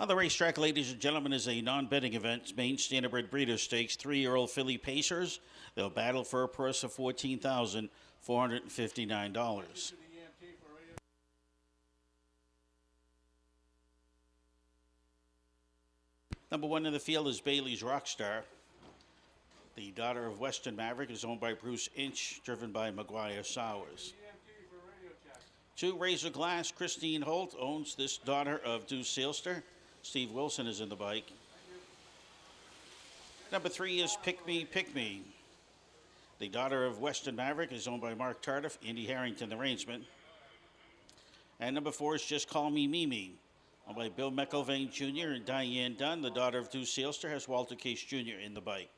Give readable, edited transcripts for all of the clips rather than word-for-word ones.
On the racetrack, ladies and gentlemen, is a non-betting event. Main Standardbred Breeder Stakes, 3-year-old filly Pacers. They'll battle for a purse of $14,459. Number one in the field is Bailey's Rockstar. The daughter of Western Maverick is owned by Bruce Inch, driven by Maguire Sowers. Two, Razor Glass. Christine Holt owns this daughter of Deuce Sealster. Steve Wilson is in the bike. Number three is Pick Me, Pick Me. The daughter of Western Maverick is owned by Mark Tardif, Andy Harrington, the reinsman. And number four is Just Call Me Mimi, owned by Bill McElvain Jr. and Diane Dunn. The daughter of Deuce Sealster has Walter Case Jr. in the bike.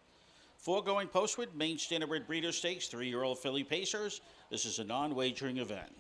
Four going postward, Main Standardbred Breeder Stakes, 3-year-old filly Pacers. This is a non-wagering event.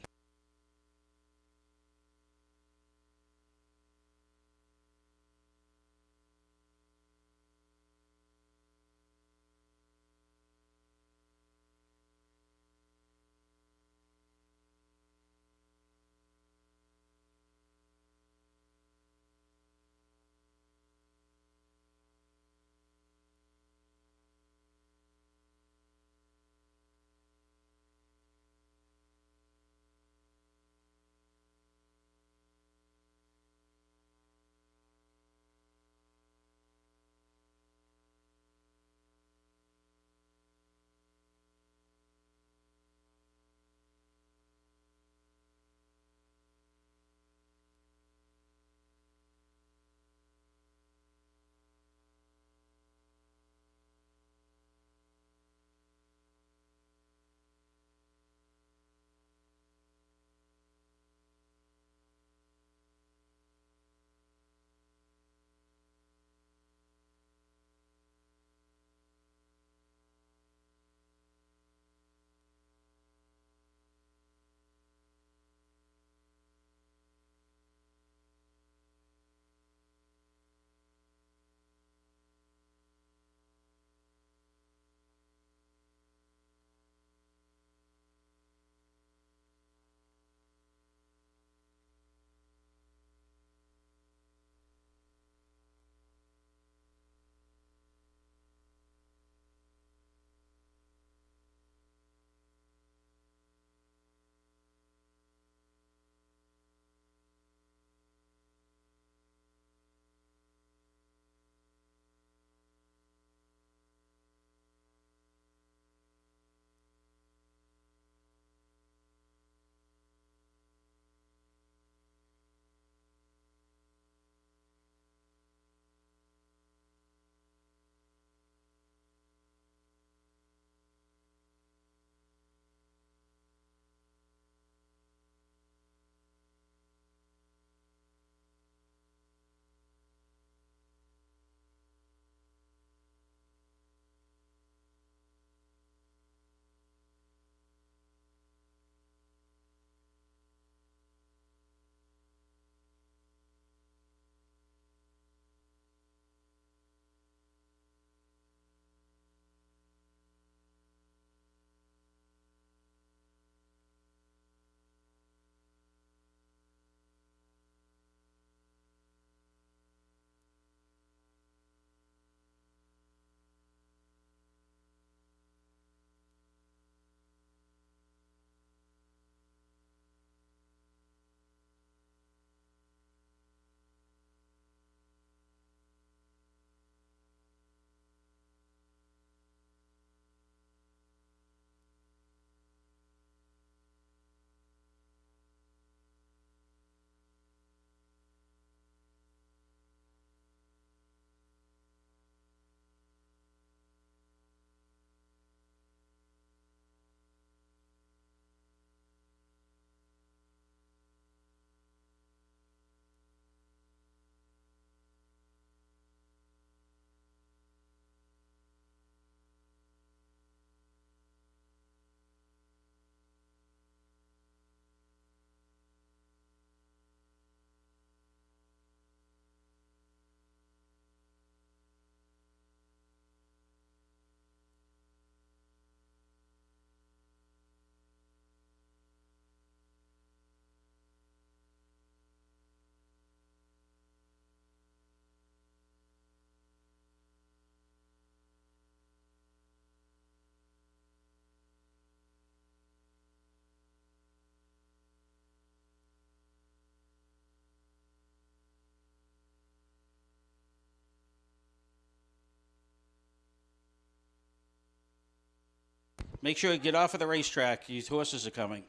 Make sure you get off of the racetrack. These horses are coming.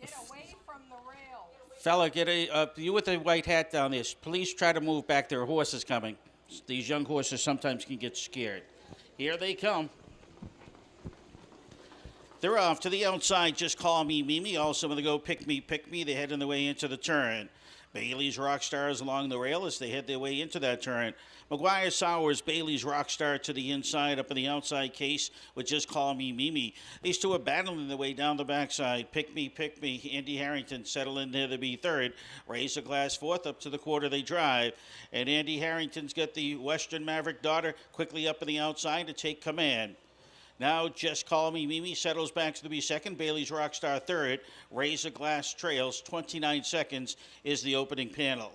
Get away from the rail. Fella, get you with the white hat down there. Please try to move back. There are horses coming. These young horses sometimes can get scared. Here they come. They're off to the outside. Just call me Mimi. Also going to go pick me, pick me. They head on the way into the turn. Bailey's Rockstars along the rail as they head their way into that turn. McGuire Sowers, Bailey's Rockstar to the inside, up in the outside case with Just Call Me Mimi. These two are battling their way down the backside. Pick me, pick me. Andy Harrington settle in there to be third. Raise a glass fourth up to the quarter they drive. And Andy Harrington's got the Western Maverick daughter quickly up in the outside to take command. Now, Just Call Me Mimi settles back to be second. Bailey's Rockstar third. Raise a Glass trails. 29 seconds is the opening panel.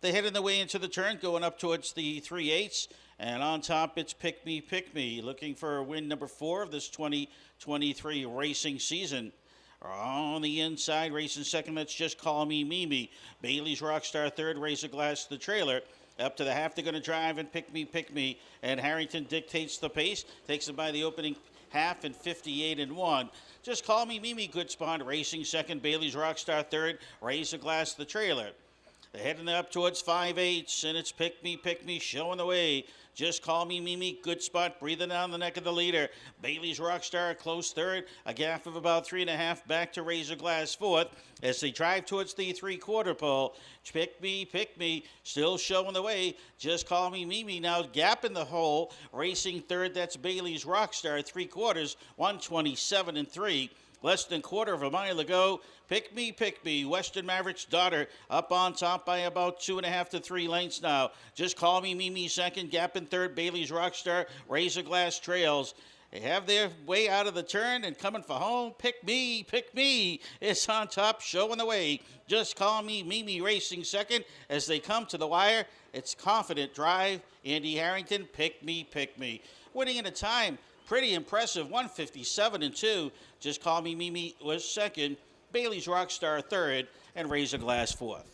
They head in the way into the turn, going up towards the 3/8. And on top, it's Pick Me, Pick Me, looking for win number 4 of this 2023 racing season. On the inside, racing second, that's Just Call Me Mimi. Bailey's Rockstar third. Raise a Glass to the trailer. Up to the half, they're going to drive and pick me. And Harrington dictates the pace, takes it by the opening half and 58-1. Just Call Me Mimi, good spot. Racing second, Bailey's Rockstar third. Raise a Glass to the trailer. They're heading up towards 5/8, and it's Pick Me, showing the way. Just Call Me Mimi, good spot, breathing down the neck of the leader. Bailey's Rockstar, a close third, a gap of about 3.5 back to Raise a Glass fourth as they drive towards the three-quarter pole. Pick Me, still showing the way. Just Call Me Mimi now gap in the hole. Racing third, that's Bailey's Rockstar, three-quarters, 127-3. Less than quarter of a mile ago. Pick Me, Western Maverick's daughter up on top by about 2.5 to 3 lengths now. Just Call Me Mimi second, gap in third, Bailey's Rockstar, Raise a Glass trails. They have their way out of the turn and coming for home. Pick Me is on top, showing the way. Just Call Me Mimi racing second as they come to the wire. It's confident drive. Andy Harrington, Pick Me. Winning in a time. Pretty impressive, 157-2. Just Call Me Mimi was second. Bailey's Rockstar third, and Raise a Glass fourth.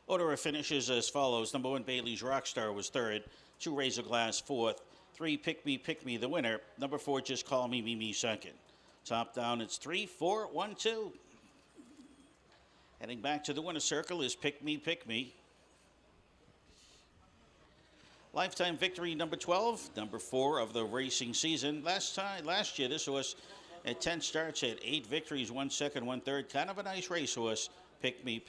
Order of finishes as follows. Number 1, Bailey's Rockstar was third. 2, Raise a Glass fourth. 3, Pick Me, the winner. Number 4, Just Call Me Mimi second. Top down, it's 3, 4, 1, 2. Heading back to the winner's circle is Pick Me. Lifetime victory number 12, number 4 of the racing season. Last year, this horse at 10 starts had 8 victories, 1 second, 1 third. Kind of a nice racehorse. Pick Me.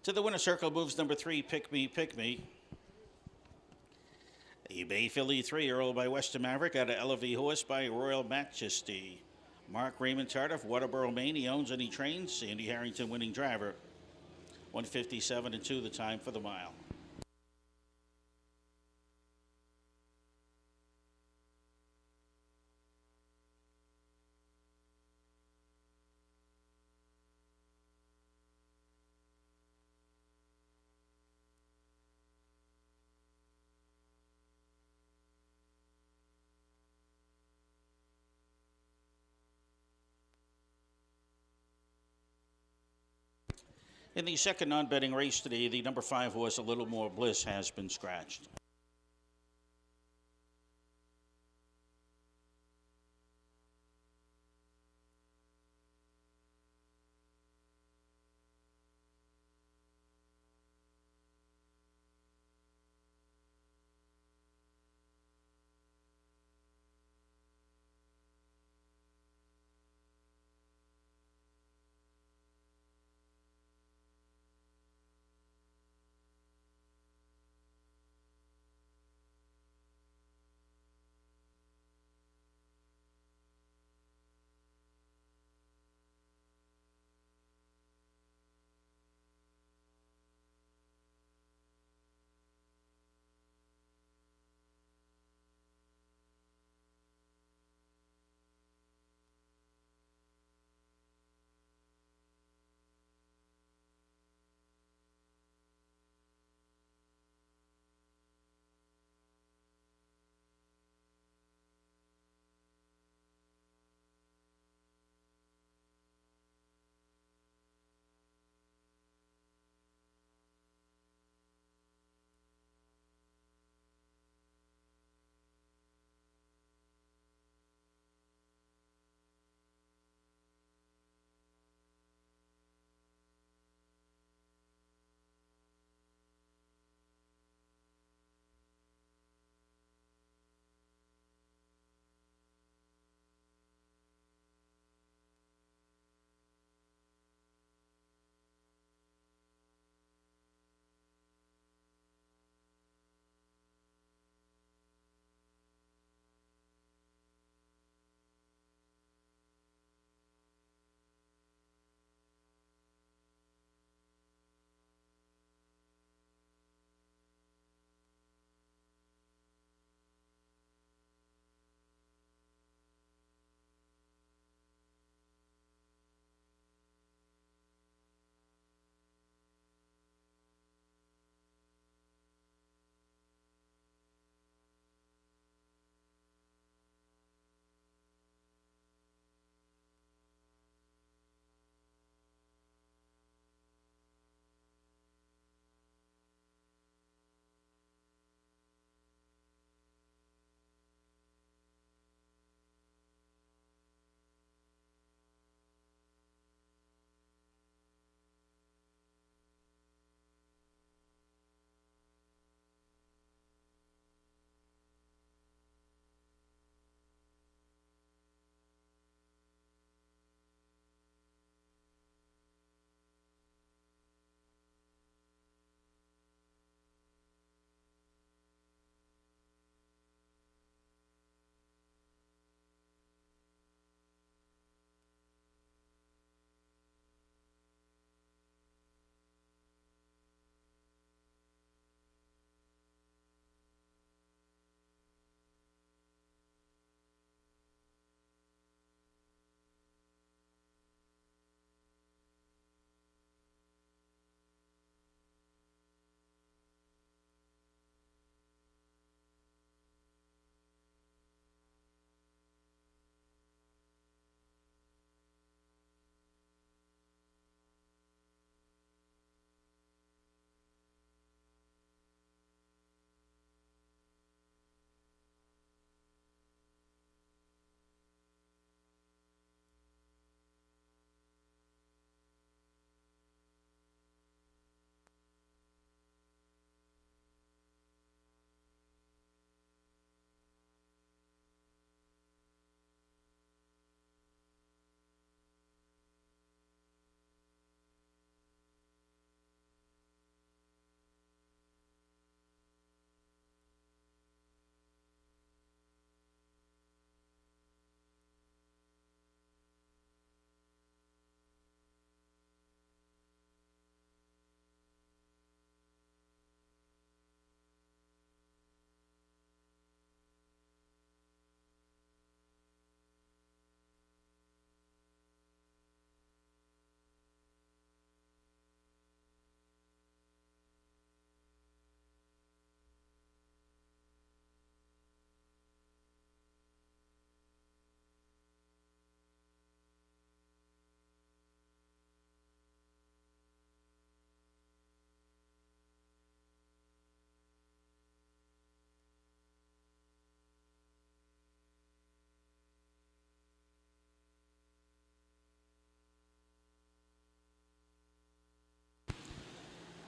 To the winner's circle moves number 3, Pick Me. The Bay Philly 3-year-old by Western Maverick out of Eleventh horse by Royal Majesty. Mark Raymond Tardif, Waterboro, Maine. He owns and he trains. Andy Harrington winning driver. 157-2 the time for the mile. In the second non-betting race today, the number 5 horse, A Little More Bliss, has been scratched.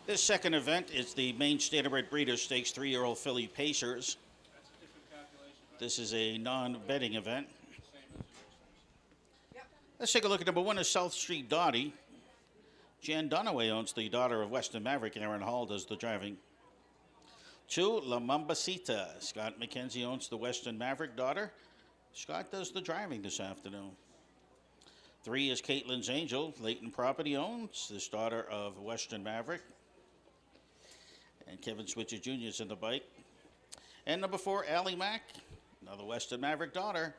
This second event is the main Standardbred Breeders' Stakes 3-year-old filly Pacers. This is a non-betting event. Let's take a look at number 1 is South Street Dottie. Jan Dunaway owns the daughter of Western Maverick, and Aaron Hall does the driving. 2, La Mambasita. Scott McKenzie owns the Western Maverick daughter. Scott does the driving this afternoon. 3 is Caitlin's Angel. Leighton Property owns this daughter of Western Maverick. And Kevin Switzer Jr. is in the bike. And number 4, Allie Mack, another Western Maverick daughter.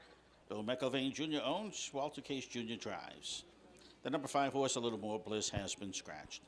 Bill McElvain Jr. owns. Walter Case Jr. drives. The number 5 horse, A Little More Bliss, has been scratched.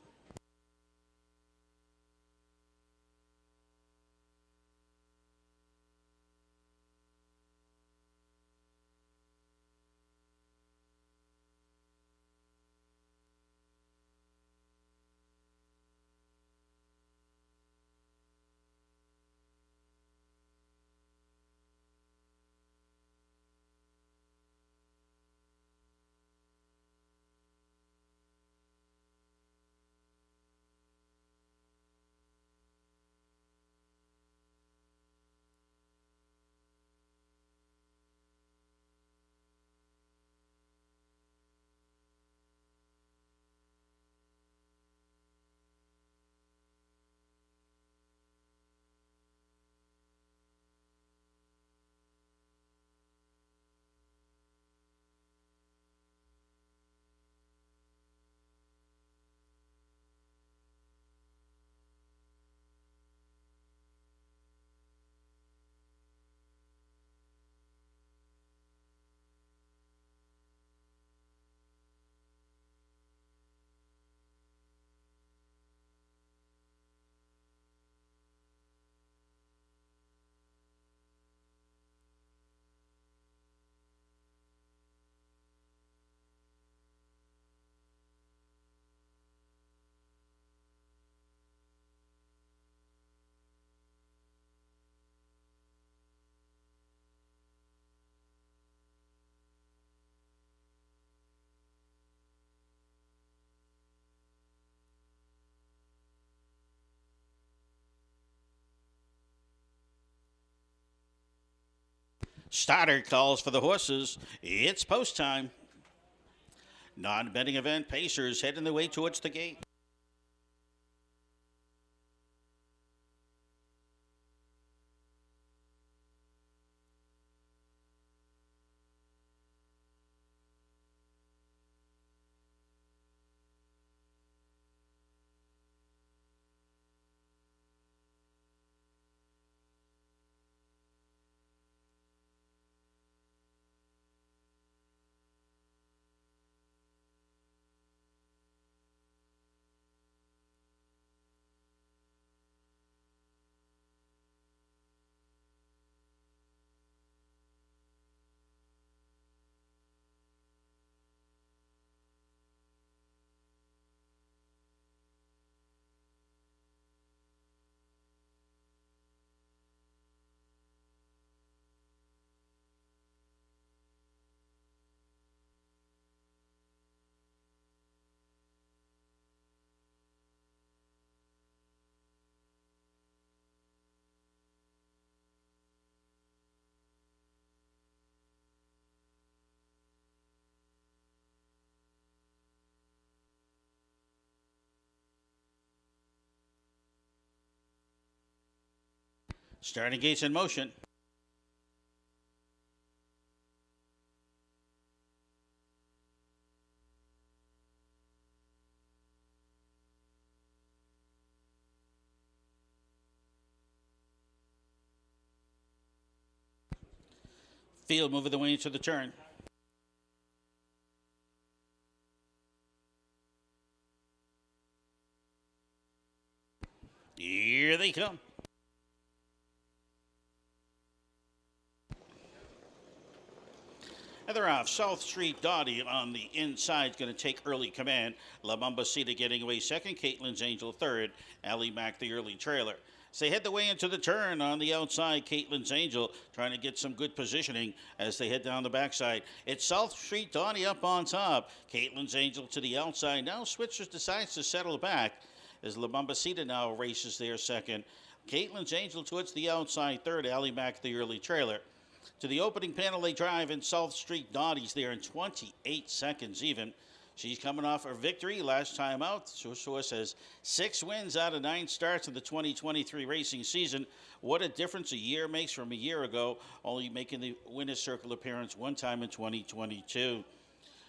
Starter calls for the horses. It's post time. Non-betting event, Pacers heading their way towards the gate. Starting gates in motion. Field moving the way into the turn. Here they come. And they're off. South Street Dottie on the inside is going to take early command. La Mambasita getting away second. Caitlin's Angel third. Allie Mack the early trailer. So they head the way into the turn on the outside. Caitlin's Angel trying to get some good positioning as they head down the backside. It's South Street Dottie up on top. Caitlin's Angel to the outside. Now Switzer decides to settle back. as La Bombacita now races there second. Caitlin's Angel towards the outside third. Allie Mack, the early trailer. To the opening panel, they drive in South Street. Dottie's there in 28 seconds even. She's coming off her victory last time out. Source has 6 wins out of 9 starts in the 2023 racing season. What a difference a year makes from a year ago, only making the winner's circle appearance one time in 2022.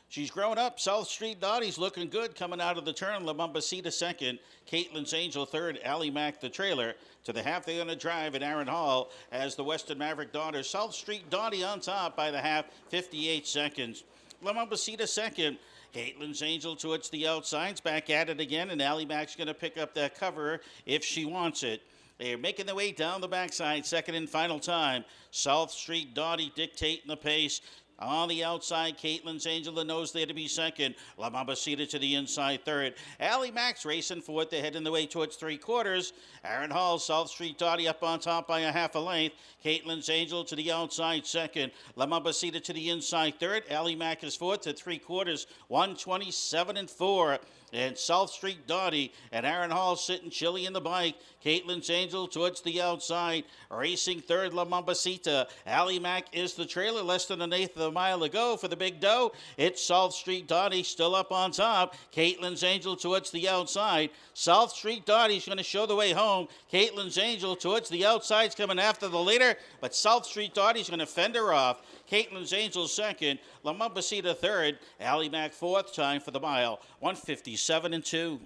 She's grown up. South Street Dottie's looking good coming out of the turn. La Bombacita second. Caitlin's Angel third. Allie Mack the trailer. To the half, they're going to drive at Aaron Hall as the Western Maverick Daughters. South Street Dottie on top by the half, 58 seconds. La Bombacita second. Caitlin's Angel towards the outsides. Back at it again, and Allie Mack's going to pick up that cover if she wants it. They're making their way down the backside, second and final time. South Street Dottie dictating the pace. On the outside, Caitlin's Angel, the nose there to be second. La Bombacita to the inside third. Allie Mack's racing fourth. They're heading the way towards 3/4. Aaron Hall, South Street Dottie up on top by a half a length. Caitlin's Angel to the outside second. La Bombacita to the inside third. Allie Mack is fourth to 3/4. 127-4. And South Street Dottie and Aaron Hall sitting chilly in the bike. Caitlin's Angel towards the outside. Racing third, La Bombacita. Allie Mack is the trailer. Less than an eighth of a mile to go for the big doe. It's South Street Dottie still up on top. Caitlin's Angel towards the outside. South Street Dottie's going to show the way home. Caitlin's Angel towards the outside's coming after the leader. But South Street Dottie's going to fend her off. Caitlin's Angel second. La Bombacita third. Allie Mack fourth. Time for the mile. 157-2.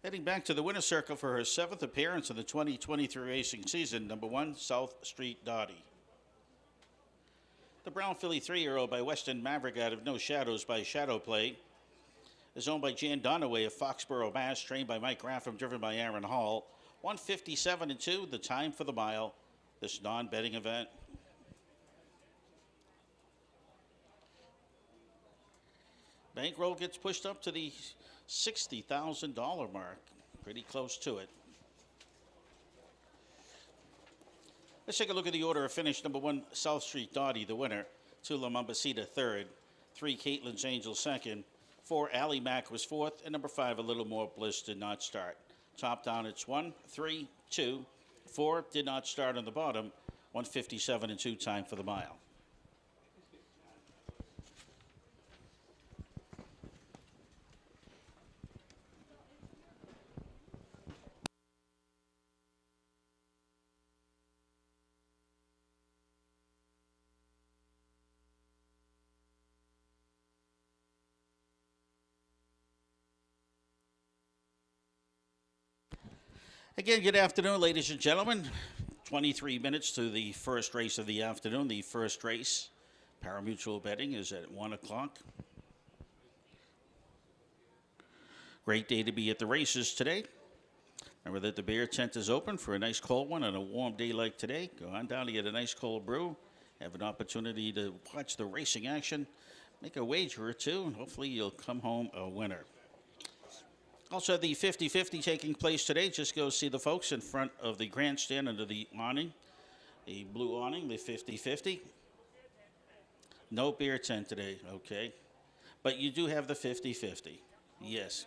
Heading back to the winner's circle for her 7th appearance in the 2023 racing season, number 1, South Street Dottie. The Brown Filly 3-year-old by Western Maverick out of No Shadows by Shadow Play is owned by Jan Donaway of Foxborough, Mass, trained by Mike Raffam, driven by Aaron Hall. 157-2, the time for the mile, this non-betting event. Bankroll gets pushed up to the $60,000 mark. Pretty close to it. Let's take a look at the order of finish. Number 1, South Street Dottie, the winner. 2, La Bombacita, third. 3, Caitlin's Angel, second. 4, Allie Mack was fourth. And number 5, A Little More Bliss, did not start. Top down, it's 1, 3, 2, 4. Did not start on the bottom. 157-2, time for the mile. Again, good afternoon, ladies and gentlemen. 23 minutes to the first race of the afternoon. The first race, pari-mutuel betting, is at 1 o'clock. Great day to be at the races today. Remember that the beer tent is open for a nice cold one on a warm day like today. Go on down to get a nice cold brew. Have an opportunity to watch the racing action. Make a wager or two, and hopefully you'll come home a winner. Also, the 50-50 taking place today. Just go see the folks in front of the grandstand under the awning, the blue awning, the 50-50. No beer tent today, okay. But you do have the 50-50. Yes.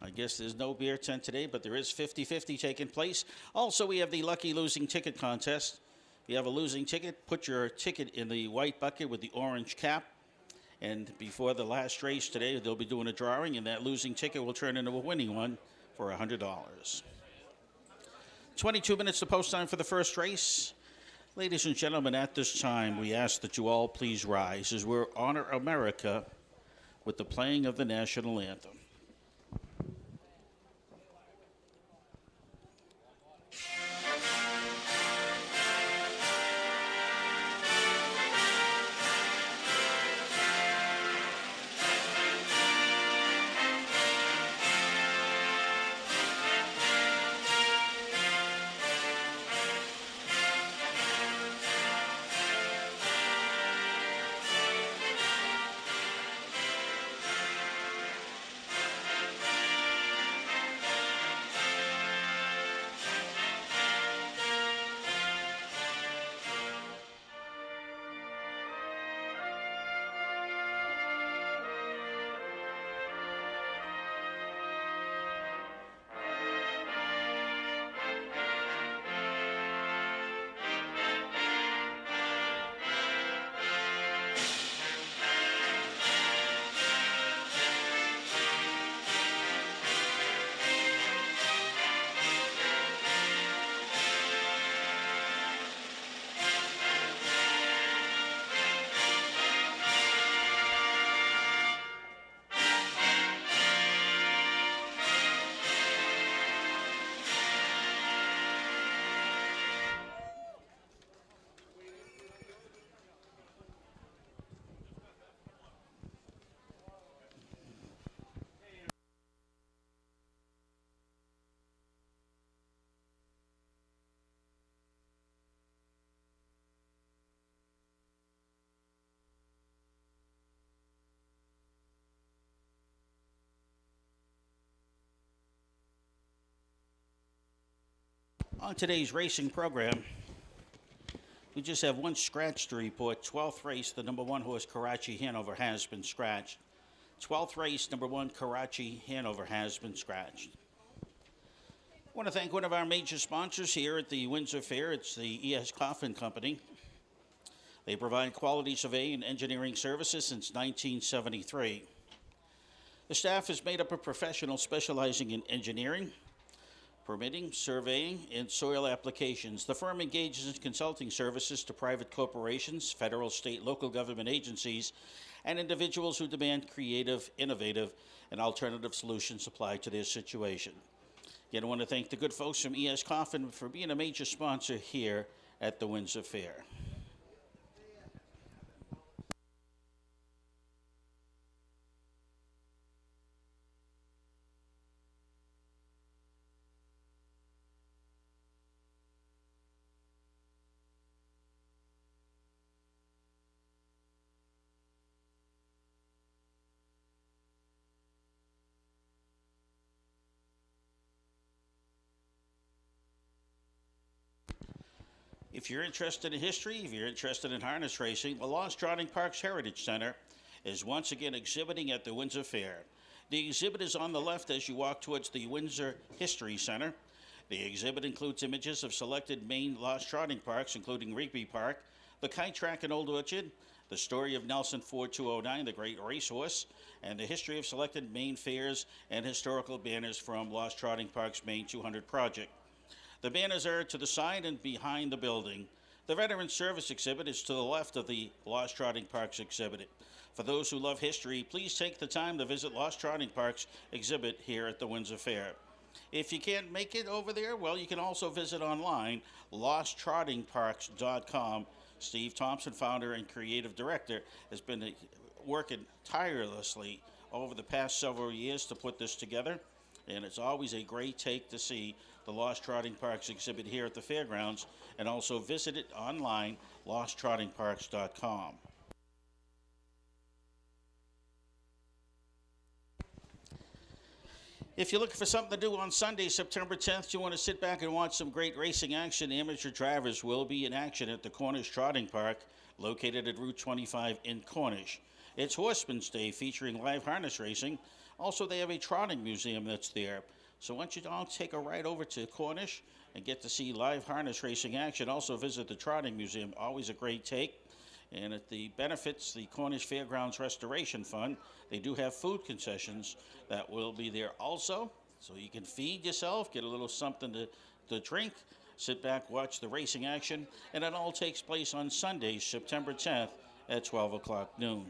I guess there's no beer tent today, but there is 50-50 taking place. Also, we have the Lucky Losing Ticket Contest. If you have a losing ticket, put your ticket in the white bucket with the orange cap. And before the last race today, they'll be doing a drawing, and that losing ticket will turn into a winning one for $100. 22 minutes to post time for the first race. Ladies and gentlemen, at this time, we ask that you all please rise as we honor America with the playing of the national anthem. On today's racing program, we just have one scratch to report. 12th race, the number 1 horse, Karachi Hanover, has been scratched. 12th race, number 1, Karachi Hanover, has been scratched. I want to thank one of our major sponsors here at the Windsor Fair. It's the E.S. Coffin Company. They provide quality surveying and engineering services since 1973. The staff is made up of professionals specializing in engineering, permitting, surveying, and soil applications. The firm engages in consulting services to private corporations, federal, state, local government agencies, and individuals who demand creative, innovative, and alternative solutions applied to their situation. Again, I want to thank the good folks from E.S. Coffin for being a major sponsor here at the Windsor Fair. If you're interested in history, if you're interested in harness racing, the Lost Trotting Parks Heritage Center is once again exhibiting at the Windsor Fair. The exhibit is on the left as you walk towards the Windsor History Center. The exhibit includes images of selected Maine Lost Trotting Parks, including Rigby Park, the Kite Track in Old Orchard, the story of Nelson Ford 209, the great racehorse, and the history of selected Maine fairs and historical banners from Lost Trotting Park's Maine 200 project. The banners are to the side and behind the building. The Veteran Service exhibit is to the left of the Lost Trotting Parks exhibit. For those who love history, please take the time to visit Lost Trotting Parks exhibit here at the Windsor Fair. If you can't make it over there, well, you can also visit online, losttrottingparks.com. Steve Thompson, founder and creative director, has been working tirelessly over the past several years to put this together. And it's always a great take to see the Lost Trotting Parks exhibit here at the fairgrounds, and also visit it online, losttrottingparks.com. If you're looking for something to do on Sunday, September 10th, you want to sit back and watch some great racing action, amateur drivers will be in action at the Cornish Trotting Park, located at Route 25 in Cornish. It's Horseman's Day featuring live harness racing. Also, they have a trotting museum that's there. So why don't you all take a ride over to Cornish and get to see live harness racing action. Also visit the trotting museum, always a great take. And at the benefits, the Cornish Fairgrounds Restoration Fund, they do have food concessions that will be there also. So you can feed yourself, get a little something to drink, sit back, watch the racing action. And it all takes place on Sunday, September 10th at 12 o'clock noon.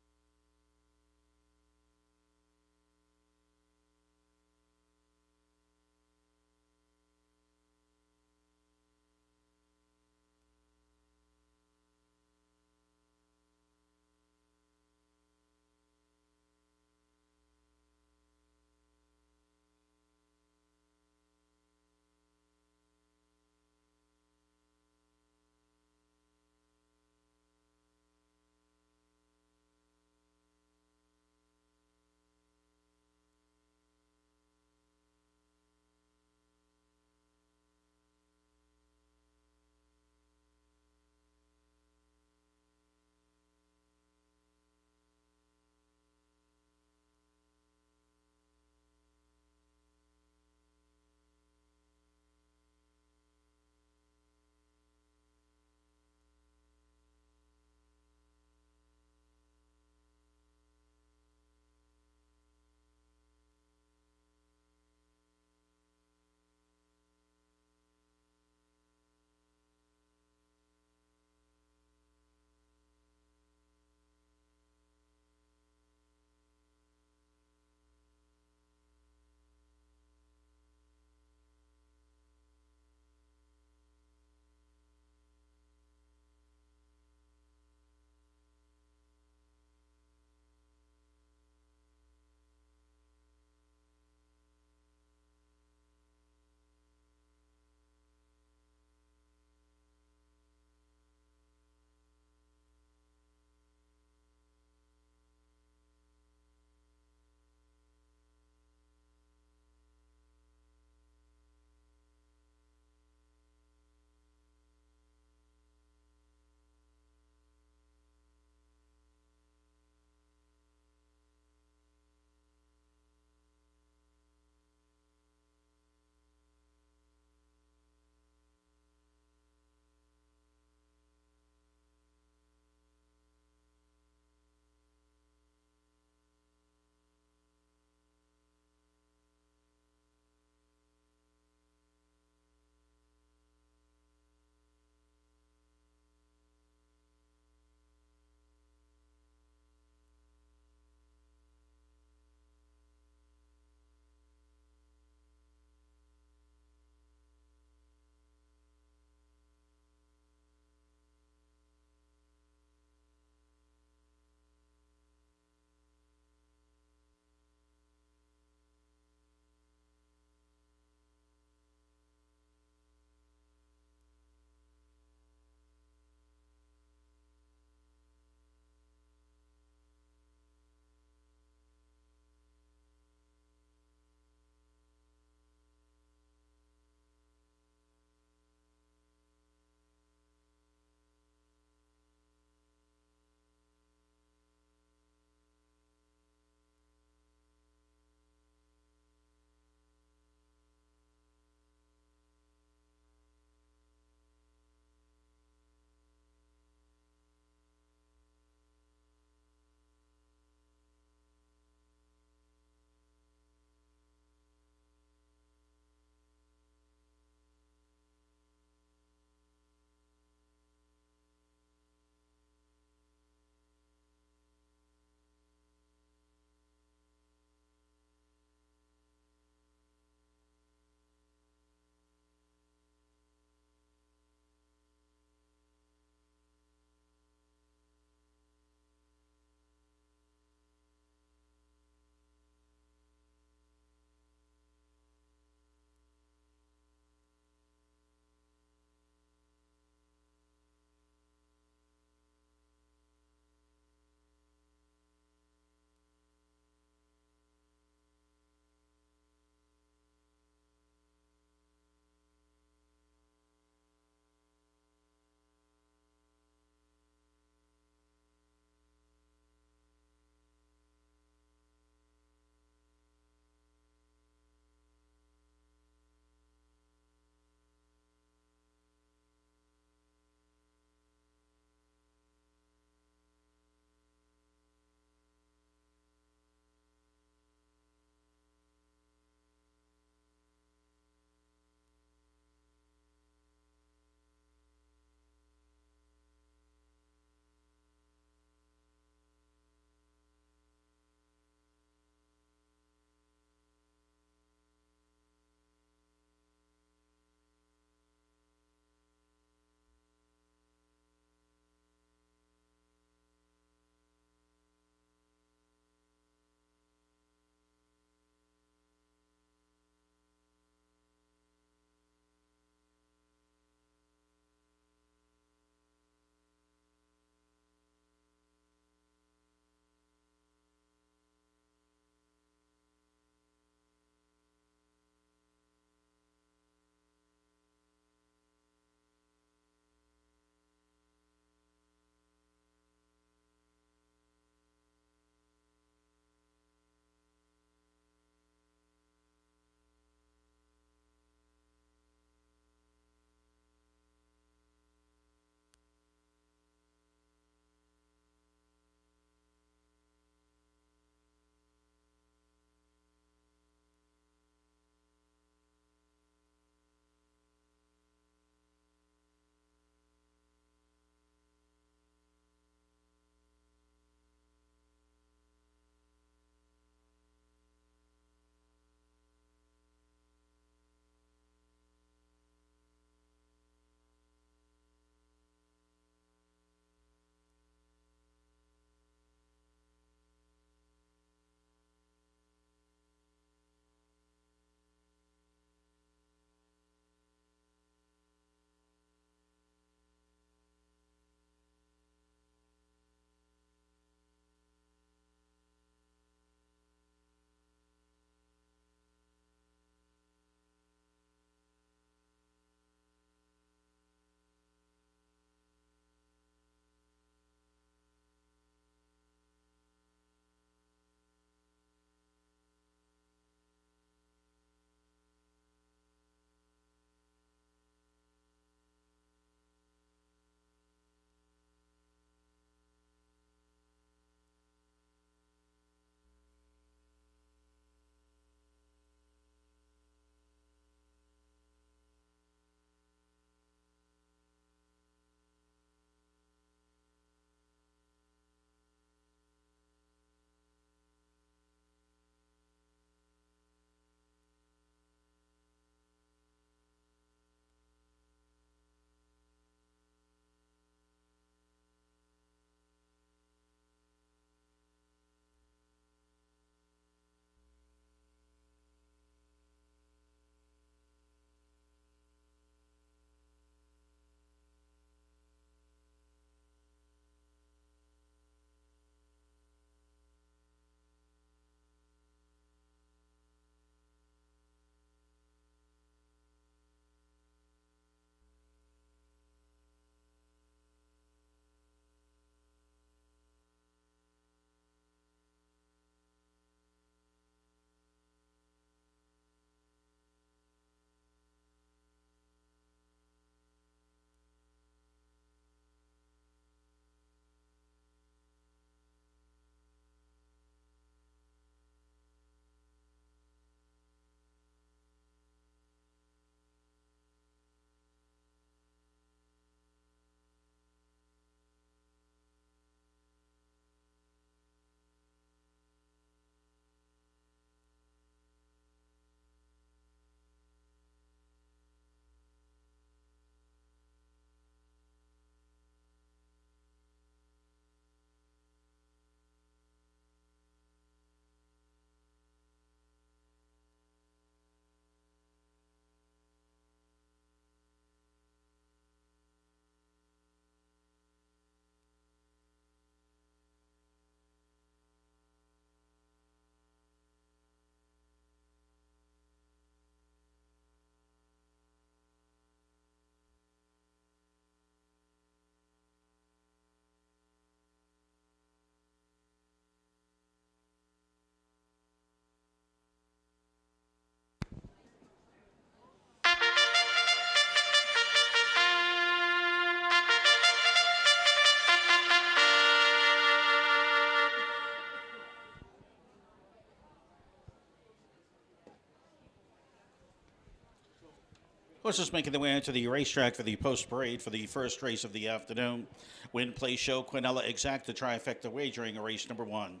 Horses making their way into the racetrack for the post parade for the first race of the afternoon. Win, play, show, Quinella Exacta trifecta wagering race number 1.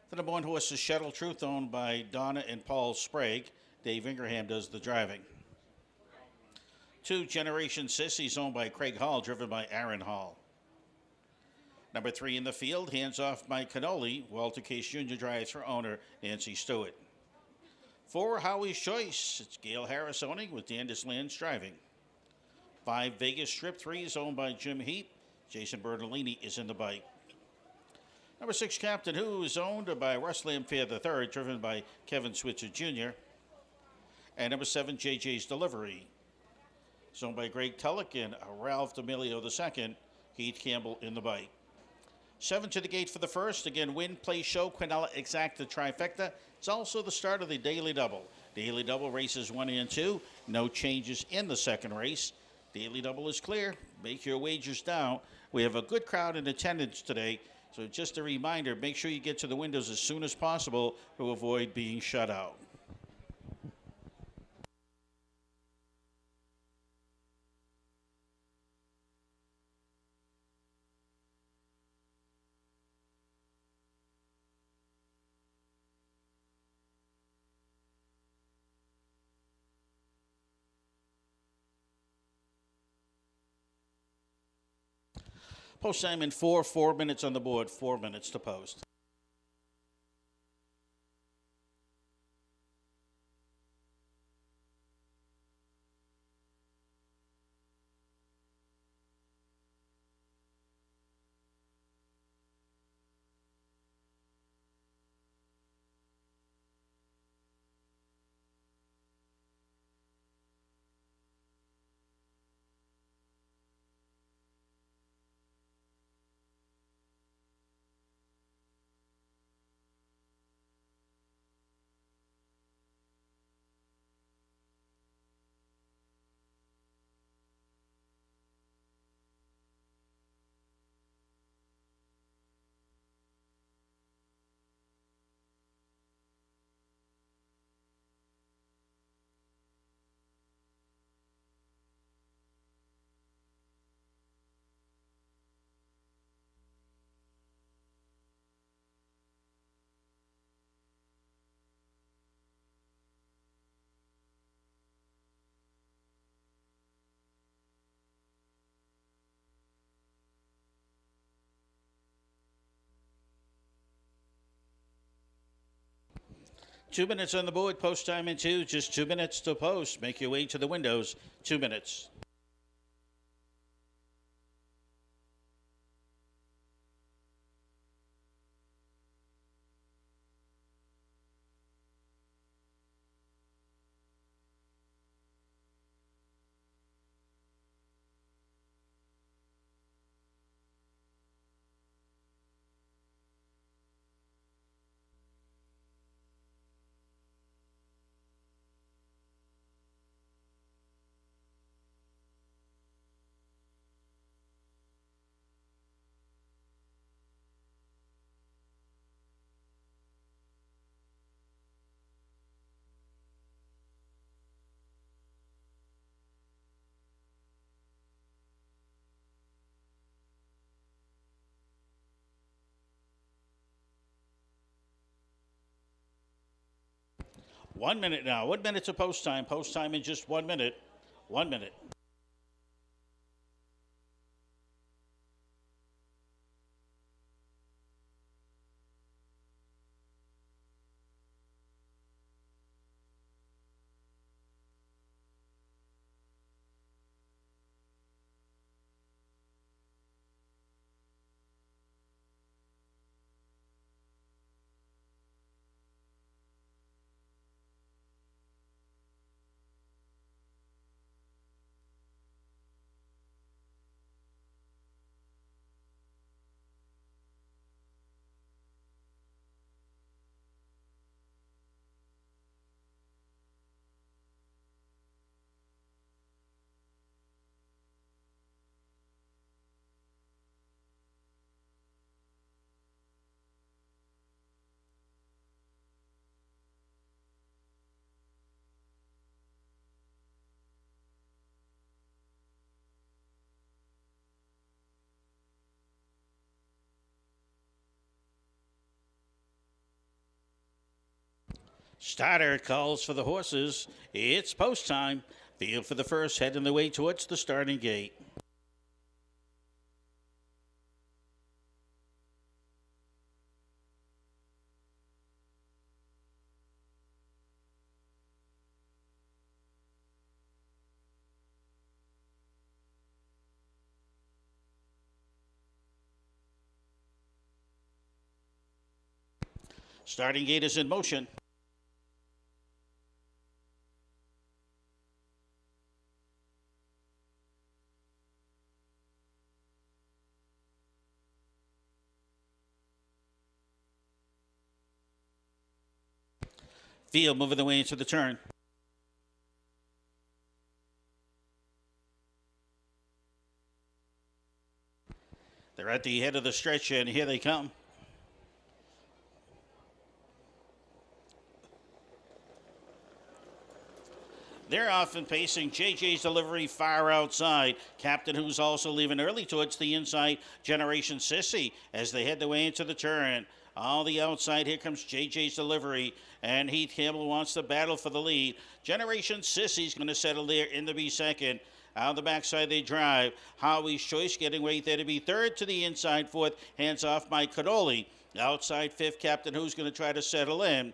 The number 1 horse is Shuttle Truth, owned by Donna and Paul Sprague. Dave Ingraham does the driving. 2, Generation Sissies, owned by Craig Hall, driven by Aaron Hall. Number 3 in the field, Hands Off Mike Cannoli. Walter Case Jr. drives for owner Nancy Stewart. 4, Howie's Choice. It's Gail Harris owning with Dandis Lands driving. 5, Vegas Strip 3 is owned by Jim Heap. Jason Bertolini is in the bike. Number 6, Captain Who is owned by Russ Lamphere III, driven by Kevin Switzer Jr. And number 7, JJ's Delivery. It's owned by Greg Tulloch and Ralph D'Amelio II. Heath Campbell in the bike. 7 to the gate for the first. Again, Win, Play, Show, Quinella Exacta trifecta. It's also the start of the Daily Double. Daily Double races 1 and 2. No changes in the second race. Daily Double is clear. Make your wagers down. We have a good crowd in attendance today. So just a reminder, make sure you get to the windows as soon as possible to avoid being shut out. Post time in 4 minutes on the board, 4 minutes to post. Two minutes on the board, post time in 2, just 2 minutes to post. Make your way to the windows, 2 minutes. One minute now. 1 minute to post time. Post time in just 1 minute. 1 minute. Starter calls for the horses. It's post time. Field for the first, heading the way towards the starting gate. Starting gate is in motion. Field moving the way into the turn. They're at the head of the stretch, and here they come. They're off and pacing. JJ's Delivery far outside. Captain, who's also leaving early towards the inside. Generation Sissy as they head the way into the turn. On the outside, here comes JJ's Delivery. And Heath Campbell wants to battle for the lead. Generation Sissy's going to settle there in the B second. On the backside, they drive. Howie's Choice getting weight there to be third to the inside fourth. Hands off by Cannoli. Outside fifth, Captain, who's going to try to settle in.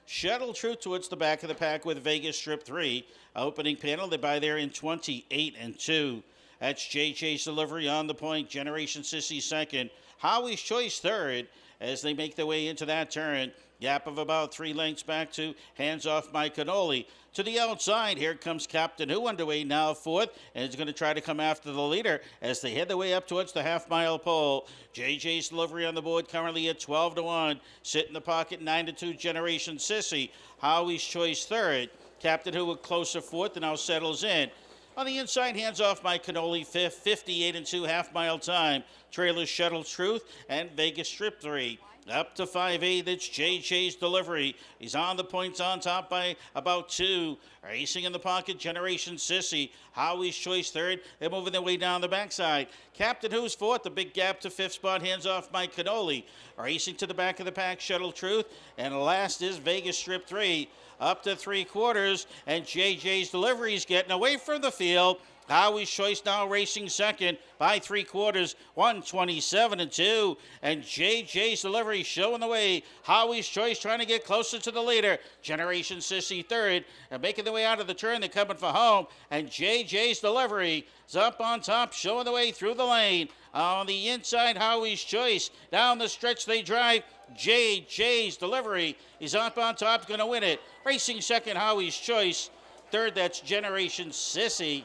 Shuttle Truth towards the back of the pack with Vegas Strip 3. Opening panel, they buy there in 28 and 2. That's JJ's Delivery on the point. Generation Sissy second. Howie's Choice third as they make their way into that turn. Gap of about 3 lengths back to Hands Off by Cannoli. To the outside, here comes Captain Who underway now fourth, and is going to try to come after the leader as they head their way up towards the half-mile pole. JJ's Delivery on the board currently at 12 to 1. Sit in the pocket 9 to 2. Generation Sissy. Howie's Choice third. Captain Who with closer fourth and now settles in. On the inside, Hands Off by Cannoli fifth, 58 and 2 half-mile time. Trailer Shuttle Truth and Vegas Strip 3. Up to 5'8", that's JJ's Delivery. He's on the points on top by about 2. Racing in the pocket, Generation Sissy. Howie's Choice third. They're moving their way down the backside. Captain Who's fourth. The big gap to fifth spot. Hands Off by Cannoli. Racing to the back of the pack, Shuttle Truth. And last is Vegas Strip 3. Up to 3/4. And JJ's Delivery is getting away from the field. Howie's Choice now racing second by 3/4, 127 and 2. And JJ's Delivery showing the way. Howie's Choice trying to get closer to the leader. Generation Sissy third. And making their way out of the turn. They're coming for home. And JJ's Delivery is up on top, showing the way through the lane. On the inside, Howie's Choice. Down the stretch they drive. JJ's Delivery is up on top, going to win it. Racing second, Howie's Choice. Third, that's Generation Sissy.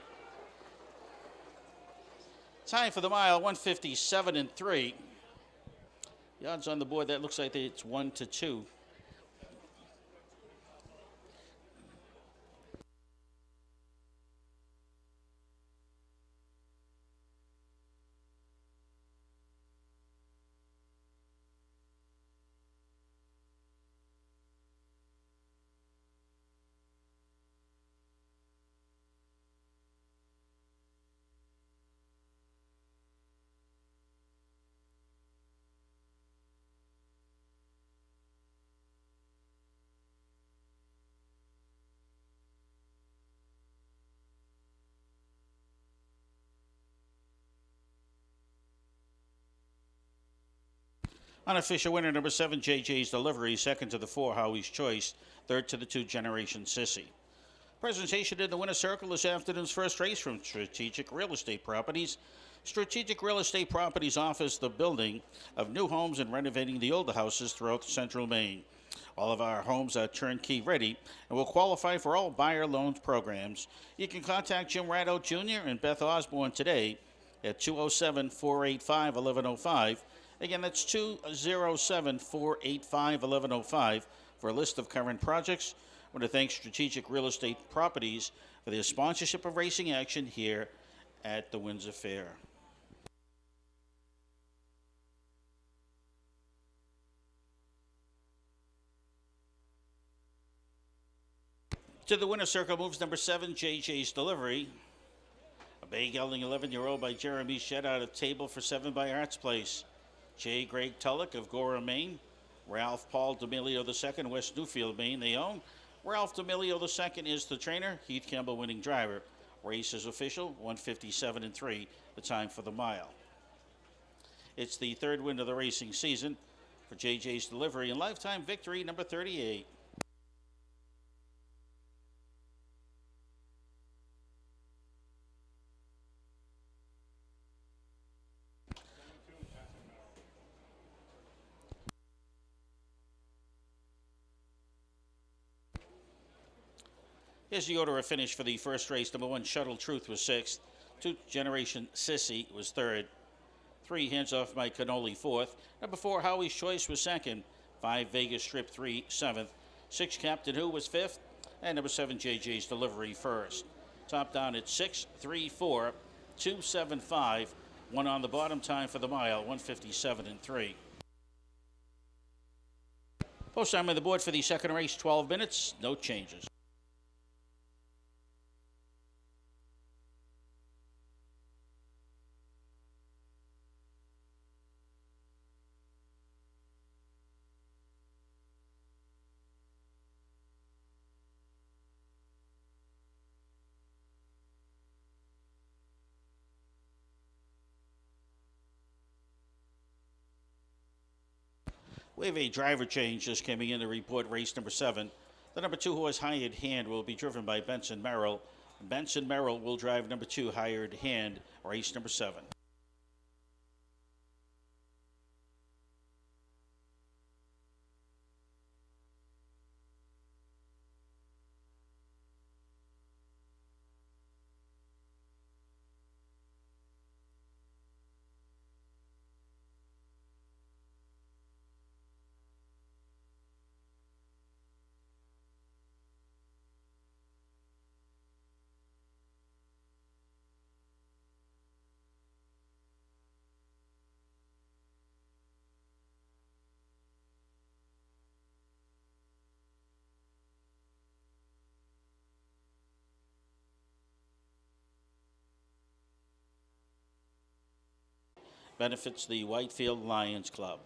Time for the mile, 157 and 3. The odds on the board, that looks like it's 1 to 2. Unofficial winner, number 7, JJ's Delivery. Second to the 4, Howie's Choice. Third to the 2, Generation Sissy. Presentation in the winner's circle this afternoon's first race from Strategic Real Estate Properties. Strategic Real Estate Properties offers the building of new homes and renovating the older houses throughout central Maine. All of our homes are turnkey ready and will qualify for all buyer loans programs. You can contact Jim Ratto Jr. and Beth Osborne today at 207-485-1105. Again, that's 207-485-1105 for a list of current projects. I want to thank Strategic Real Estate Properties for their sponsorship of racing action here at the Windsor Fair. To the winner's circle moves number 7, JJ's Delivery. A bay gelding 11-year-old by Jeremy Shedd out of table for 7 by Arts Place. J. Greg Tulloch of Gorham, Maine. Ralph Paul D'Amelio II, West Newfield, Maine, they own. Ralph D'Amelio II is the trainer. Heath Campbell winning driver. Race is official, 157 and 3, the time for the mile. It's the third win of the racing season for JJ's Delivery and lifetime victory number 38. Here's the order of finish for the first race. Number 1, Shuttle Truth was 6th. 2, Generation Sissy was 3rd. 3, Hands Off My Cannoli 4th. Number 4, Howie's Choice was 2nd. 5, Vegas Strip 3, 7th. 6, Captain Who was 5th. And number 7, JJ's Delivery 1st. Top down at 6, 3, 4, 2, 7, 5. 1 on the bottom, time for the mile, 157 and 3. Post time on the board for the second race, 12 minutes, no changes. We have a driver change just coming in to report race number 7. The number 2 horse, Hired Hand, will be driven by Benson Merrill. Benson Merrill will drive number 2, Hired Hand, race number 7. Benefits the Whitefield Lions Club.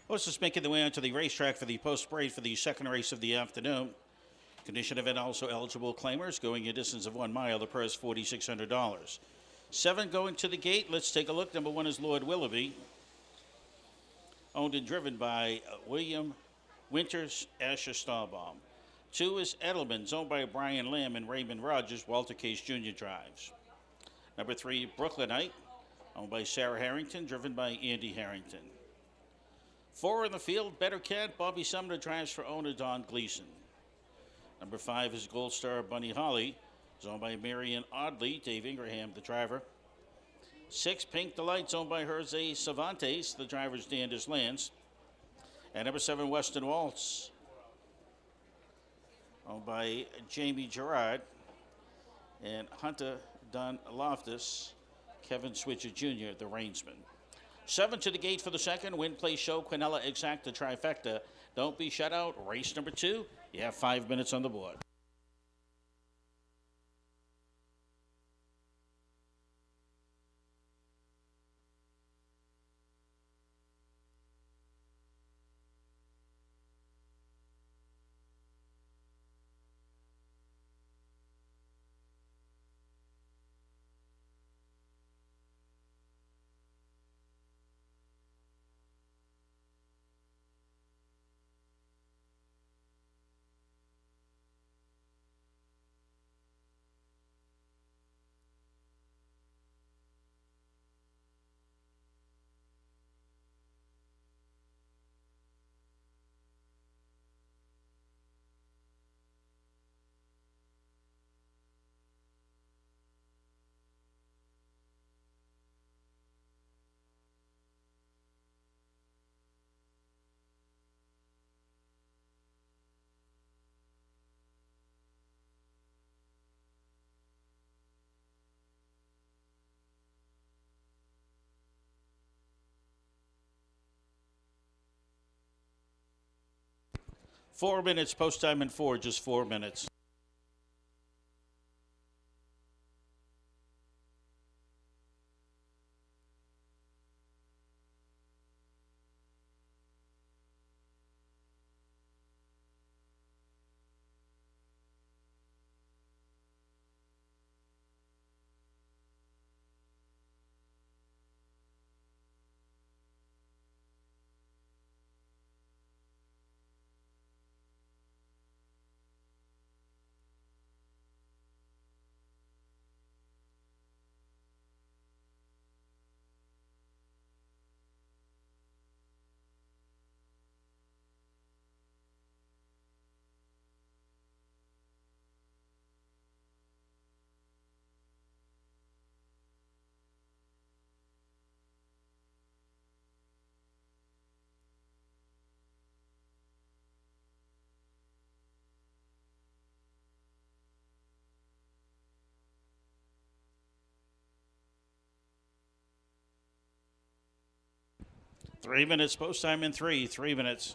Horses making their way onto the racetrack for the post parade for the second race of the afternoon. Condition event also eligible claimers going a distance of 1 mile. The purse $4,600. 7 going to the gate. Let's take a look. Number 1 is Lord Willoughby, owned and driven by William Winters, Asher Starbaum. 2 is Edelman's, owned by Brian Lamb and Raymond Rogers. Walter Case Jr. drives. Number 3, Brooklynite, owned by Sarah Harrington, driven by Andy Harrington. 4 in the field, Better Cat, Bobby Sumner drives for owner Don Gleason. Number 5 is Gold Star Bunny Holly, is owned by Marion Audley, Dave Ingraham, the driver. 6, Pink Delights, owned by Jose Cervantes, the driver's Danders Lance. And number 7, Western Waltz, owned by Jamie Gerard and Hunter Don Loftus, Kevin Switcher Jr., the reinsman. 7 to the gate for the second. Win, play, show, Quinella, Exacta, Trifecta. Don't be shut out. Race number 2. You have 5 minutes on the board. Four minutes post time and 4, just 4 minutes. Three minutes post time and 3 minutes.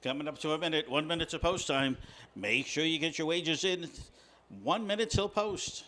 Coming up to a minute, 1 minute to post time. Make sure you get your wagers in 1 minute till post.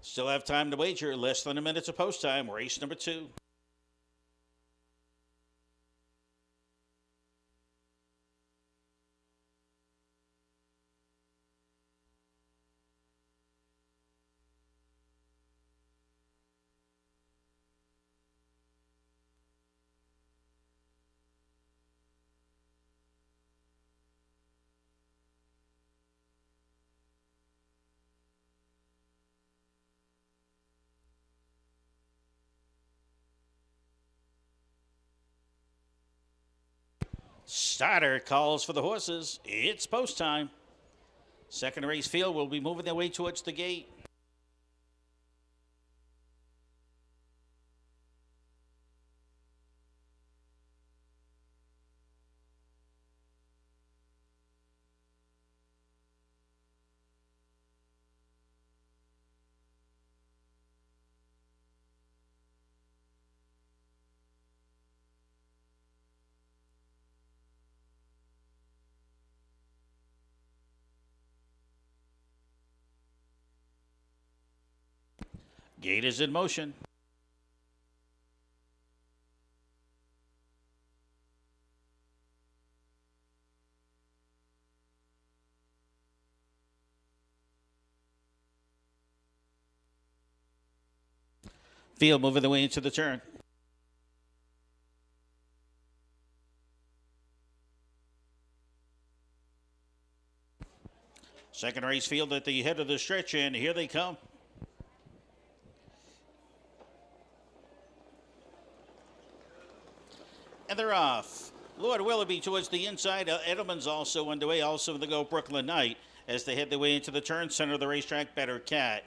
Still have time to wager. Less than a minute to post time. Race number 2. Starter calls for the horses. It's post time. Second race field will be moving their way towards the gate. Gate is in motion. Field moving the way into the turn. Second race field at the head of the stretch, and here they come. And they're off. Lord Willoughby towards the inside. Edelman's also underway. Also in the go Brooklyn Knight as they head their way into the turn. Center of the racetrack, Better Cat.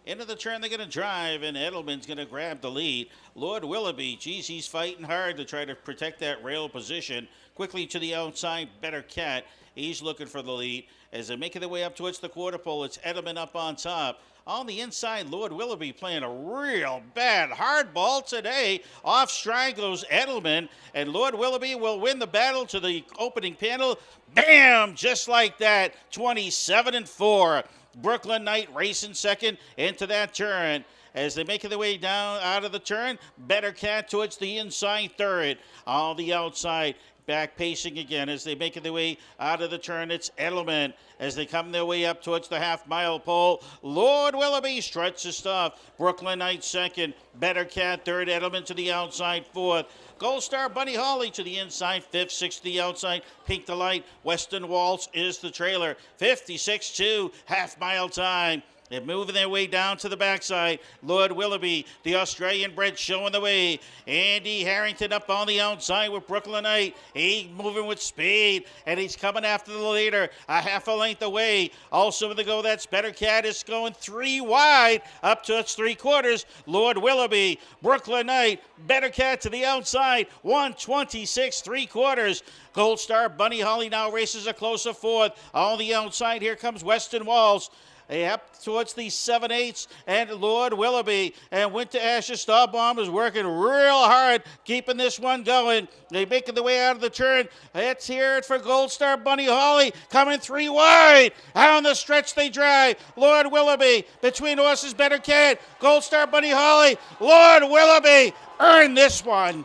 Into the turn, they're going to drive, and Edelman's going to grab the lead. Lord Willoughby, geez, he's fighting hard to try to protect that rail position. Quickly to the outside, Better Cat. He's looking for the lead. As they're making their way up towards the quarter pole, it's Edelman up on top. On the inside, Lord Willoughby playing a real bad hard ball today. Off stride goes Edelman, and Lord Willoughby will win the battle to the opening panel. Bam! Just like that, 27-4. Brooklyn Knight racing second into that turn. As they make their way down out of the turn, Better Cat towards the inside third. On the outside, back pacing again as they make their way out of the turn. It's Edelman as they come their way up towards the half-mile pole. Lord Willoughby struts his stuff. Brooklyn Knight second. Better Cat third. Edelman to the outside fourth. Gold Star Bunny Holly to the inside fifth. Sixth to the outside. Pink Delight. Western Waltz is the trailer. 56-2. Half-mile time. They're moving their way down to the backside. Lord Willoughby, the Australian bred, showing the way. Andy Harrington up on the outside with Brooklyn Knight. He's moving with speed, and he's coming after the leader a half a length away. Also in the go, that's Better Cat is going 3 wide up to its 3/4. Lord Willoughby, Brooklyn Knight, Better Cat to the outside, 126 3/4. Gold Star Bunny Holly now races a closer fourth. On the outside, here comes Weston Walls. Up towards the 7/8 and Lord Willoughby and Winter Ashes Starbomb is working real hard, keeping this one going. They making the way out of the turn. Let's hear it for Gold Star Bunny Holly coming 3 wide. On the stretch they drive. Lord Willoughby between horses, Better Cat, Gold Star Bunny Holly. Lord Willoughby earned this one.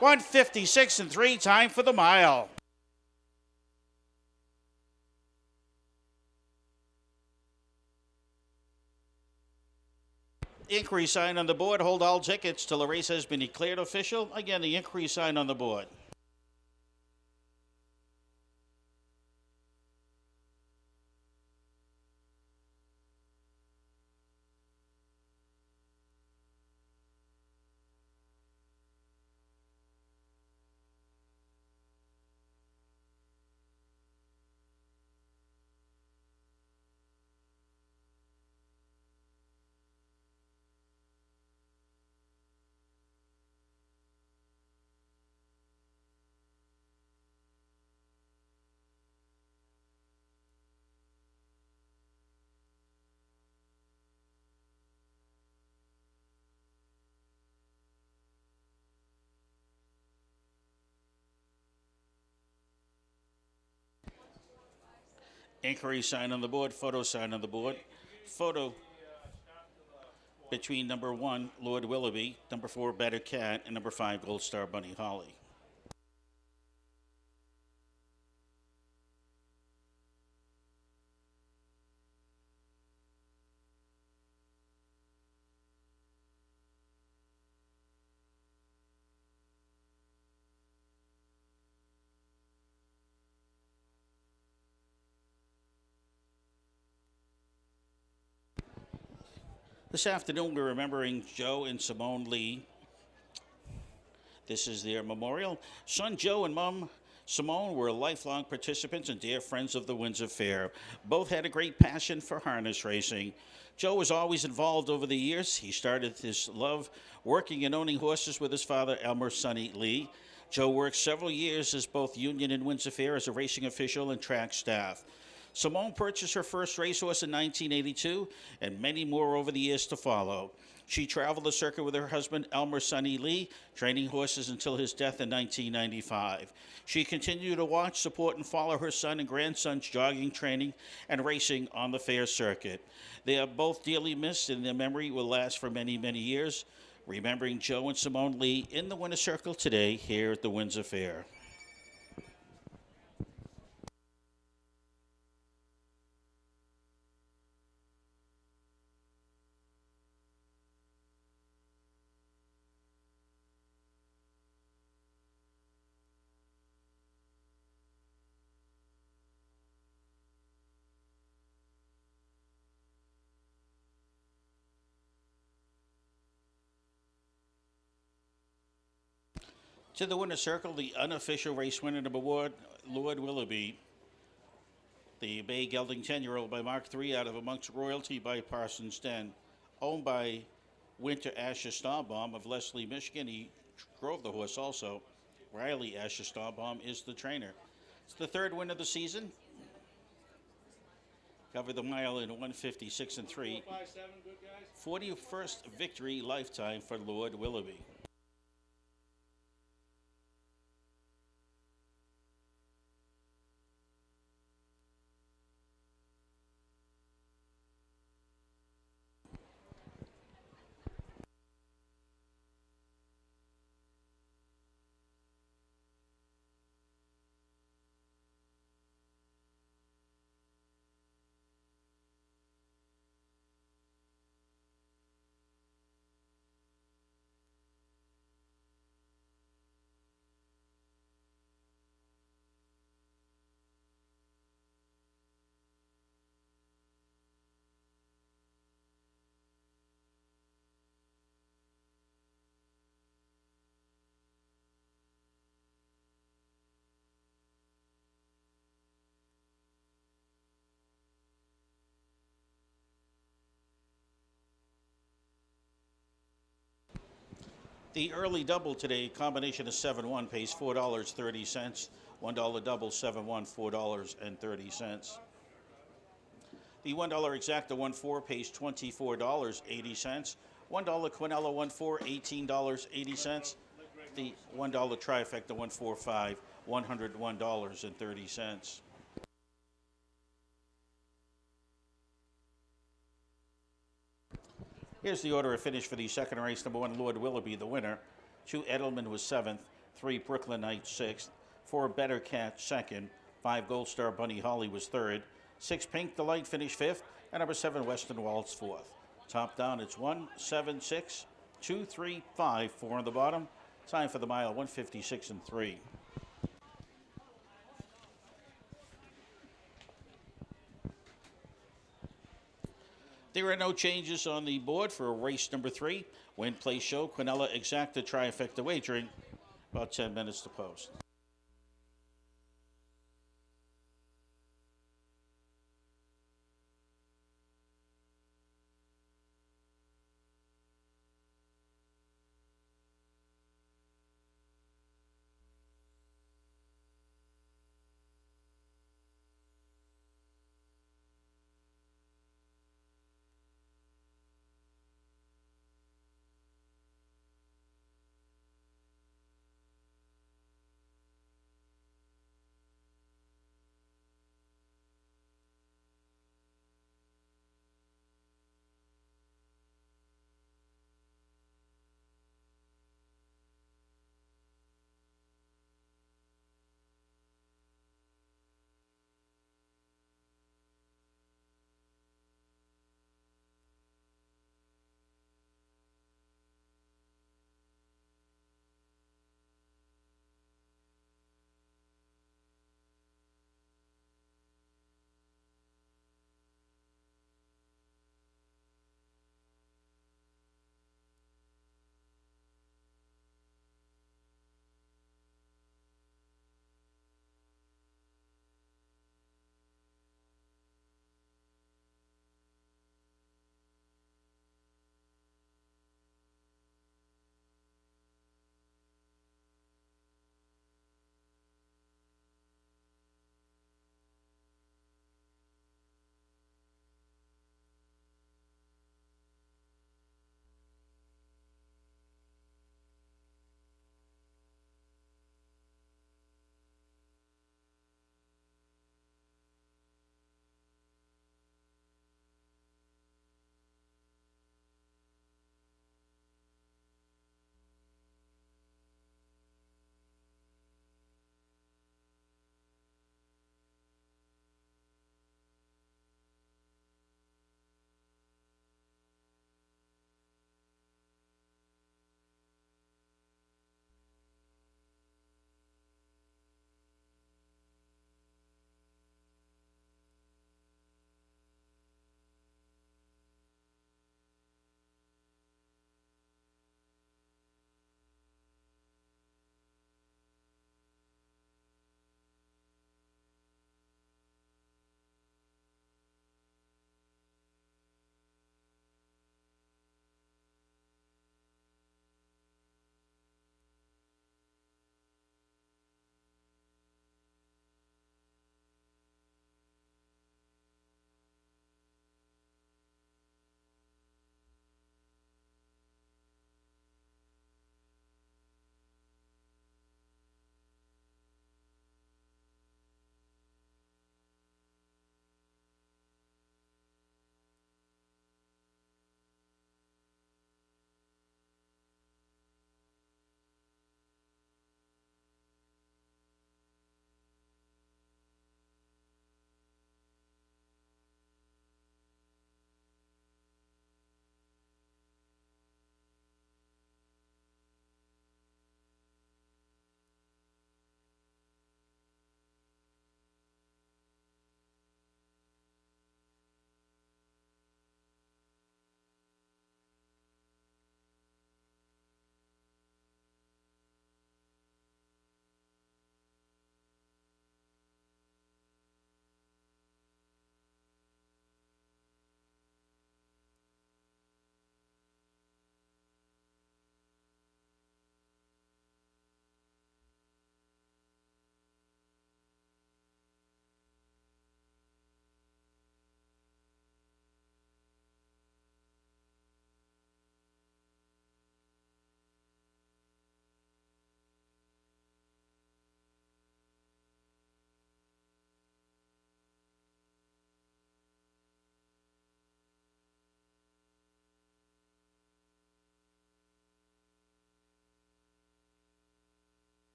156-3, time for the mile. Inquiry sign on the board. Hold all tickets till the race has been declared official. Again, the inquiry sign on the board. Inquiry sign on the board. Photo sign on the board. Photo. between number 1, Lord Willoughby, number 4, Better Cat, and number 5, Gold Star Bunny Holly. This afternoon, we're remembering Joe and Simone Lee. This is their memorial. Son Joe and Mom Simone were lifelong participants and dear friends of the Windsor Fair. Both had a great passion for harness racing. Joe was always involved over the years. He started his love working and owning horses with his father, Elmer Sonny Lee. Joe worked several years as both Union and Windsor Fair as a racing official and track staff. Simone purchased her first racehorse in 1982 and many more over the years to follow. She traveled the circuit with her husband, Elmer Sonny Lee, training horses until his death in 1995. She continued to watch, support, and follow her son and grandson's jogging, training, and racing on the fair circuit. They are both dearly missed, and their memory will last for many, many years. Remembering Joe and Simone Lee in the winner's circle today here at the Windsor Fair. To the winner's circle, the unofficial race winner number 1, Lord Willoughby. The Bay Gelding 10-year-old by Mark III out of Amongst Royalty by Parsons Den. Owned by Winter Asher Stahlbaum of Leslie, Michigan. He drove the horse also. Riley Asher Stahlbaum is the trainer. It's the third win of the season. Covered the mile in 156 and 3. 41st victory lifetime for Lord Willoughby. The early double today, combination of 7-1, pays $4.30. $1 double, 7-1, $4.30. The $1 exacta 1-4 pays $24.80. $1 Quinella 1-4, $18.80. The $1 trifecta 1-4-5, $101.30. Here's the order of finish for the second race. Number 1, Lord Willoughby, the winner. 2, Edelman was 7th. 3, Brooklyn Knight 6th. 4, Better Cat 2nd. 5, Gold Star Bunny Holly was 3rd. 6, Pink Delight finished 5th. And number 7, Western Waltz 4th. Top down, it's 1, 7, 6, 2, 3, 5, 4 on the bottom. Time for the mile, 156 and 3. There are no changes on the board for race number 3. Win, place, show, Quinella exacta trifecta wagering. About 10 minutes to post.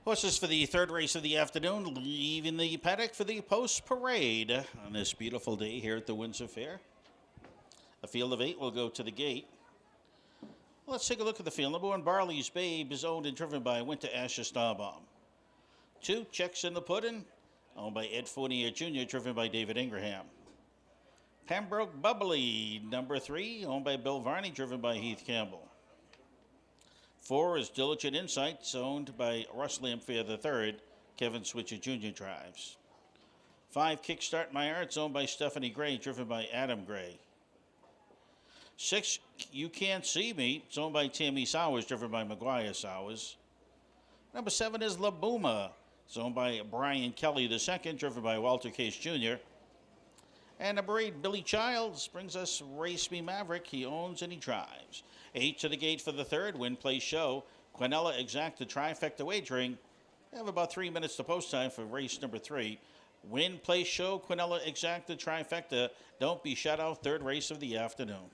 Horses for the third race of the afternoon, leaving the paddock for the post parade on this beautiful day here at the Windsor Fair. A field of 8 will go to the gate. Let's take a look at the field. Number 1, Barley's Babe, is owned and driven by Winter Asher Starbomb. 2, Checks in the Puddin', owned by Ed Fournier Jr., driven by David Ingraham. Pembroke Bubbly, number 3, owned by Bill Varney, driven by Heath Campbell. 4 is Diligent Insights, owned by Russ Lamphere III, Kevin Switcher Jr. drives. 5, Kickstart My Arts, owned by Stephanie Gray, driven by Adam Gray. 6, You Can't See Me, it's owned by Tammy Sowers, driven by McGuire Sowers. Number 7 is La Booma, it's owned by Brian Kelly II, driven by Walter Case Jr. And number 8, Billy Childs, brings us Race Me Maverick. He owns and he drives. 8 to the gate for the third, Win Play Show. Quinella Exacta Trifecta Wagering. We have about 3 minutes to post time for race number 3. Win Play Show, Quinella Exacta Trifecta. Don't be shut out, third race of the afternoon.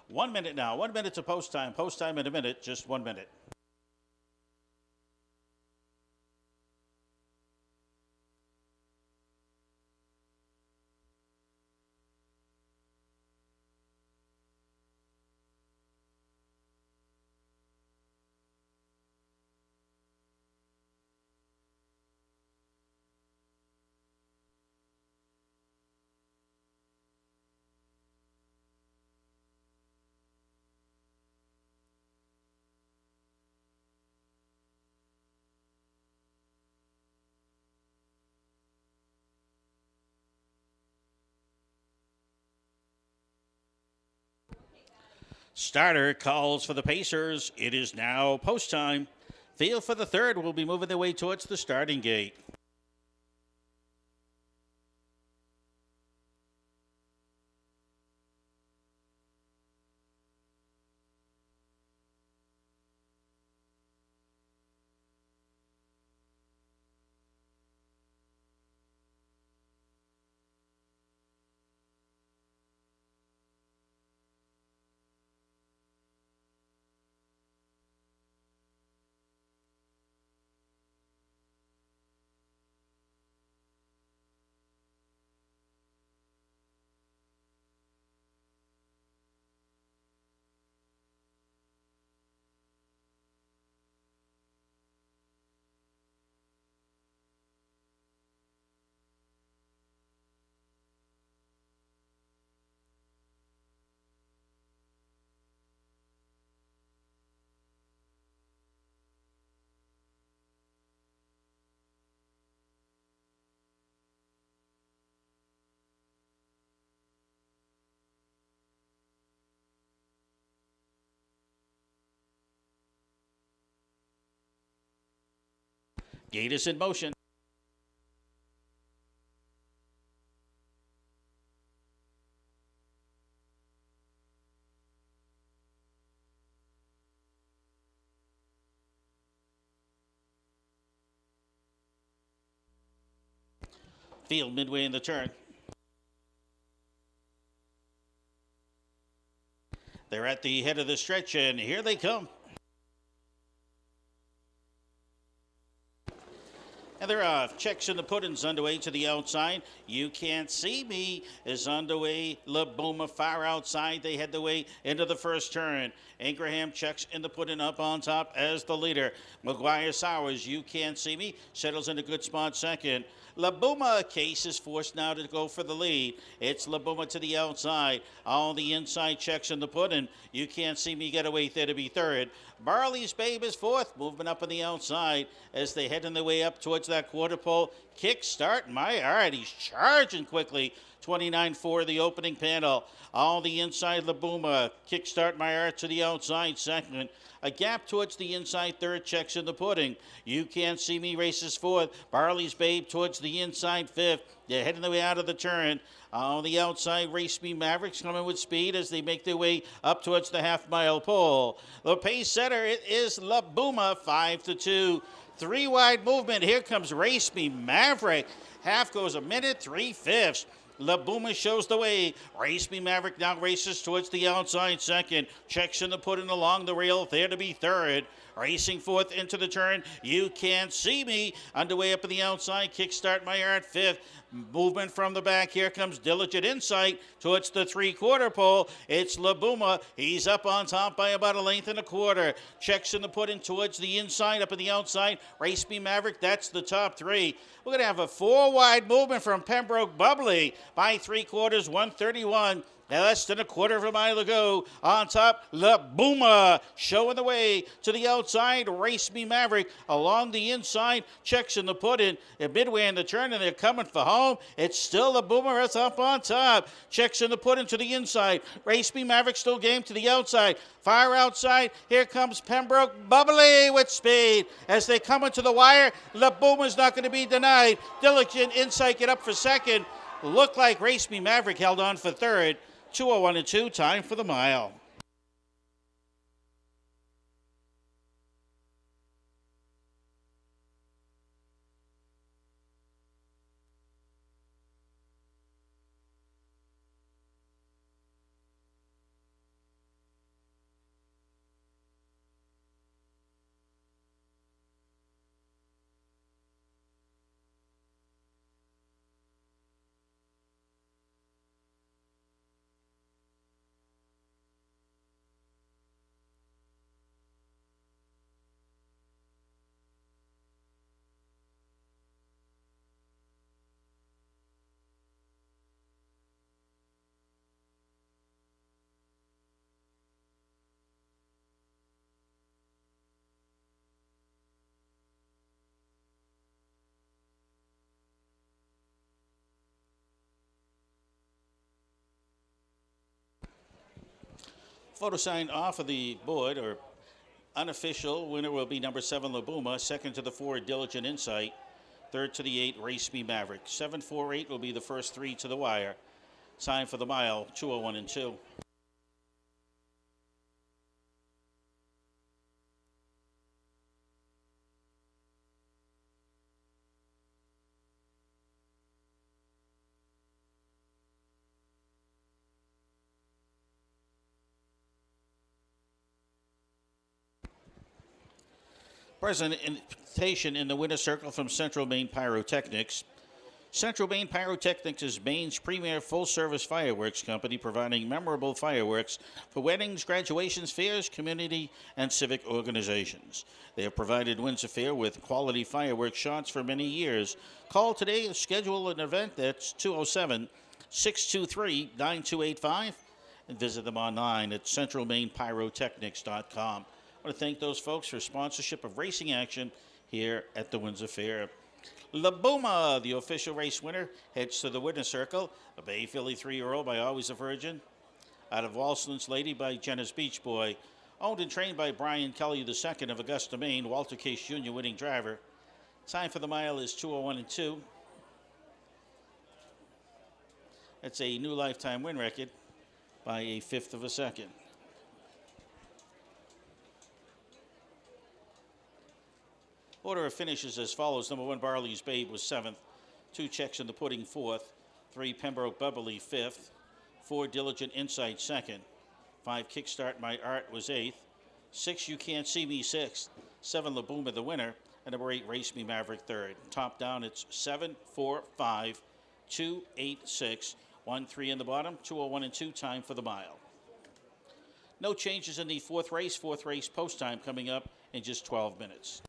One minute now. 1 minute to post time. Post time in a minute. Just 1 minute. Starter calls for the Pacers. It is now post time. Field for the third will be moving their way towards the starting gate. Gate is in motion. Field midway in the turn. They're at the head of the stretch, and here they come. And they're off. Checks in the puddings underway to the outside. You Can't See Me is underway. La Booma far outside. They head the way into the first turn. Ingraham checks in the pudding up on top as the leader. McGuire Sowers, You Can't See Me, settles in a good spot second. La Booma Case is forced now to go for the lead. It's La Booma to the outside. All the inside checks in the pudding. You Can't See Me get away there to be third. Barley's Babe is fourth, movement up on the outside as they head on their way up towards that quarter pole. Kickstart My Art. He's charging quickly. 29-4 the opening panel. All the inside La Booma. Kickstart My Art to the outside second. A gap towards the inside third, checks in the pudding. You Can't See Me races fourth. Barley's Babe towards the inside fifth. They're heading their way out of the turn. On the outside, Race Me Mavericks coming with speed as they make their way up towards the half-mile pole. The pace setter, it is La Booma, 5-2. Three wide movement. Here comes Race Me Maverick. Half goes a minute, 3/5. La Booma shows the way. Race Me Maverick now races towards the outside second. Checks in the pudding along the rail there to be third. Racing fourth into the turn. You Can't See Me. Underway up in the outside. Kickstart My Art fifth. Movement from the back. Here comes Diligent Insight towards the three-quarter pole. It's La Booma. He's up on top by about 1.25 lengths. Checks in the pudding towards the inside, up in the outside. Race Me Maverick, that's the top three. We're going to have a four-wide movement from Pembroke Bubbly by 3/4, 131. Less than a quarter of a mile to go. On top, La Booma showing the way to the outside. Race Me Maverick along the inside. Checks in the pudding. Midway in the turn, and they're coming for home. It's still La Booma that's up on top. Checks in the pudding to the inside. Race Me Maverick still game to the outside. Far outside, here comes Pembroke Bubbly with speed. As they come into the wire, La Booma's not going to be denied. Diligent Insight get up for second. Looked like Race Me Maverick held on for third. 2:01.2, time for the mile. Photo sign off of the board, or unofficial winner, will be number 7, Labuma. Second to the 4, Diligent Insight. Third to the 8, Race Me Maverick. 748 will be the first 3 to the wire. Sign for the mile, 201 and 2. Presentation in the winner's circle from Central Maine Pyrotechnics. Central Maine Pyrotechnics is Maine's premier full-service fireworks company, providing memorable fireworks for weddings, graduations, fairs, community, and civic organizations. They have provided Windsor Fair with quality fireworks shots for many years. Call today and schedule an event. That's 207-623-9285, and visit them online at centralmainepyrotechnics.com. I want to thank those folks for sponsorship of racing action here at the Windsor Fair. Labuma, the official race winner, heads to the winner's circle. A Bay Philly 3-year-old by Always a Virgin. Out of Walston's Lady by Jenna's Beach Boy. Owned and trained by Brian Kelly II of Augusta, Maine. Walter Case Jr. winning driver. Sign for the mile is 201 and 2. That's a new lifetime win record by a fifth of a second. Order of finishes as follows. Number 1, Barley's Babe was 7th. 2, Checks in the Pudding 4th. 3, Pembroke Bubbly 5th. 4, Diligent Insight 2nd. 5, Kickstart My Art was 8th. 6, You Can't See Me 6th. 7, Labuma the winner. And number 8, Race Me Maverick 3rd. Top down, it's 7, 4, 5, 2, 8, 6, 1, 3 in the bottom. 201 and 2, time for the mile. No changes in the fourth race. Fourth race post time coming up in just 12 minutes.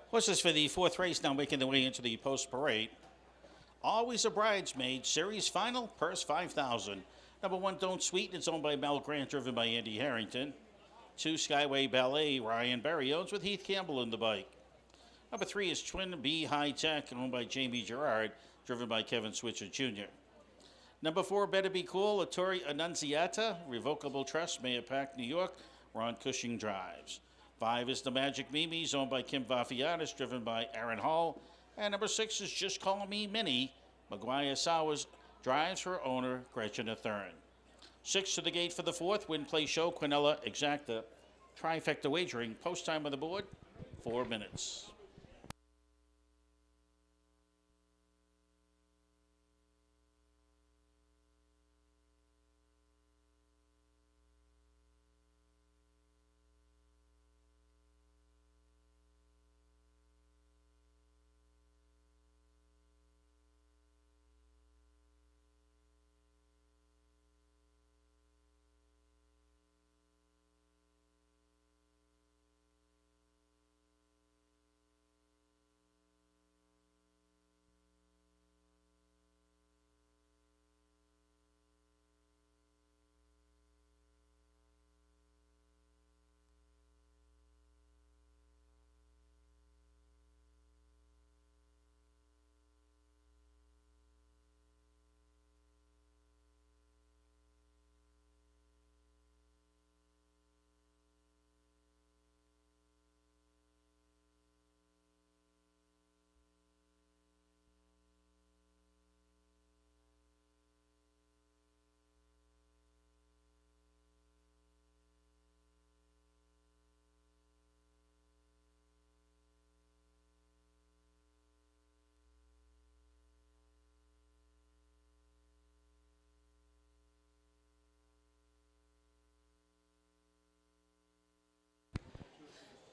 Horses for the fourth race now making their way into the post parade. Always a Bridesmaid, series final, purse 5,000. Number 1, Don't Sweeten, it's owned by Mel Grant, driven by Andy Harrington. 2, Skyway Ballet, Ryan Berry owns with Heath Campbell in the bike. Number 3 is Twin B High Tech, owned by Jamie Gerard, driven by Kevin Switzer Jr. Number 4, Better Be Cool, Attore Annunziata, Revocable Trust, Mayor Pack, New York, Ron Cushing drives. 5 is The Magic Mimi's, owned by Kim Vafiatis, driven by Aaron Hall. And number 6 is Just Call Me Minnie, Maguire Sowers drives for owner Gretchen Athern. 6 to the gate for the 4th, Win Play Show, Quinella Exacta. Trifecta wagering, post time on the board, 4 minutes.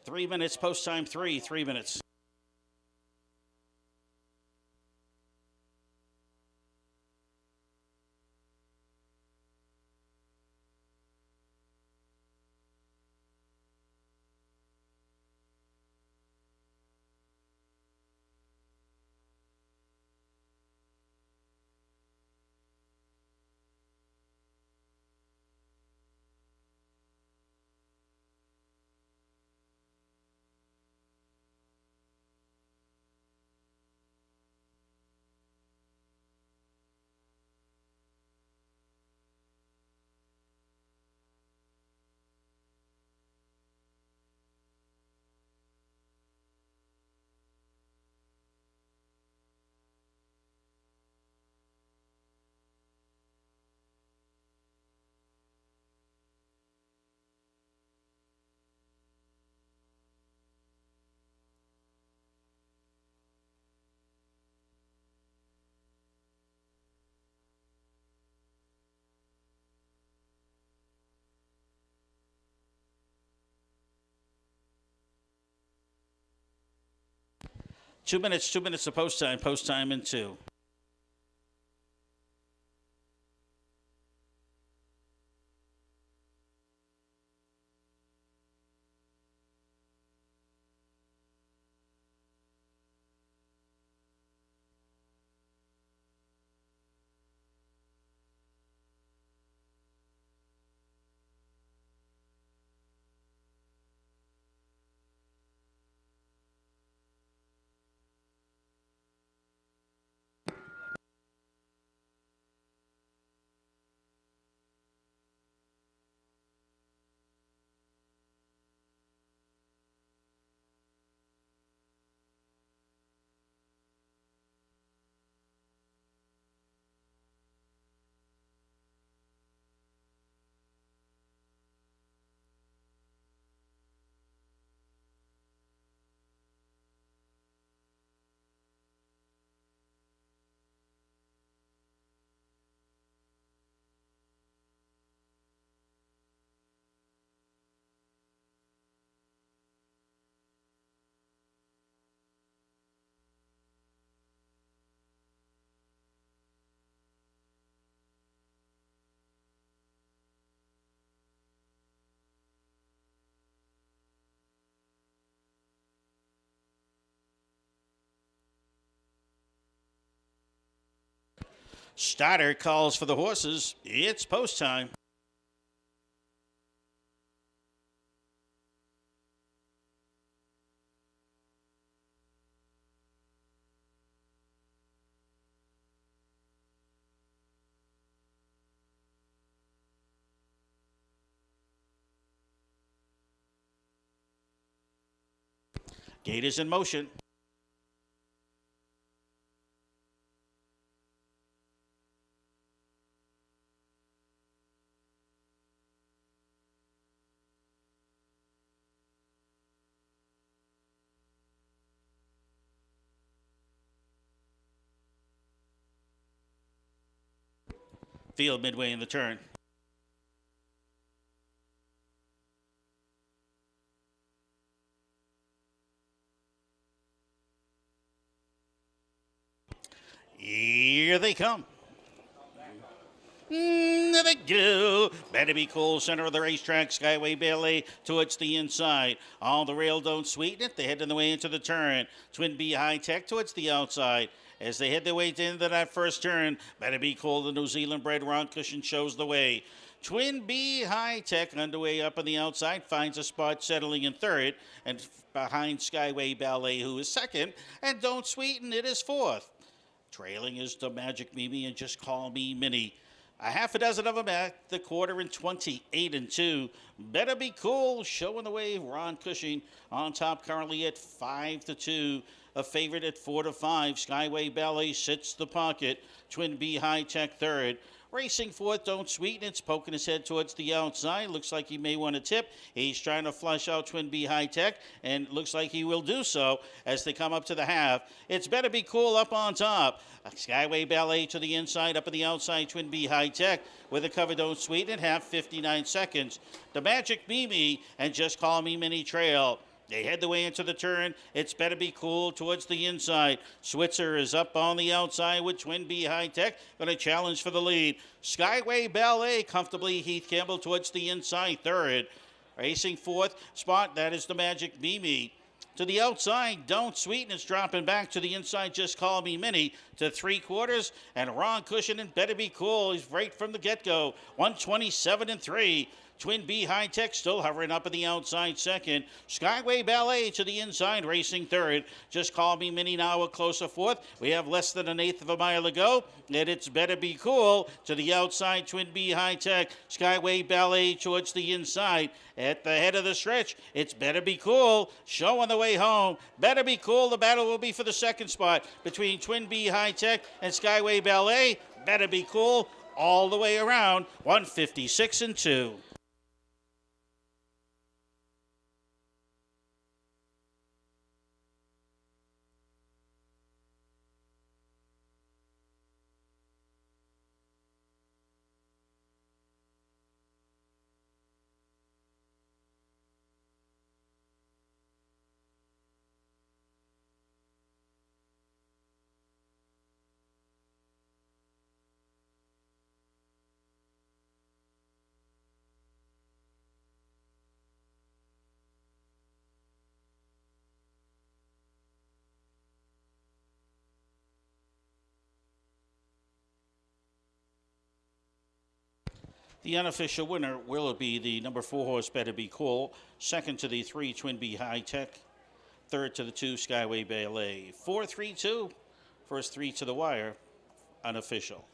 Three minutes, post time 3 minutes. Two minutes to post time in 2. Starter calls for the horses. It's post time. Gate is in motion. Field midway in the turn. Here they come. There they go. Better be cool. Center of the racetrack. Skyway Ballet towards the inside. On the rail, don't sweeten it. They head on the way into the turn. Twin B High Tech towards the outside. As they head their way into that first turn, Better be cool. The New Zealand bred Ron Cushion shows the way. Twin B High Tech underway up on the outside. Finds a spot settling in third. And behind Skyway Ballet, who is second. And Don't Sweeten it is fourth. Trailing is the Magic Mimi and Just Call Me Minnie. A half a dozen of them at the quarter in 28-2. Better Be Cool showing the way. Ron Cushing on top currently at 5-2. A favorite at 4-5. Skyway Ballet sits the pocket. Twin B High Tech third. Racing fourth, Don't Sweeten. It's poking his head towards the outside. Looks like he may want to tip. He's trying to flush out Twin B High Tech, and looks like he will do so as they come up to the half. It's Better Be Cool up on top. Skyway Ballet to the inside, up on the outside, Twin B High Tech with a cover, Don't Sweeten at half, 59 seconds. The Magic Mimi and Just Call Me Minnie trail. They head the way into the turn. It's Better Be Cool towards the inside. Switzer is up on the outside with Twin B High Tech. Going to challenge for the lead. Skyway Ballet comfortably. Heath Campbell towards the inside third. Racing fourth spot, that is the Magic Mimi. To the outside, Don't Sweeten is dropping back to the inside. Just Call Me Minnie to 3/4. And Ron Cushion and Better Be Cool is right from the get-go. 127-3. Twin B High Tech still hovering up in the outside second. Skyway Ballet to the inside, racing third. Just Call Me Minnie now a closer fourth. We have less than an eighth of a mile to go. And it's Better Be Cool to the outside, Twin B High Tech. Skyway Ballet towards the inside. At the head of the stretch, it's Better Be Cool. Show on the way home. Better Be Cool. The battle will be for the second spot between Twin B High Tech and Skyway Ballet. Better Be Cool all the way around. 156-2. The unofficial winner will be the number 4 horse, Better Be Cool. Second to the 3, Twin B High Tech. Third to the 2, Skyway Ballet. 4-3-2. First 3 to the wire, unofficial.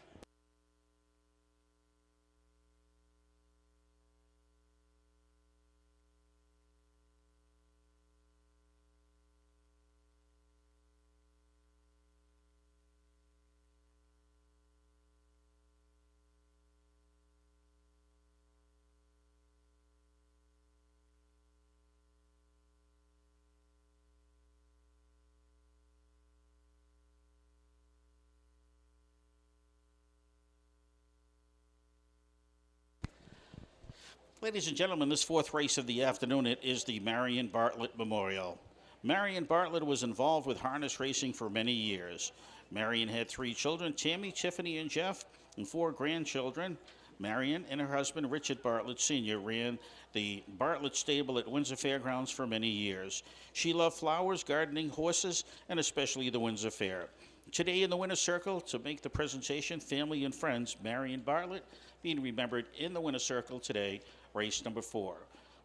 Ladies and gentlemen, this fourth race of the afternoon, it is the Marion Bartlett Memorial. Marion Bartlett was involved with harness racing for many years. Marion had 3 children, Tammy, Tiffany, and Jeff, and 4 grandchildren. Marion and her husband, Richard Bartlett Sr., ran the Bartlett stable at Windsor Fairgrounds for many years. She loved flowers, gardening, horses, and especially the Windsor Fair. Today in the winner's circle, to make the presentation, family and friends, Marion Bartlett, being remembered in the winner's circle today, race number 4.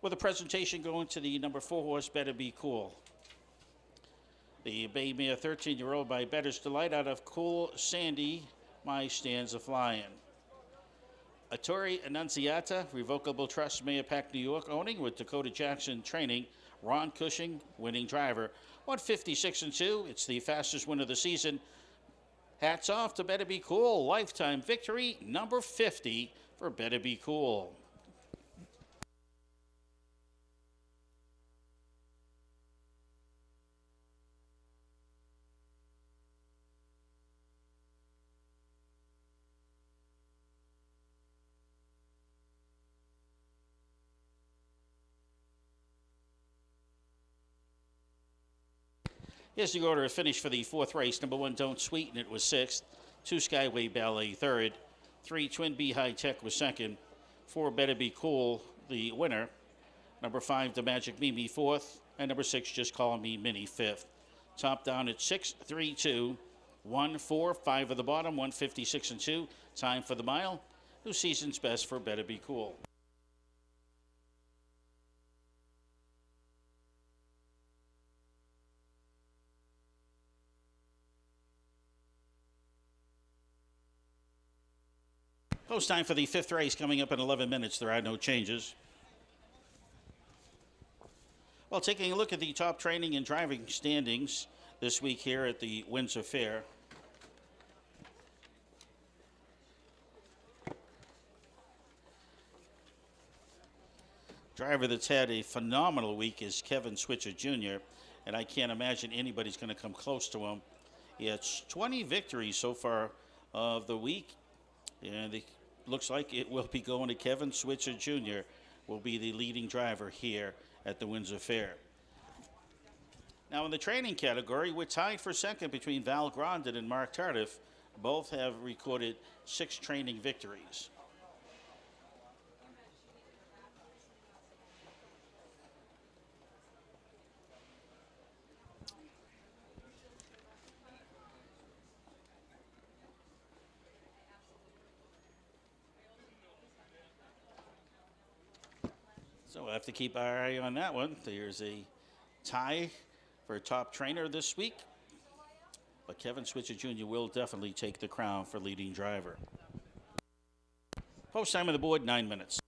With the presentation going to the number 4 horse, Better Be Cool. The bay mare 13-year-old by Better's Delight out of Cool Sandy, My Stands a Flying. Atori Annunziata, Revocable Trust, Mayor Pack, New York, owning with Dakota Jackson training. Ron Cushing, winning driver. 156-2. It's the fastest win of the season. Hats off to Better Be Cool. Lifetime victory, number 50 for Better Be Cool. Here's the order of finish for the 4th race. Number 1, Don't Sweeten It was 6th. 2, Skyway Ballet 3rd. 3, Twin B High Tech was 2nd. 4, Better Be Cool, the winner. Number 5, The Magic Mimi 4th. And number 6, Just Call Me Minnie 5th. Top down at 6, 3, 2, 1, 4, 5 at the bottom, 156-2. Time for the mile. New season's best for Better Be Cool. Post time for the 5th race coming up in 11 minutes. There are no changes. Well, taking a look at the top training and driving standings this week here at the Windsor Fair. Driver that's had a phenomenal week is Kevin Switzer Jr., and I can't imagine anybody's going to come close to him. He has 20 victories so far of the week, and it looks like it will be going to Kevin Switzer Jr., will be the leading driver here at the Windsor Fair. Now in the training category, we're tied for second between Val Grondin and Mark Tardif. Both have recorded 6 training victories. So we'll have to keep our eye on that one. There's a tie for top trainer this week, but Kevin Switzer Jr. will definitely take the crown for leading driver. Post time on the board, 9 minutes.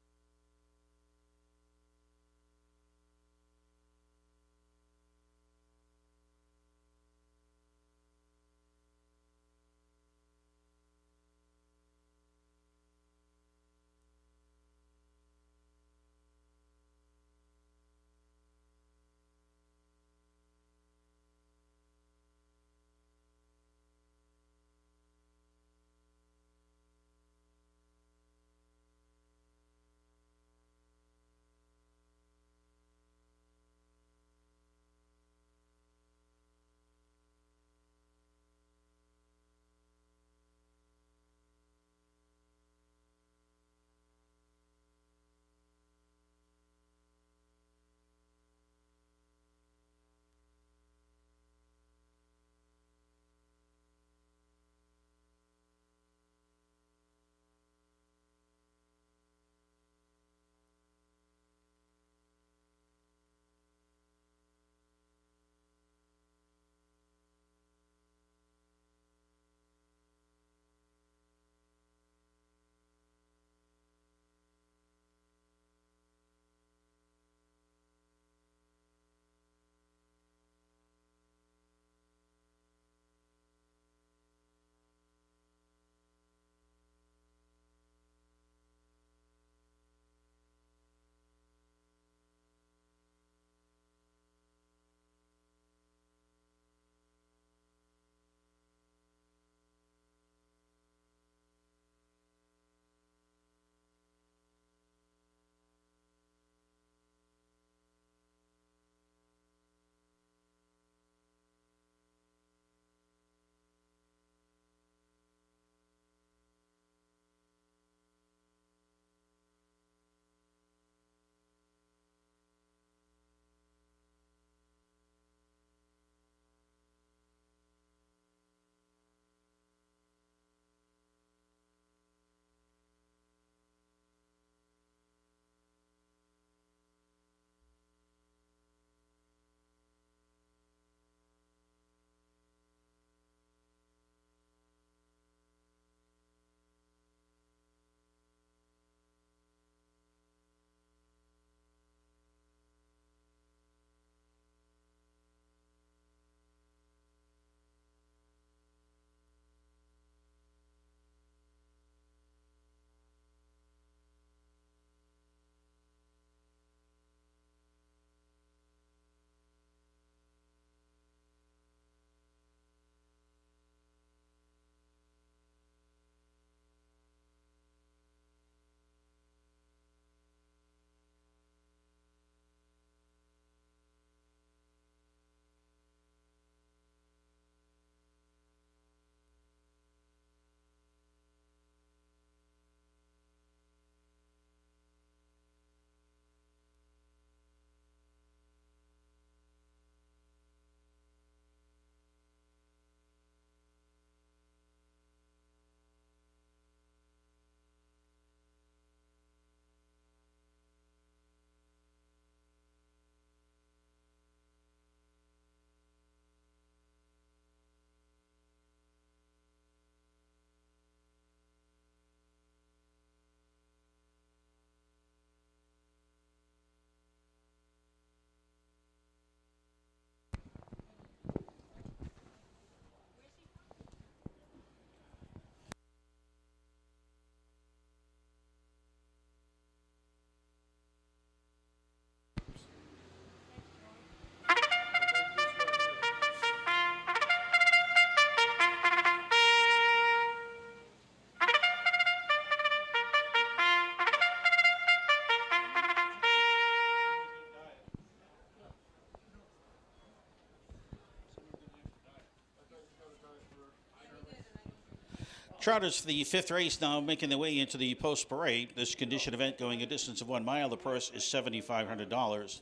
Trotters for the fifth race now making their way into the post parade. This condition event going a distance of 1 mile. The purse is $7,500.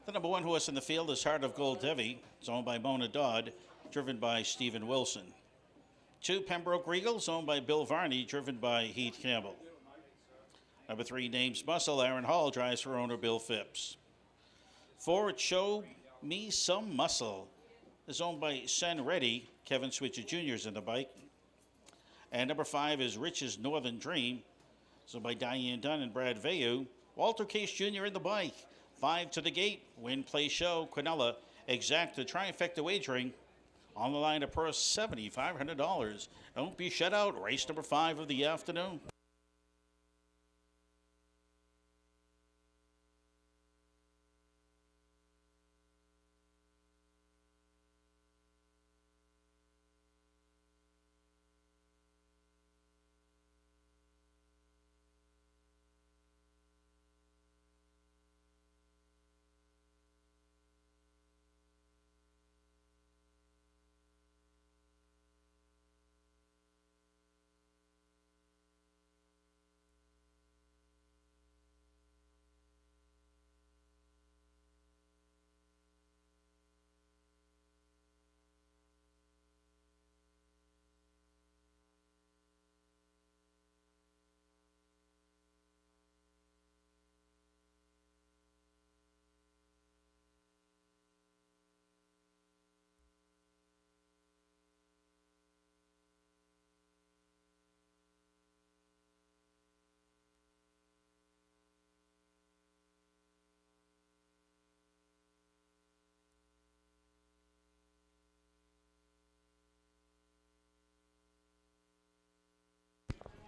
The number one horse in the field is Heart of Gold Devi. It's owned by Mona Dodd, driven by Stephen Wilson. 2, Pembroke Regals, owned by Bill Varney, driven by Heath Campbell. Number 3, Names Muscle. Aaron Hall drives for owner Bill Phipps. 4, Show Me Some Muscle is owned by Sen Reddy. Kevin Switzer Jr. is in the bike. And number 5 is Rich's Northern Dream. So by Diane Dunn and Brad Vayu. Walter Case Jr. in the bike. 5 to the gate. Win, play, show. Quinella. Exacta trifecta wagering. On the line, a purse $7,500. Don't be shut out. Race number 5 of the afternoon.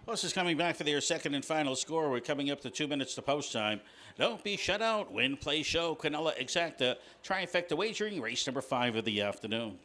Horses coming back for their second and final score. We're coming up to 2 minutes to post time. Don't be shut out. Win, play, show. Quinella Exacta. Trifecta wagering. Race number 5 of the afternoon.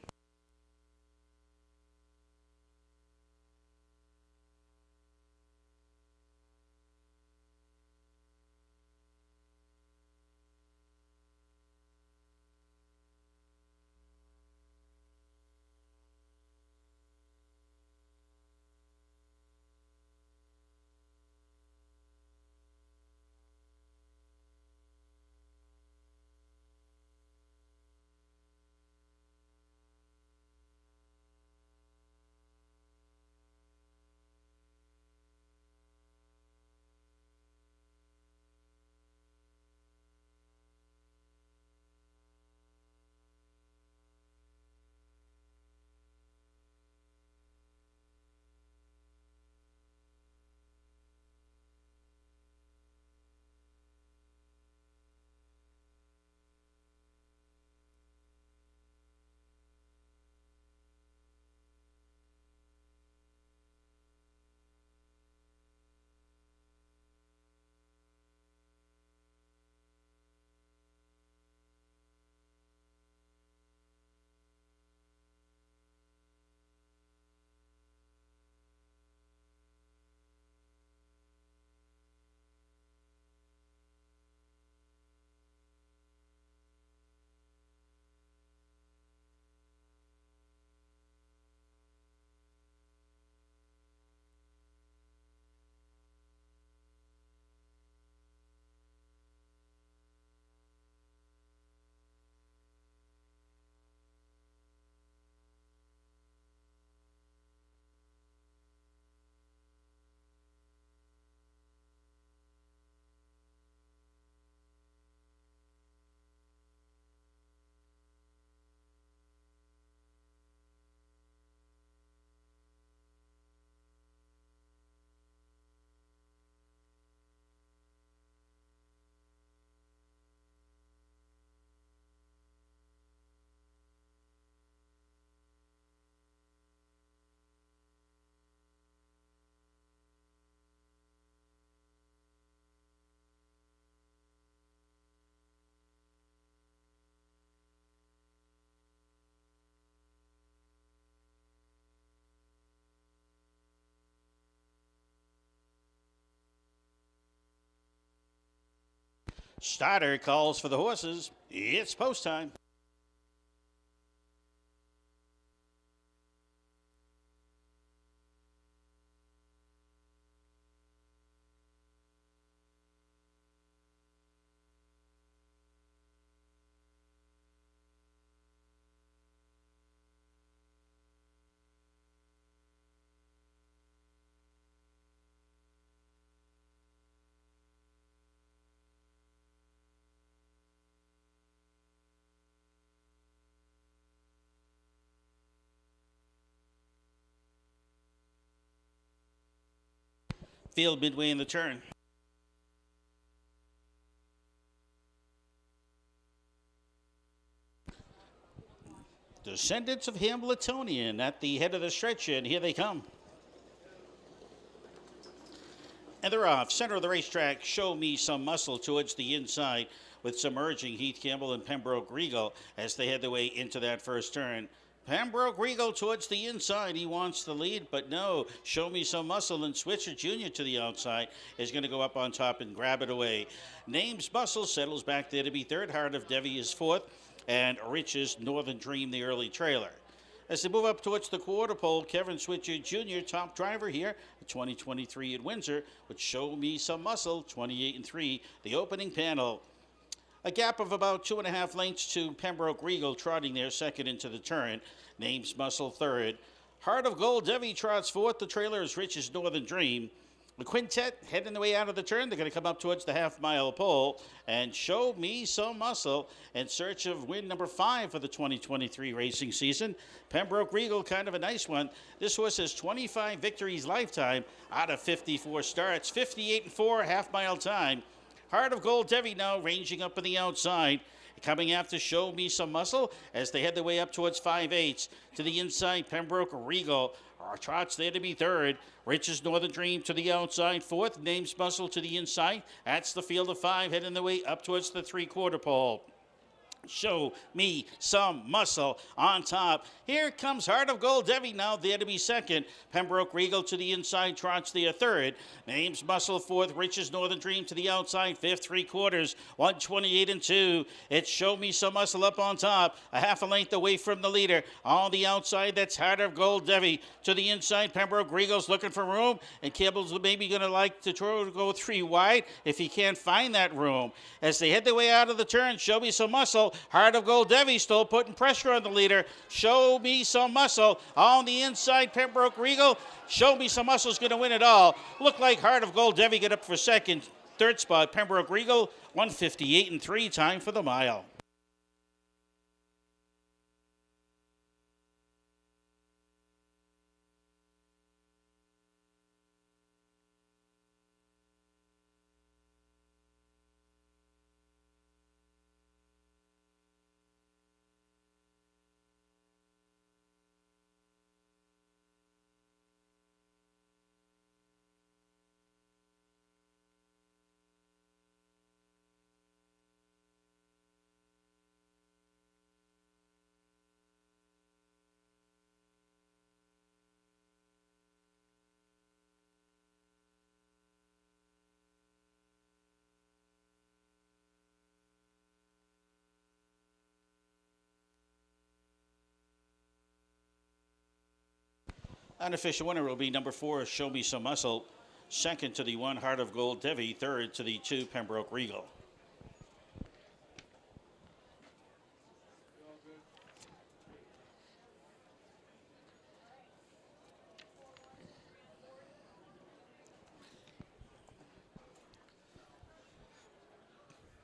Starter calls for the horses. It's post time. Field midway in the turn. Descendants of Hambletonian at the head of the stretch, and here they come. And they're off. Center of the racetrack, Show Me Some Muscle towards the inside with some urging Heath Campbell and Pembroke Regal as they head their way into that first turn. Pembroke Regal towards the inside. He wants the lead, but no. Show Me Some Muscle and Switzer Jr. to the outside is going to go up on top and grab it away. Names Muscle settles back there to be third. Heart of Devi is fourth. And Rich's Northern Dream, the early trailer. As they move up towards the quarter pole, Kevin Switzer Jr., top driver here, 2023 at Windsor, would Show Me Some Muscle, 28-3, the opening panel. A gap of about 2.5 lengths to Pembroke Regal, trotting there second into the turn. Names Muscle third. Heart of Gold Devi trots fourth. The trailer is Rich's Northern Dream. The quintet heading the way out of the turn. They're going to come up towards the half-mile pole and Show Me Some Muscle in search of win number 5 for the 2023 racing season. Pembroke Regal, kind of a nice one. This horse has 25 victories lifetime out of 54 starts, 58-4 half-mile time. Heart of Gold Devi now ranging up on the outside. Coming after Show Me Some Muscle as they head their way up towards 5/8. To the inside, Pembroke Regal trots there to be third. Rich's Northern Dream to the outside, fourth. Names Muscle to the inside. That's the field of 5 heading the way up towards the three-quarter pole. Show Me Some Muscle on top. Here comes Heart of Gold Devi now there to be second. Pembroke Regal to the inside, trots there third. Names Muscle fourth. Rich's Northern Dream to the outside, fifth, three-quarters, 128-2. It's Show Me Some Muscle up on top, a half a length away from the leader. On the outside, that's Heart of Gold Devi. To the inside, Pembroke Regal's looking for room, and Campbell's maybe going to like to go 3 wide if he can't find that room. As they head their way out of the turn, Show Me Some Muscle. Heart of Gold Devi still putting pressure on the leader. Show Me Some Muscle on the inside. Pembroke Regal. Show Me Some Muscle is going to win it all. Look like Heart of Gold Devi get up for second. Third spot, Pembroke Regal, 158-3, time for the mile. Unofficial winner will be number 4, Show Me Some Muscle. Second to the 1, Heart of Gold Devi. Third to the 2, Pembroke Regal.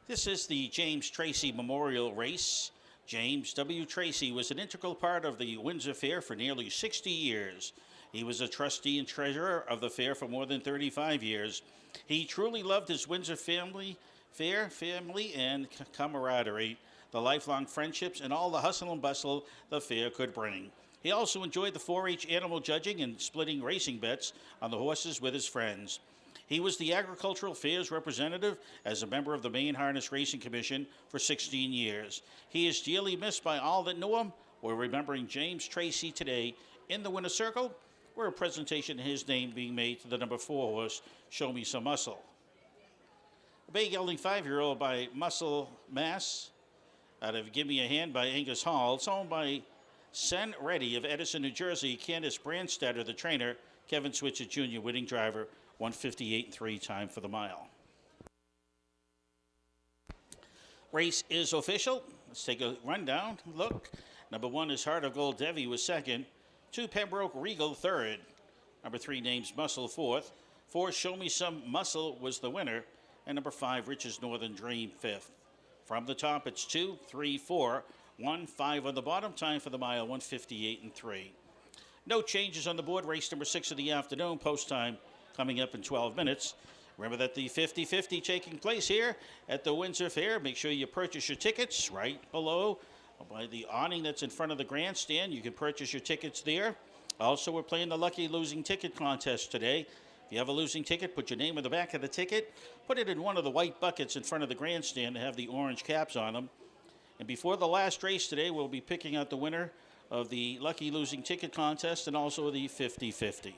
This is the James Tracy Memorial Race. James W. Tracy was an integral part of the Windsor Fair for nearly 60 years. He was a trustee and treasurer of the fair for more than 35 years. He truly loved his Windsor family and camaraderie, the lifelong friendships, and all the hustle and bustle the fair could bring. He also enjoyed the 4-H animal judging and splitting racing bets on the horses with his friends. He was the Agricultural Fairs representative as a member of the Maine Harness Racing Commission for 16 years. He is dearly missed by all that knew him. We're remembering James Tracy today in the winner's circle, where a presentation in his name being made to the number 4 horse, Show Me Some Muscle. A bay gelding 5-year-old by Muscle Mass out of Give Me a Hand by Angus Hall. It's owned by Sen Reddy of Edison, New Jersey. Candace Brandstatter, the trainer. Kevin Switzer Jr., winning driver. 158-3, time for the mile. Race is official. Let's take a rundown. Look, number 1 is Heart of Gold Devi was second. 2, Pembroke Regal third. Number 3, Names Muscle fourth. 4, Show Me Some Muscle was the winner. And number 5, Rich's Northern Dream fifth. From the top, it's 2, 3, 4, 1, 5 on the bottom. Time for the mile, 158-3. No changes on the board. Race number 6 of the afternoon. Post time, coming up in 12 minutes. Remember that the 50-50 taking place here at the Windsor Fair. Make sure you purchase your tickets right below by the awning that's in front of the grandstand. You can purchase your tickets there. Also, we're playing the Lucky Losing Ticket Contest today. If you have a losing ticket, put your name on the back of the ticket. Put it in one of the white buckets in front of the grandstand to have the orange caps on them. And before the last race today, we'll be picking out the winner of the Lucky Losing Ticket Contest and also the 50-50.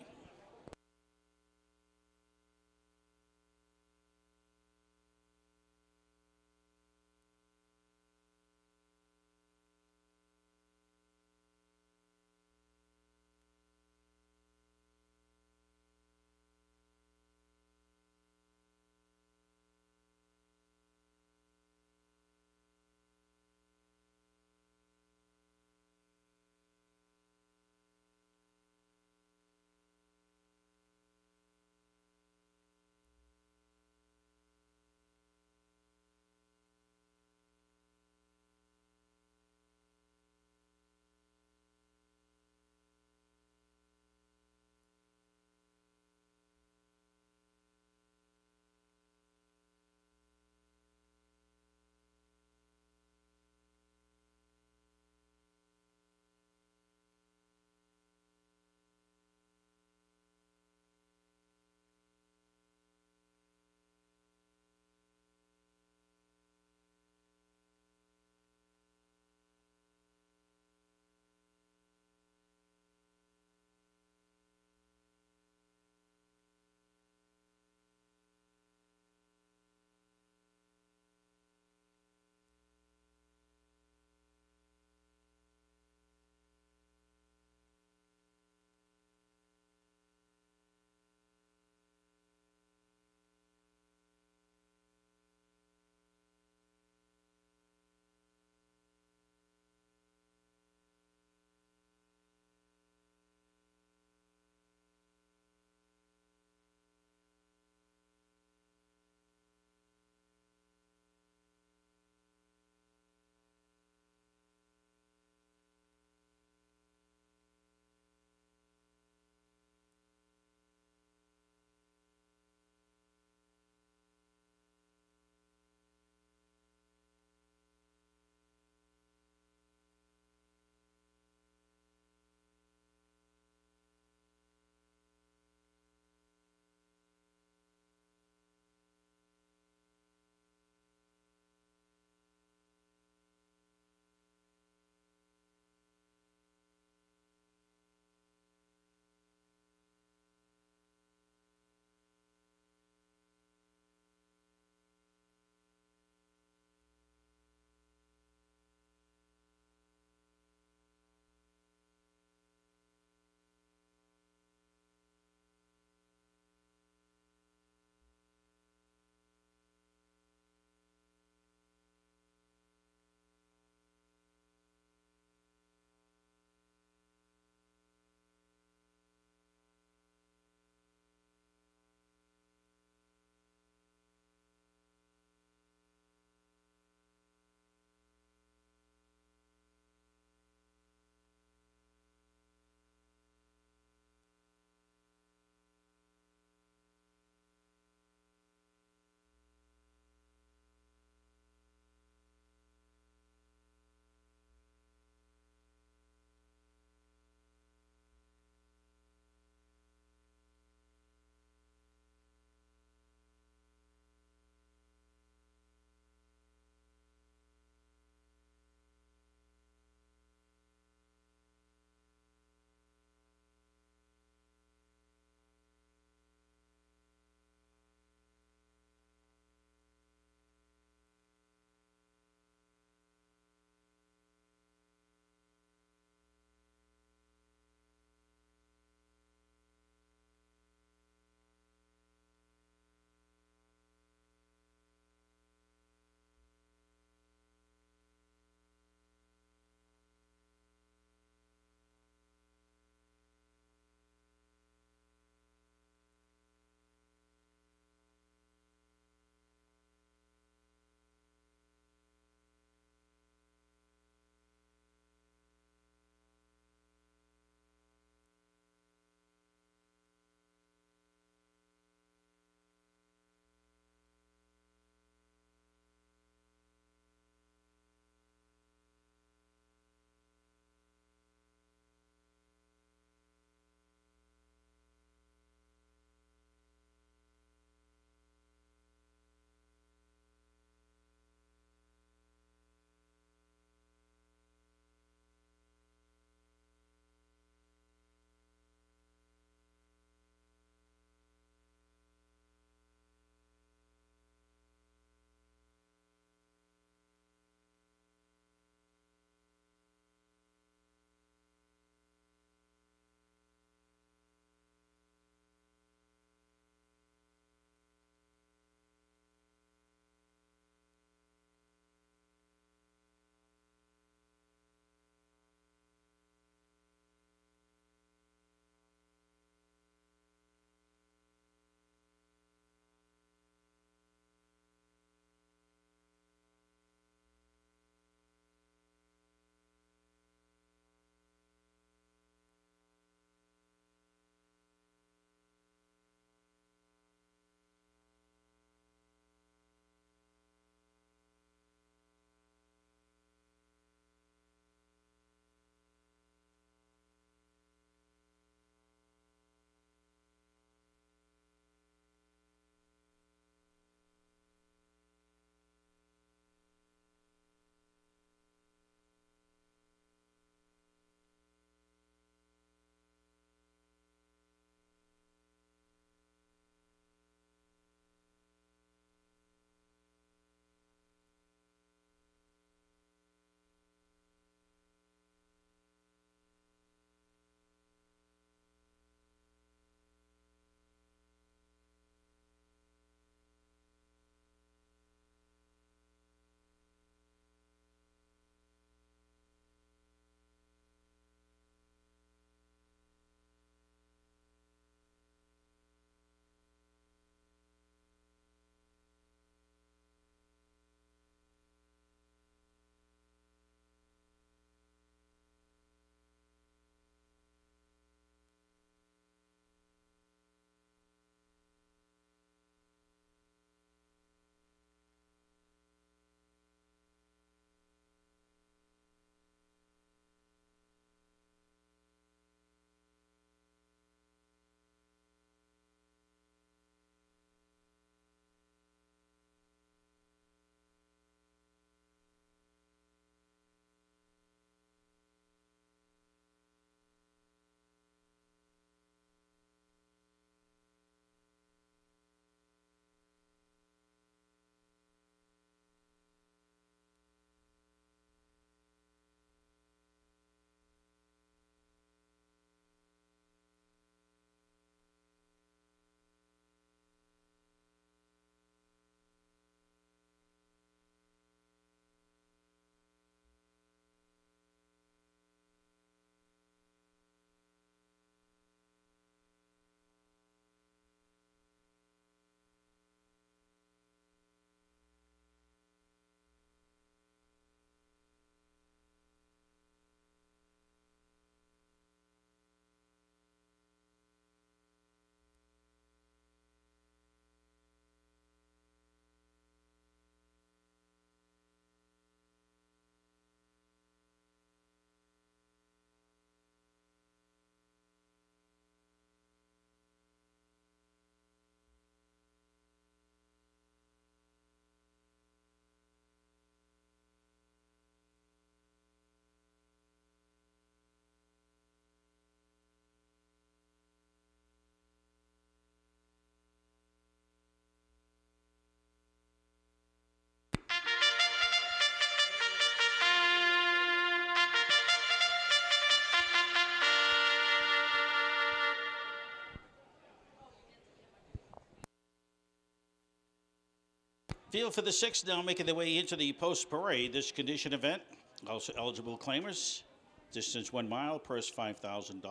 Field for the sixth now making their way into the post parade. This condition event, also eligible claimers. Distance 1 mile, purse $5,000.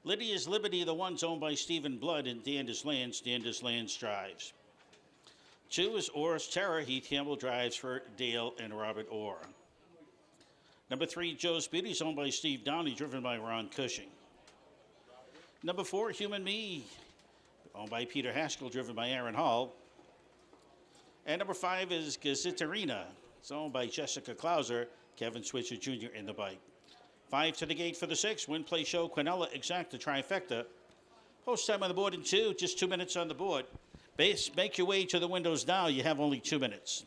Lydia's Liberty, the one's owned by Stephen Blood and Danders Lands. Danders Lands drives. 2 is Aura's Terror. Heath Campbell drives for Dale and Robert Orr. Number 3, Joe's Beauty, is owned by Steve Downey, driven by Ron Cushing. Number 4, Human Me, owned by Peter Haskell, driven by Aaron Hall. And number 5 is Gazettarina. It's owned by Jessica Klauser, Kevin Switzer Jr. in the bike. 5 to the gate for the 6. Win, play, show, Quinella, Exacta, Trifecta. Post time on the board in 2. Just 2 minutes on the board. Base, make your way to the windows now. You have only 2 minutes.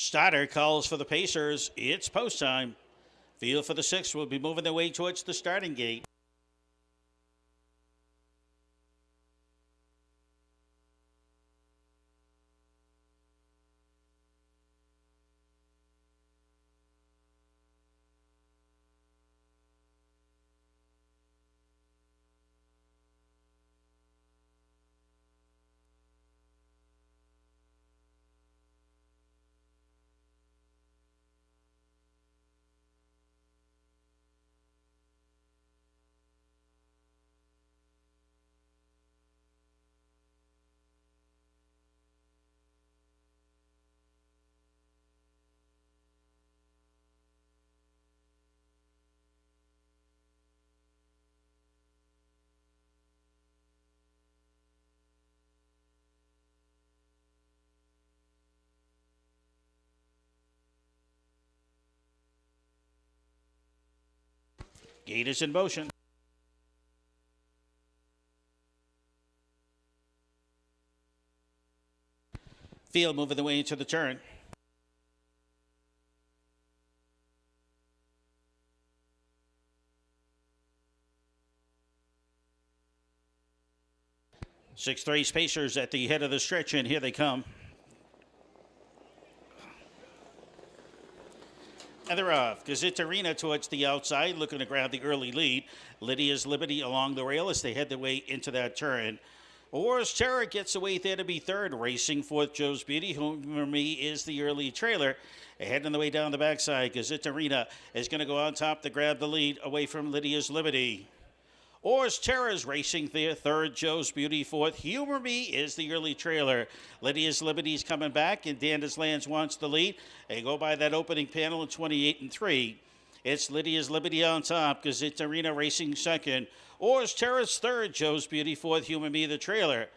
Starter calls for the Pacers. It's post time. Field for the 6 will be moving their way towards the starting gate. Gate is in motion. Field moving the way into the turn. Sixth race Pacers at the head of the stretch, and here they come. And they're off. Gazettarina towards the outside, looking to grab the early lead. Lydia's Liberty along the rail as they head their way into that turn. Aura's Terror gets away there to be third. Racing fourth, Joe's Beauty, who for me is the early trailer. Ahead on the way down the backside, Gazettarina is going to go on top to grab the lead away from Lydia's Liberty. Oars Terror is racing there. Third, Joe's Beauty. Fourth, Humor Me is the early trailer. Lydia's Liberty's coming back, and Danda's Lands wants the lead. They go by that opening panel in 28-3. It's Lydia's Liberty on top, Gazettarina racing second. Oars Terror's third, Joe's Beauty fourth, Humor Me the trailer.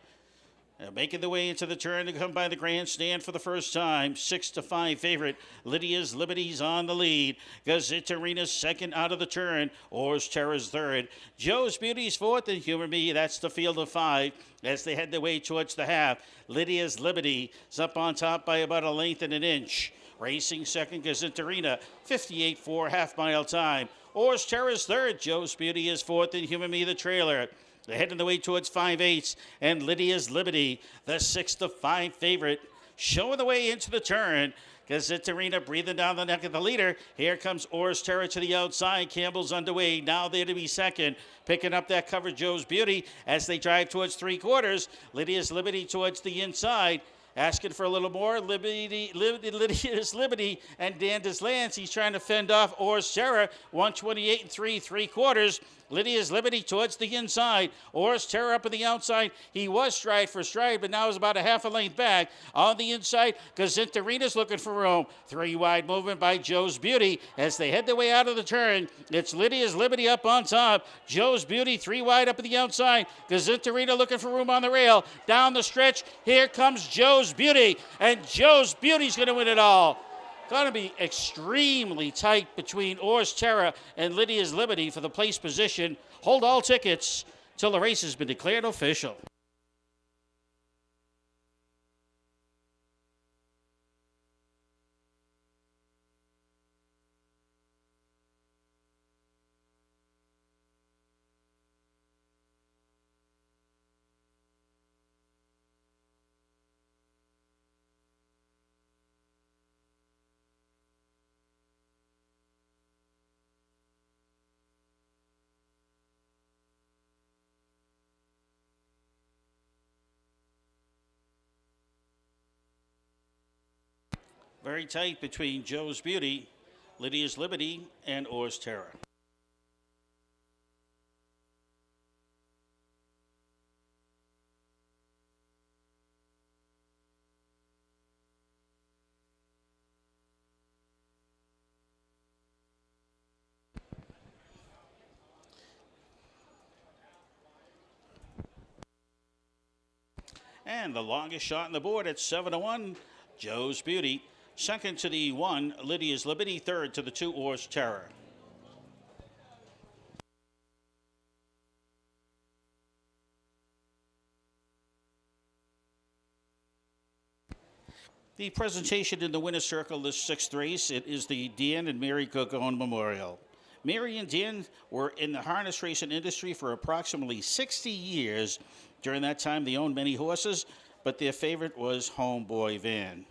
Making the way into the turn to come by the grandstand for the first time. 6-5 favorite. Lydia's Liberty's on the lead. Gazettarina's second out of the turn. Oars Terror's third. Joe's Beauty's fourth, and Humor Me, that's the field of five as they head their way towards the half. Lydia's Liberty is up on top by about a length and an inch. Racing second, Gazettarina, 58-4 half-mile time. Oars Terror's third. Joe's Beauty is fourth, and Humor Me the trailer. They're heading the way towards 5/8, and Lydia's Liberty, the 6-5 favorite, showing the way into the turn. Gazettarina breathing down the neck of the leader. Here comes Oars Terror to the outside. Campbell's underway, now there to be second. Picking up that cover, Joe's Beauty, as they drive towards three-quarters. Lydia's Liberty towards the inside. Asking for a little more. Lydia's Liberty and Danda's Lands. He's trying to fend off Oars Terror. 128-3, three-quarters. Lydia's Liberty towards the inside. Oars Terror up on the outside. He was stride for stride, but now is about a half a length back. On the inside, Gazettarina's looking for room. Three wide movement by Joe's Beauty as they head their way out of the turn. It's Lydia's Liberty up on top. Joe's Beauty three wide up at the outside. Gazettarina looking for room on the rail. Down the stretch, here comes Joe's Beauty, and Joe's Beauty's going to win it all. Going to be extremely tight between Oars Terror and Lydia's Liberty for the place position. Hold all tickets till the race has been declared official. Very tight between Joe's Beauty, Lydia's Liberty, and Oars Terror. And the longest shot on the board at 7-1, Joe's Beauty. Second to the 1, Lydia's Liberty. Third to the 2, Oars Terror. The presentation in the winner's circle this sixth race, it is the Dan and Mary Gogone Memorial. Mary and Dan were in the harness racing industry for approximately 60 years. During that time, they owned many horses, but their favorite was Homeboy Van.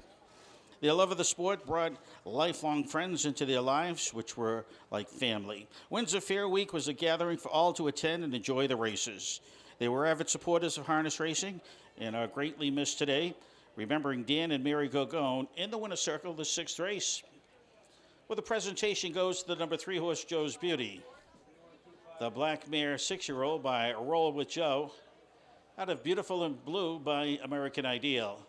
Their love of the sport brought lifelong friends into their lives, which were like family. Windsor Fair Week was a gathering for all to attend and enjoy the races. They were avid supporters of harness racing and are greatly missed today. Remembering Dan and Mary Gogone in the winner's circle, the sixth race. Well, the presentation goes to the number 3 horse, Joe's Beauty. The black mare 6-year-old by Roll with Joe. Out of Beautiful and Blue by American Ideal.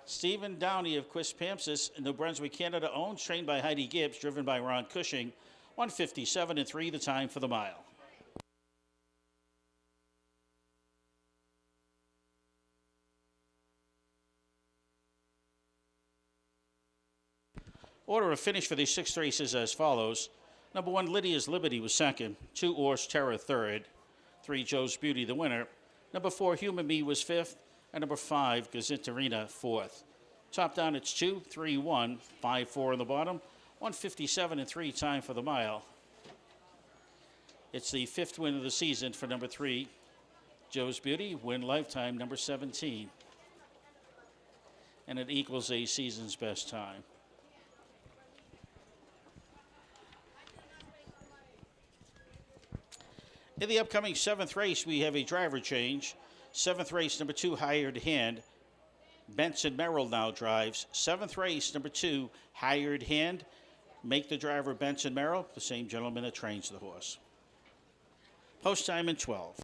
Stephen Downey of Quispamsis, New Brunswick, Canada, owns, trained by Heidi Gibbs, driven by Ron Cushing. 157-3, the time for the mile. Order of finish for these 6 races as follows. Number 1, Lydia's Liberty was second. 2, Oars Terror third. 3, Joe's Beauty the winner. Number 4, Humor Me was fifth. And number 5, Gazettarina fourth. Top down, it's 2, 3, 1, 5, 4 on the bottom. 157-3, time for the mile. It's the 5th win of the season for number 3, Joe's Beauty, win lifetime number 17. And it equals a season's best time. In the upcoming 7th race, we have a driver change. 7th race, number 2, Hired Hand. Benson Merrill now drives. 7th race, number 2, Hired Hand. Make the driver Benson Merrill, the same gentleman that trains the horse. Post time in 12.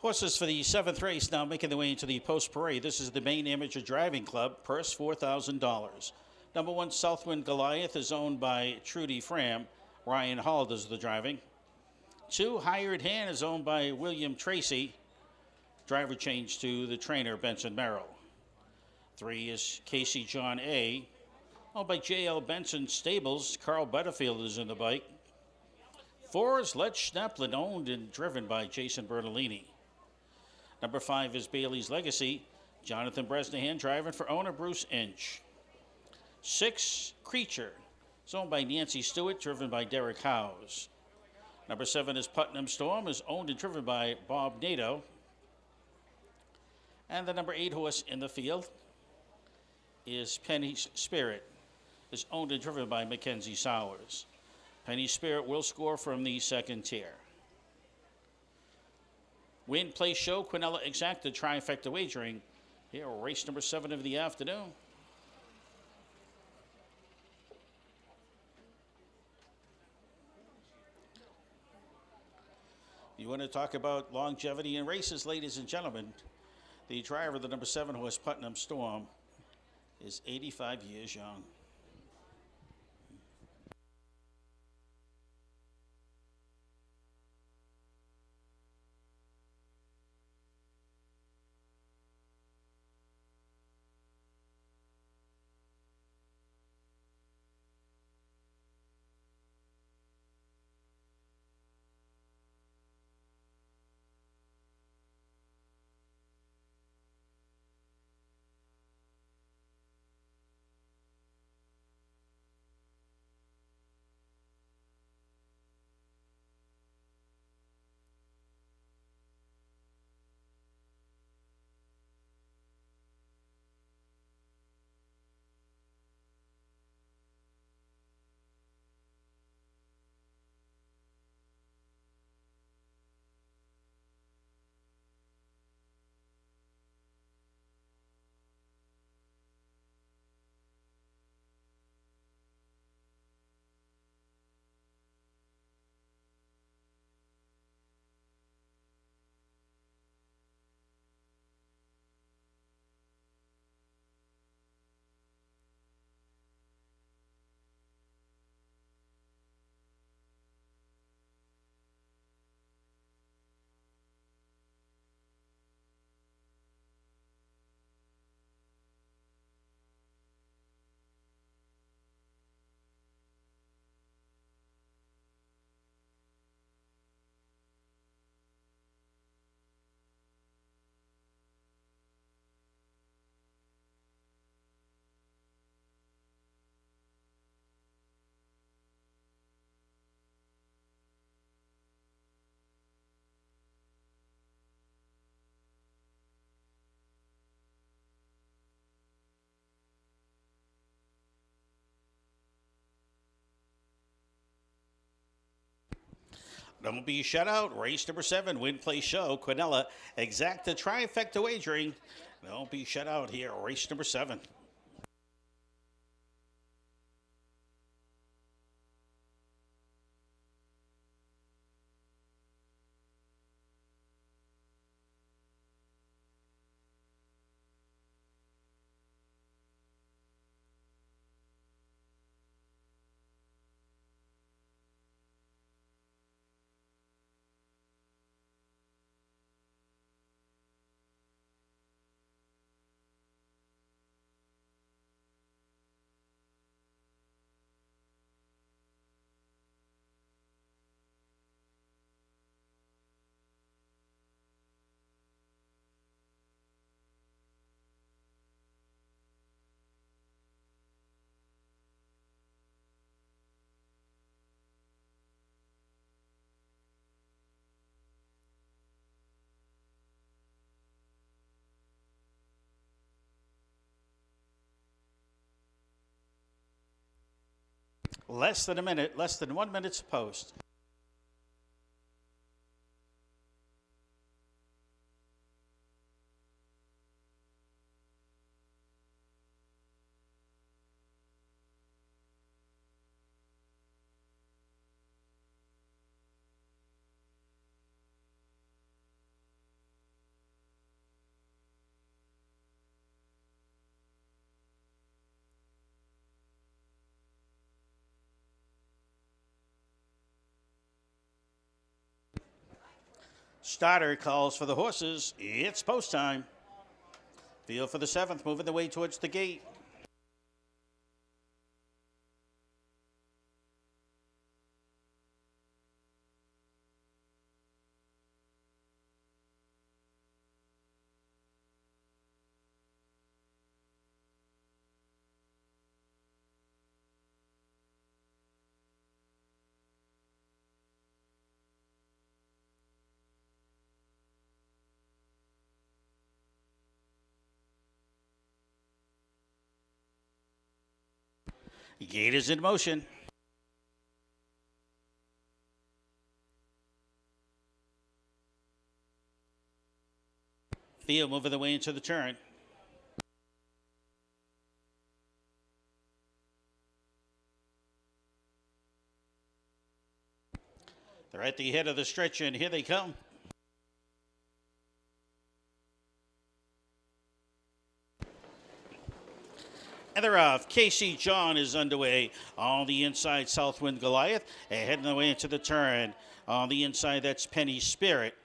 Horses for the 7th race now making their way into the post parade. This is the Maine Amateur Driving Club. Purse $4,000. Number 1, Southwind Goliath, is owned by Trudy Fram. Ryan Hall does the driving. 2, Hired Hand, is owned by William Tracy. Driver changed to the trainer, Benson Merrill. 3 is Casey John A., owned by J.L. Benson Stables. Carl Butterfield is in the bike. 4 is Let Schnaplin, owned and driven by Jason Bertolini. Number 5 is Bailey's Legacy. Jonathan Bresnahan driving for owner Bruce Inch. 6, Creature. It's owned by Nancy Stewart, driven by Derek Howes. Number 7 is Putnam Storm, is owned and driven by Bob Nato. And the number 8 horse in the field is Penny's Spirit, is owned and driven by Mackenzie Sowers. Penny's Spirit will score from the second tier. Win, Play, Show, Quinella Exacta Trifecta Wagering. Here, race number 7 of the afternoon. You want to talk about longevity in races, ladies and gentlemen. The driver of the number 7 horse, Putnam Storm, is 85 years young. Don't be shut out. Race number 7, Win, Play, Show, Quinella Exacta Trifecta Wagering. Don't be shut out here. Race number 7. Less than a minute, less than 1 minute to post. Starter calls for the horses. It's post time. Field for the 7th, moving the way towards the gate. The gate is in motion. Field moving the way into the turn. They're at the head of the stretch, and here they come. And they're off. Casey John is underway on the inside. Southwind Goliath heading the way into the turn. On the inside, that's Penny Spirit.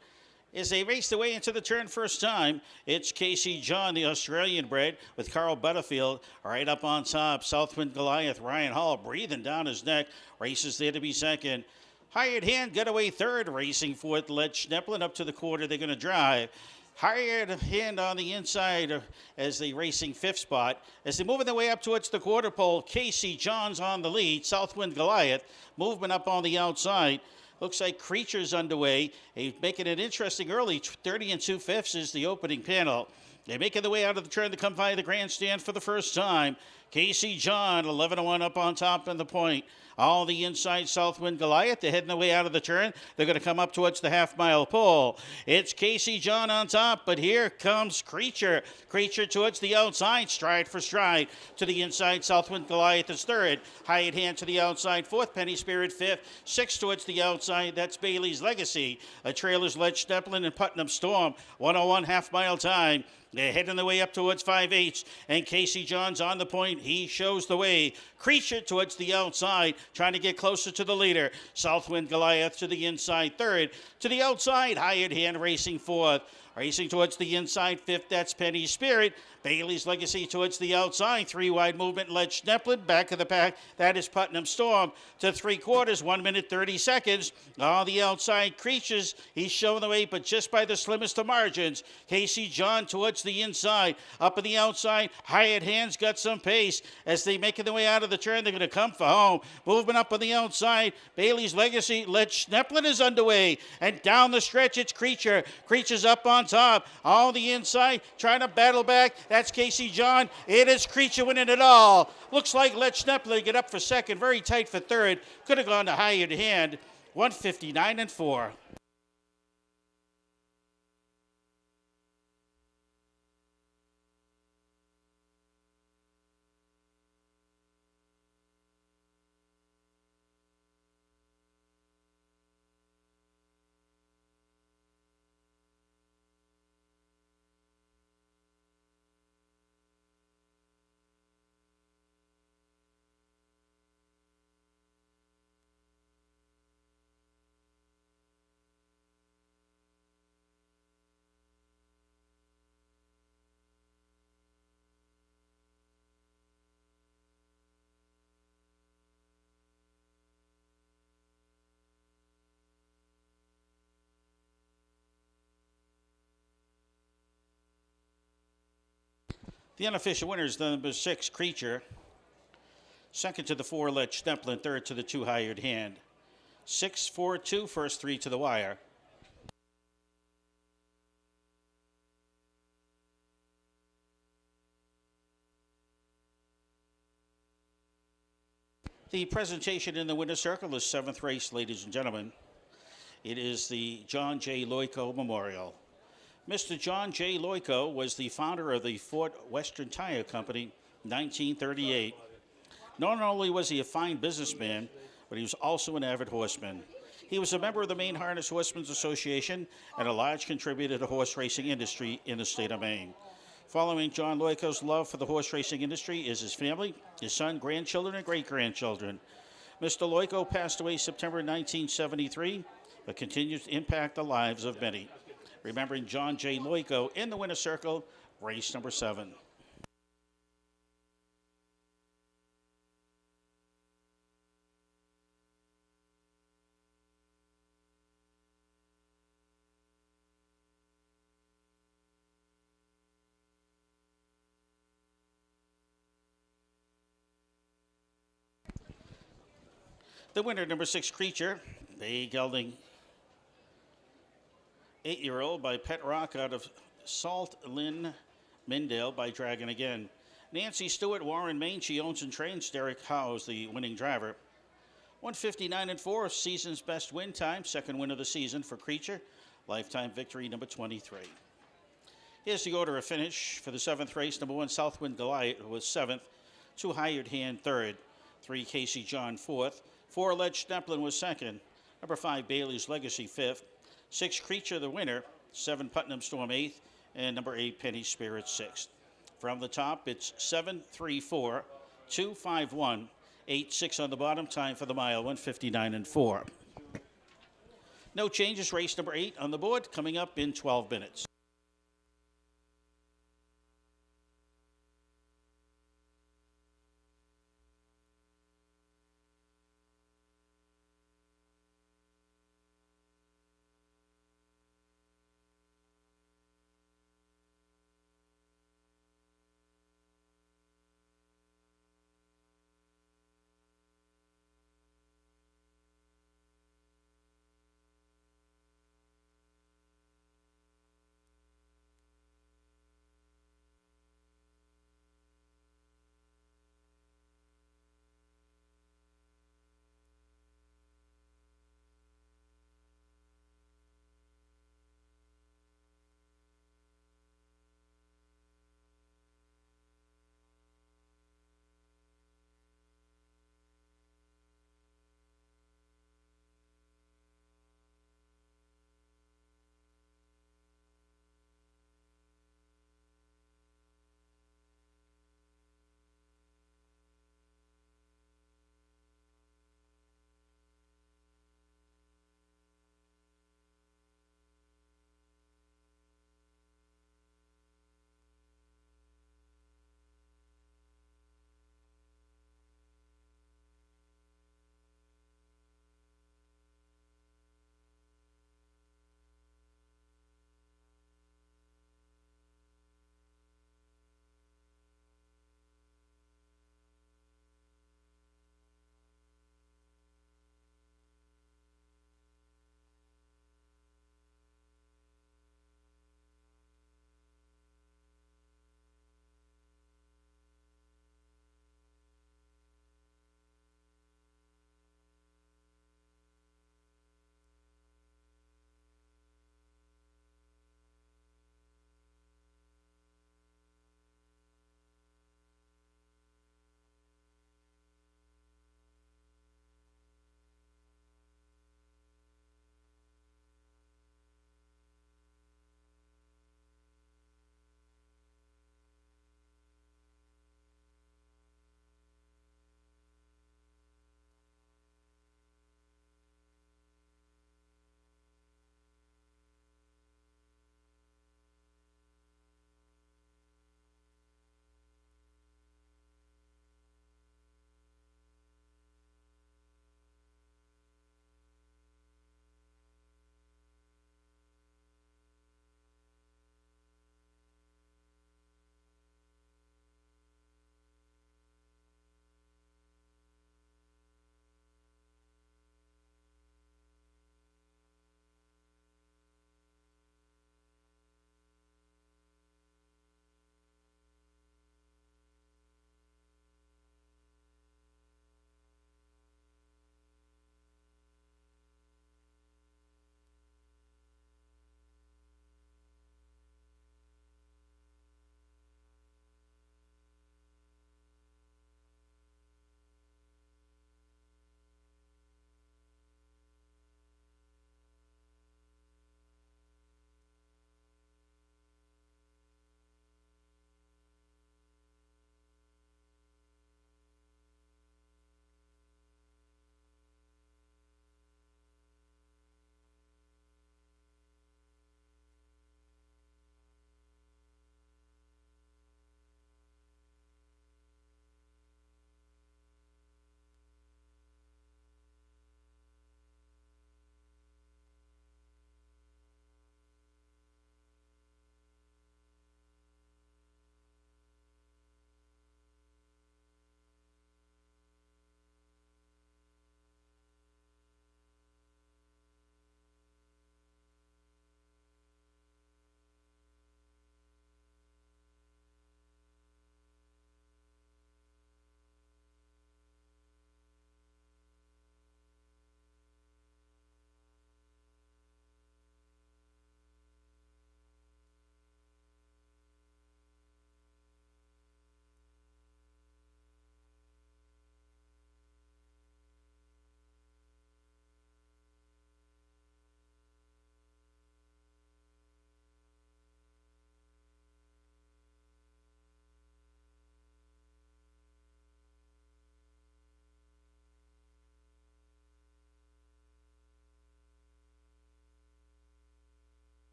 As they race their way into the turn first time, it's Casey John, the Australian bred, with Carl Butterfield right up on top. Southwind Goliath, Ryan Hall breathing down his neck, races there to be second. Hired Hand got away third, racing fourth. Led Schneplin up to the quarter. They're going to drive. Hired Hand on the inside as they racing fifth spot. As they moving their way up towards the quarter pole, Casey John's on the lead. Southwind Goliath movement up on the outside. Looks like Creature's underway. He's making it interesting early. 30 2/5 is the opening panel. They're making their way out of the turn to come by the grandstand for the first time. Casey John, 11-1 up on top in the point. All the inside, Southwind Goliath. They're heading their way out of the turn. They're going to come up towards the half-mile pole. It's Casey John on top, but here comes Creature. Creature towards the outside, stride for stride. To the inside, Southwind Goliath is third. Hired Hand to the outside, fourth. Penny Spirit, fifth. Sixth towards the outside, that's Bailey's Legacy. A trailer's Led Schneplin and Putnam Storm. 101 half-mile time. They're heading the way up towards 5/8, and Casey John's on the point. He shows the way. Creature towards the outside, trying to get closer to the leader. Southwind Goliath to the inside, third. To the outside, Hired Hand racing fourth. Racing towards the inside, fifth, that's Penny Spirit. Bailey's Legacy towards the outside. Three wide movement, Led Schneplin. Back of the pack, that is Putnam Storm. To three quarters, 1 minute, 30 seconds. On the outside, Creatures. He's showing the way, but just by the slimmest of margins. Casey John towards the inside. Up on the outside, Hired Hands got some pace. As they make their way out of the turn, they're going to come for home. Movement up on the outside, Bailey's Legacy. Led Schneplin is underway. And down the stretch, it's Creature. Creature's up on top. On the inside, trying to battle back. That's Casey John. It is Creature winning it all. Looks like Led Schneplin get up for second. Very tight for third. Could have gone to Hired Hand. 159-4. The unofficial winner is the number 6, Creature. Second to the 4, Led Schneplin. Third to the 2, Hired Hand. 6-4-2, first three to the wire. The presentation in the winner's circle is 7th race, ladies and gentlemen. It is the John J. Loico Memorial. Mr. John J. Loico was the founder of the Fort Western Tire Company, 1938. Not only was he a fine businessman, but he was also an avid horseman. He was a member of the Maine Harness Horsemen's Association and a large contributor to the horse racing industry in the state of Maine. Following John Loico's love for the horse racing industry is his family, his son, grandchildren, and great-grandchildren. Mr. Loico passed away September 1973. but continues to impact the lives of many. Remembering John J. Loico in the winner's circle, race number 7. The winner, number 6, Creature, a gelding 8-year-old by Pet Rock out of Salt Lynn Mindale by Dragon Again. Nancy Stewart, Warren, Maine. She owns and trains Derek Howes, the winning driver. 159-4, season's best win time. Second win of the season for Creature. Lifetime victory number 23. Here's the order of finish for the 7th race. Number 1, Southwind Goliath was 7th. 2, Hired Hand 3rd. 3, Casey John 4th. 4, Alleged Stemplin was 2nd. Number 5, Bailey's Legacy 5th. 6, Creature the winner. 7, Putnam Storm 8th. And number 8, Penny Spirit 6th. From the top, it's 7-3-4, 2-5-1, 8-6 on the bottom. Time for the mile, 159-4. No changes. Race number 8 on the board, coming up in 12 minutes.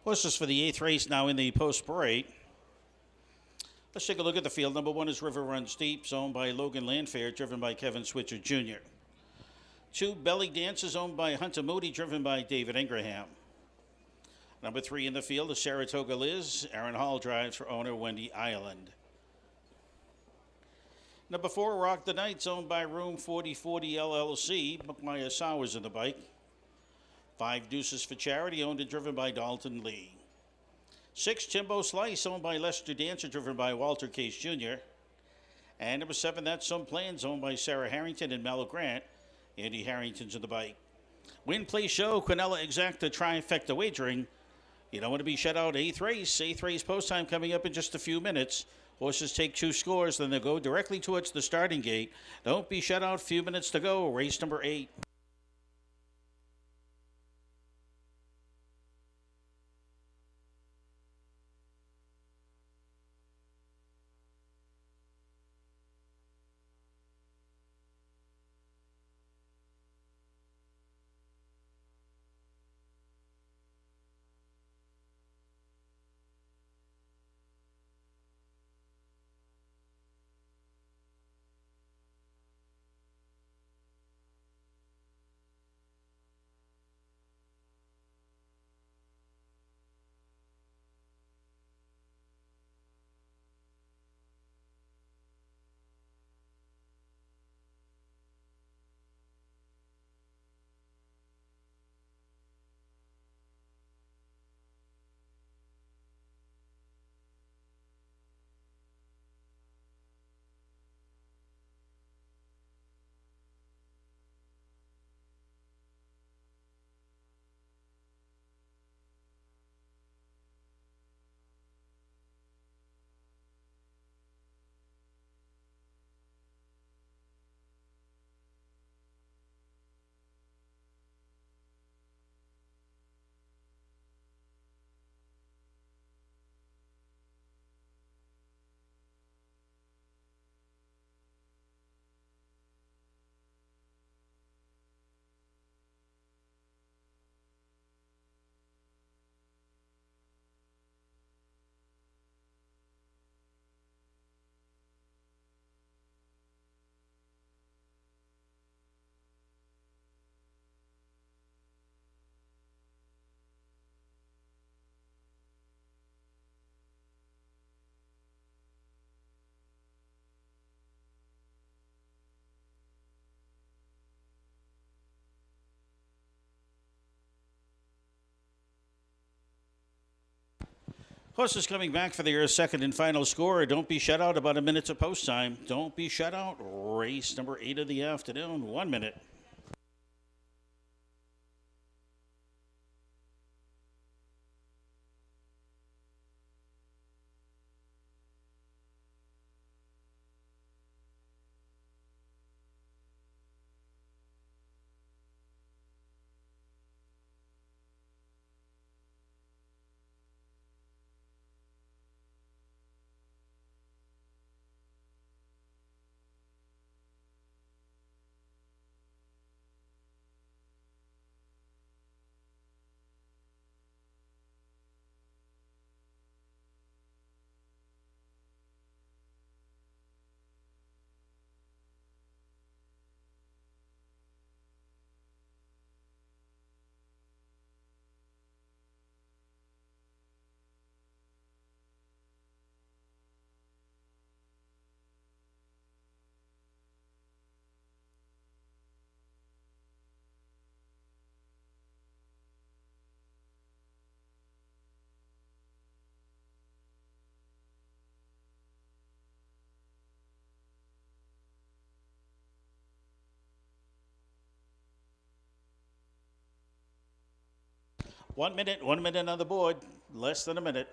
Horses for the 8th race now in the post parade. Let's take a look at the field. Number 1 is River Runs Deep, owned by Logan Landfair, driven by Kevin Switzer Jr. 2, Belly Dances, owned by Hunter Moody, driven by David Ingraham. Number 3 in the field is Saratoga Liz. Aaron Hall drives for owner Wendy Ireland. Number 4, Rock the Knights, owned by Room 4040 LLC. McMyer Sowers in the bike. 5, Deuces for Charity, owned and driven by Dalton Lee. 6, Timbo Slice, owned by Lester Dancer, driven by Walter Case Jr. And number 7, That's Some Plans, owned by Sarah Harrington and Mel Grant. Andy Harrington's in the bike. Win, play, show, Quinella Exacta Trifecta Wagering. You don't want to be shut out. 8th race post time coming up in just a few minutes. Horses take 2 scores, then they'll go directly towards the starting gate. Don't be shut out. Few minutes to go. Race number 8. Horses coming back for their second and final score. Don't be shut out. About a minute to post time. Don't be shut out. Race number 8 of the afternoon. 1 minute. One minute on the board. Less than a minute.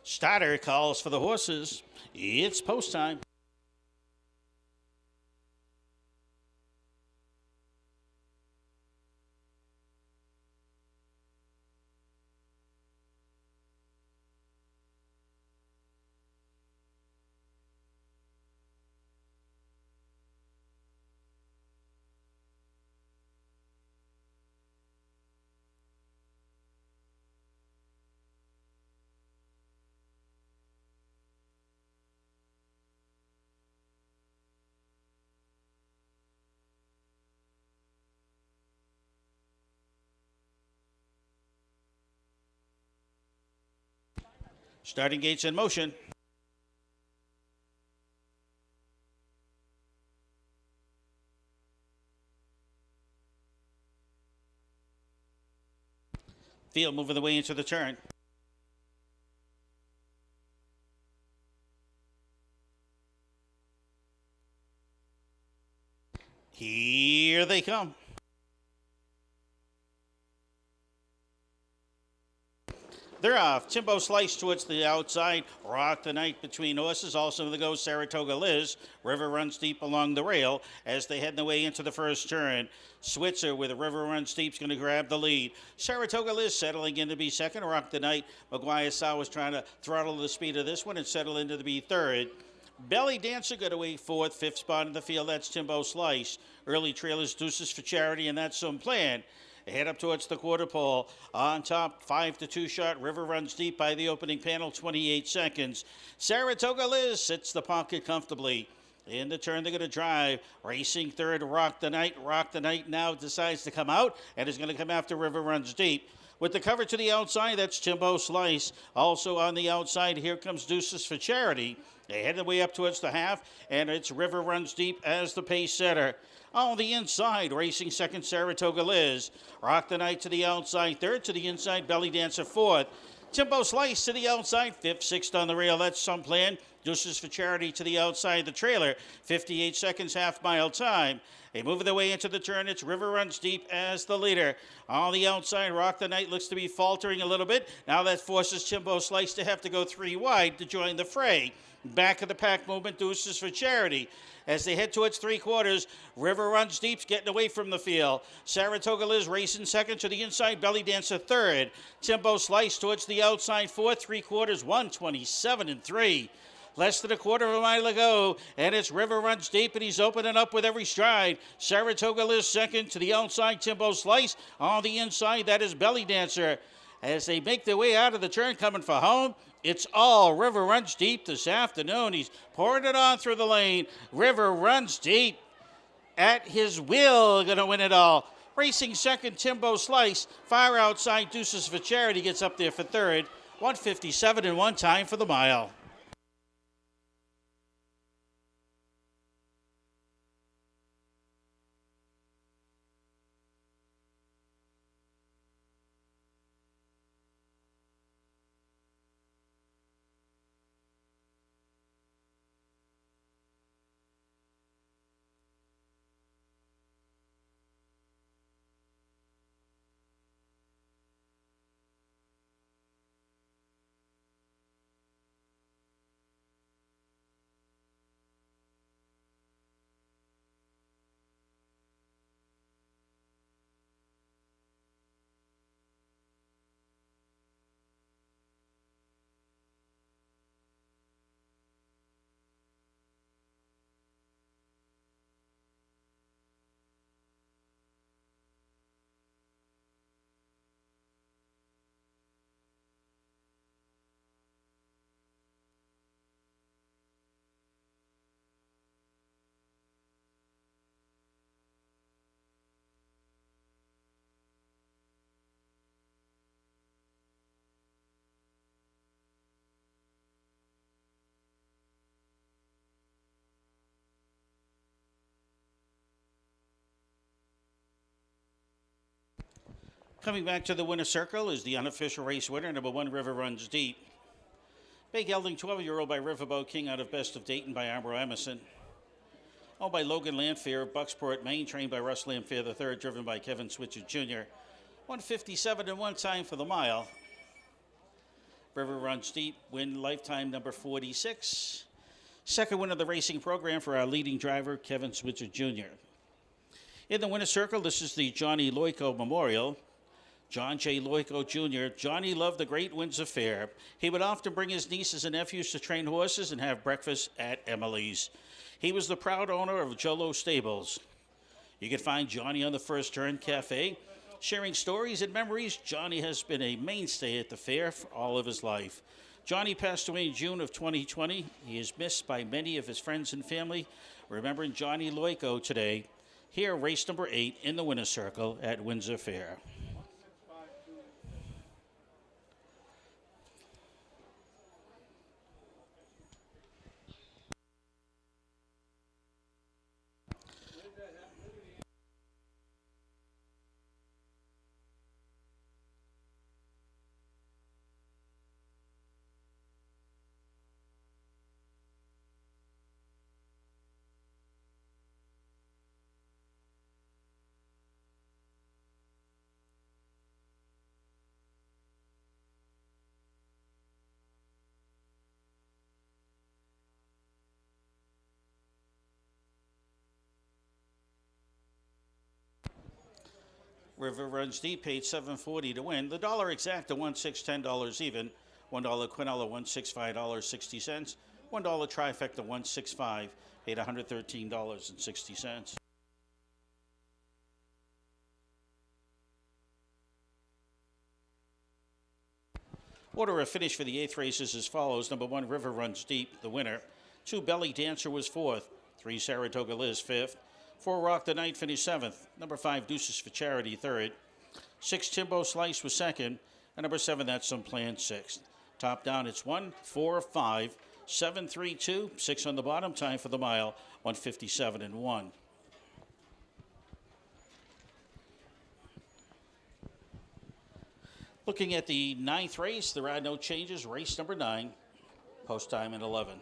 Starter calls for the horses. It's post time. Starting gates in motion. Field moving the way into the turn. Here they come. They're off. Timbo Slice towards the outside. Rock the Night between horses. Also the go Saratoga Liz. River runs deep along the rail as they head their way into the first turn. Switzer with a River runs deep is going to grab the lead. Saratoga Liz settling in to be second. Rock the Night. McGuire Sow was trying to throttle the speed of this one and settle into to be third. Belly Dancer got away fourth. Fifth spot in the field. That's Timbo Slice. Early trailers Deuces for Charity, and that's Some Plan. Head up towards the quarter pole. On top, 5-2 shot. River runs deep by the opening panel, 28 seconds. Saratoga Liz sits the pocket comfortably. In the turn, they're going to drive. Racing third, Rock the Night. Rock the Night now decides to come out and is going to come after River runs deep. With the cover to the outside, that's Timbo Slice. Also on the outside, here comes Deuces for Charity. They head the way up towards the half, and it's River runs deep as the pace setter. On the inside, racing second, Saratoga Liz. Rock the Night to the outside, third to the inside, Belly Dancer fourth. Timbo Slice to the outside, fifth, sixth on the rail, that's Some Plan. Deuces for Charity to the outside, the trailer, 58 seconds, half mile time. They move their way into the turn. It's River runs deep as the leader. On the outside, Rock the Night looks to be faltering a little bit. Now that forces Timbo Slice to have to go three wide to join the fray. Back of the pack movement, Deuces for Charity. As they head towards three quarters, River runs deep, getting away from the field. Saratoga Liz racing second to the inside, Belly Dancer third. Timbo Slice towards the outside fourth, three quarters, 1:27.3. Less than a quarter of a mile to go, and it's River runs deep, and he's opening up with every stride. Saratoga Liz second to the outside, Timbo Slice. On the inside, that is Belly Dancer. As they make their way out of the turn, coming for home, it's all River runs deep this afternoon. He's pouring it on through the lane. River runs deep at his will, going to win it all. Racing second, Timbo Slice. Far outside, Deuces for Charity gets up there for third. 1:57.1 time for the mile. Coming back to the winner's circle is the unofficial race winner, number 1, River Runs Deep. Bay gelding, 12-year-old by Riverboat King out of Best of Dayton by Arbor Emerson. Owned by Logan Lamphere of Bucksport, Maine, trained by Russ Lamphere III, driven by Kevin Switzer Jr. 1:57.1 time for the mile. River runs deep, win lifetime number 46. Second win of the racing program for our leading driver, Kevin Switzer Jr. In the winner's circle, this is the Johnny Loico Memorial. John J. Loico Jr. Johnny loved the great Windsor Fair. He would often bring his nieces and nephews to train horses and have breakfast at Emily's. He was the proud owner of Jolo Stables. You can find Johnny on the First Turn Cafe. Sharing stories and memories, Johnny has been a mainstay at the fair for all of his life. Johnny passed away in June of 2020. He is missed by many of his friends and family. Remembering Johnny Loico today, here race number 8 in the winner's circle at Windsor Fair. River runs deep, paid $7.40 to win. The dollar exact, $1 6 $10 even. $1 quinella, $165.60. $1 trifecta, 165, paid $113.60. Order of finish for the 8th race is as follows. Number 1, River Runs Deep, the winner. 2, Belly Dancer was 4th. 3, Saratoga Liz, 5th. 4, Rock the Night finished 7th. Number 5, Deuces for Charity, 3rd. 6, Timbo Slice was 2nd. And number 7, That's Some Plan, 6th. Top down, it's 1, 4, 5, 7, 3, 2. 6 on the bottom. Time for the mile, 157 and 1. Looking at the 9th race, there are no changes. Race number 9, post time at 11.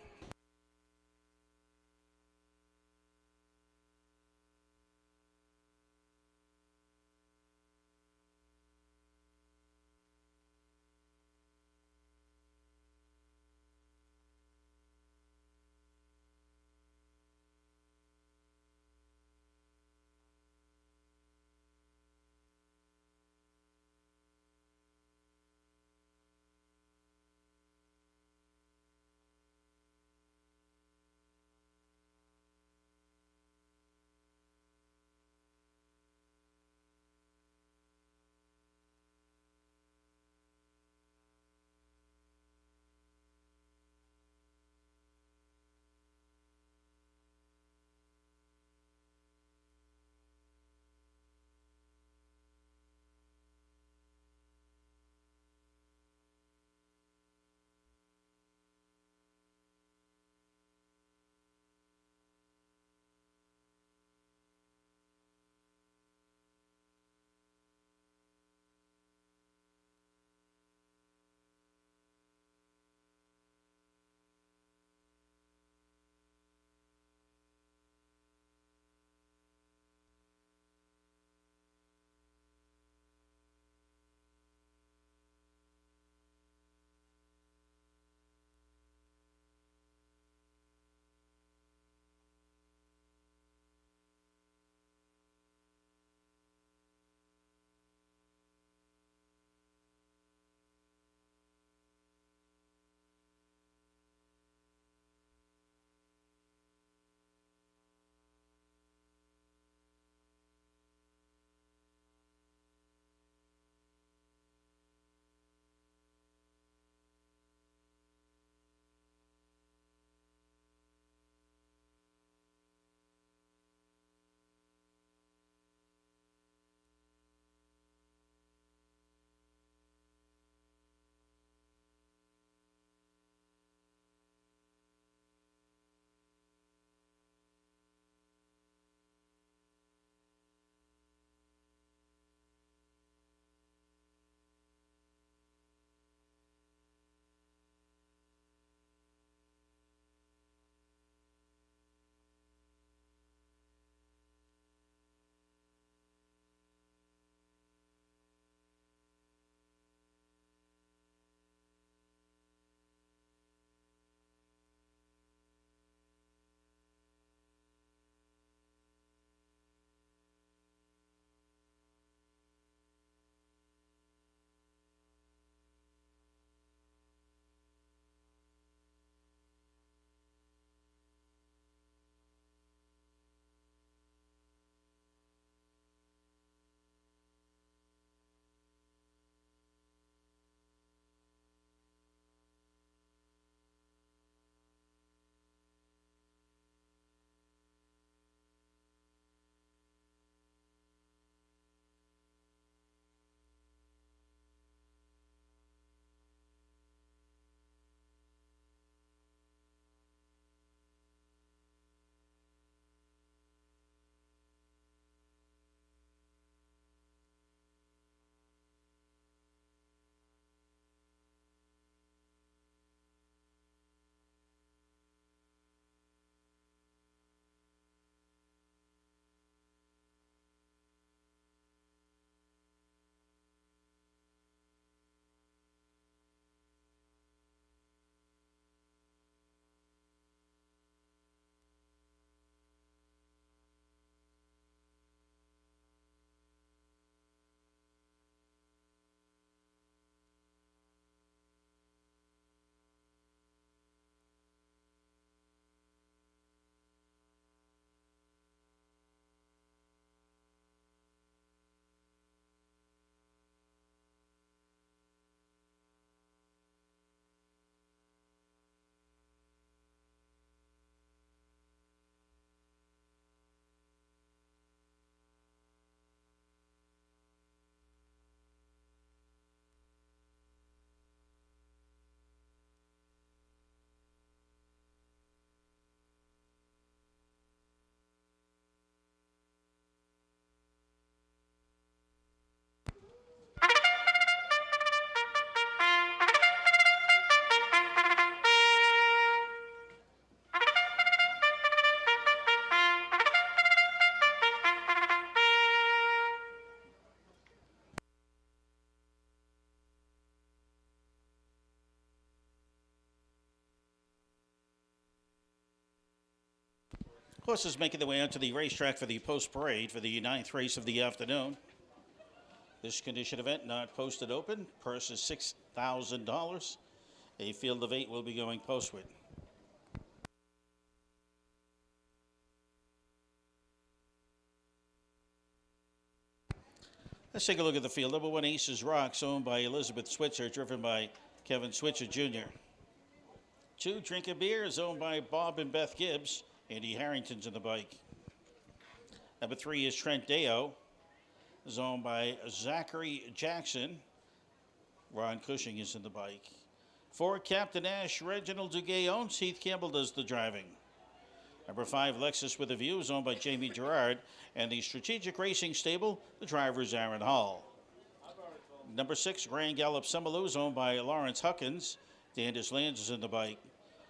Horses making their way onto the racetrack for the post parade for the ninth race of the afternoon. This condition event not posted open. Purse is $6,000. A field of 8 will be going postward. Let's take a look at the field. Number 1, Aces Rocks, owned by Elizabeth Switzer, driven by Kevin Switzer Jr. 2, Drinking Beer is owned by Bob and Beth Gibbs. Andy Harrington's in the bike. Number 3 is Trent Deo, is owned by Zachary Jackson. Ron Cushing is in the bike. 4, Captain Ash, Reginald Duguay owns. Heath Campbell does the driving. Number 5, Lexus with a View is owned by Jamie Gerard. And the Strategic Racing Stable, the driver is Aaron Hall. Number 6, Grand Gallop Summerloo is owned by Lawrence Huckins. Dandis Lands is in the bike.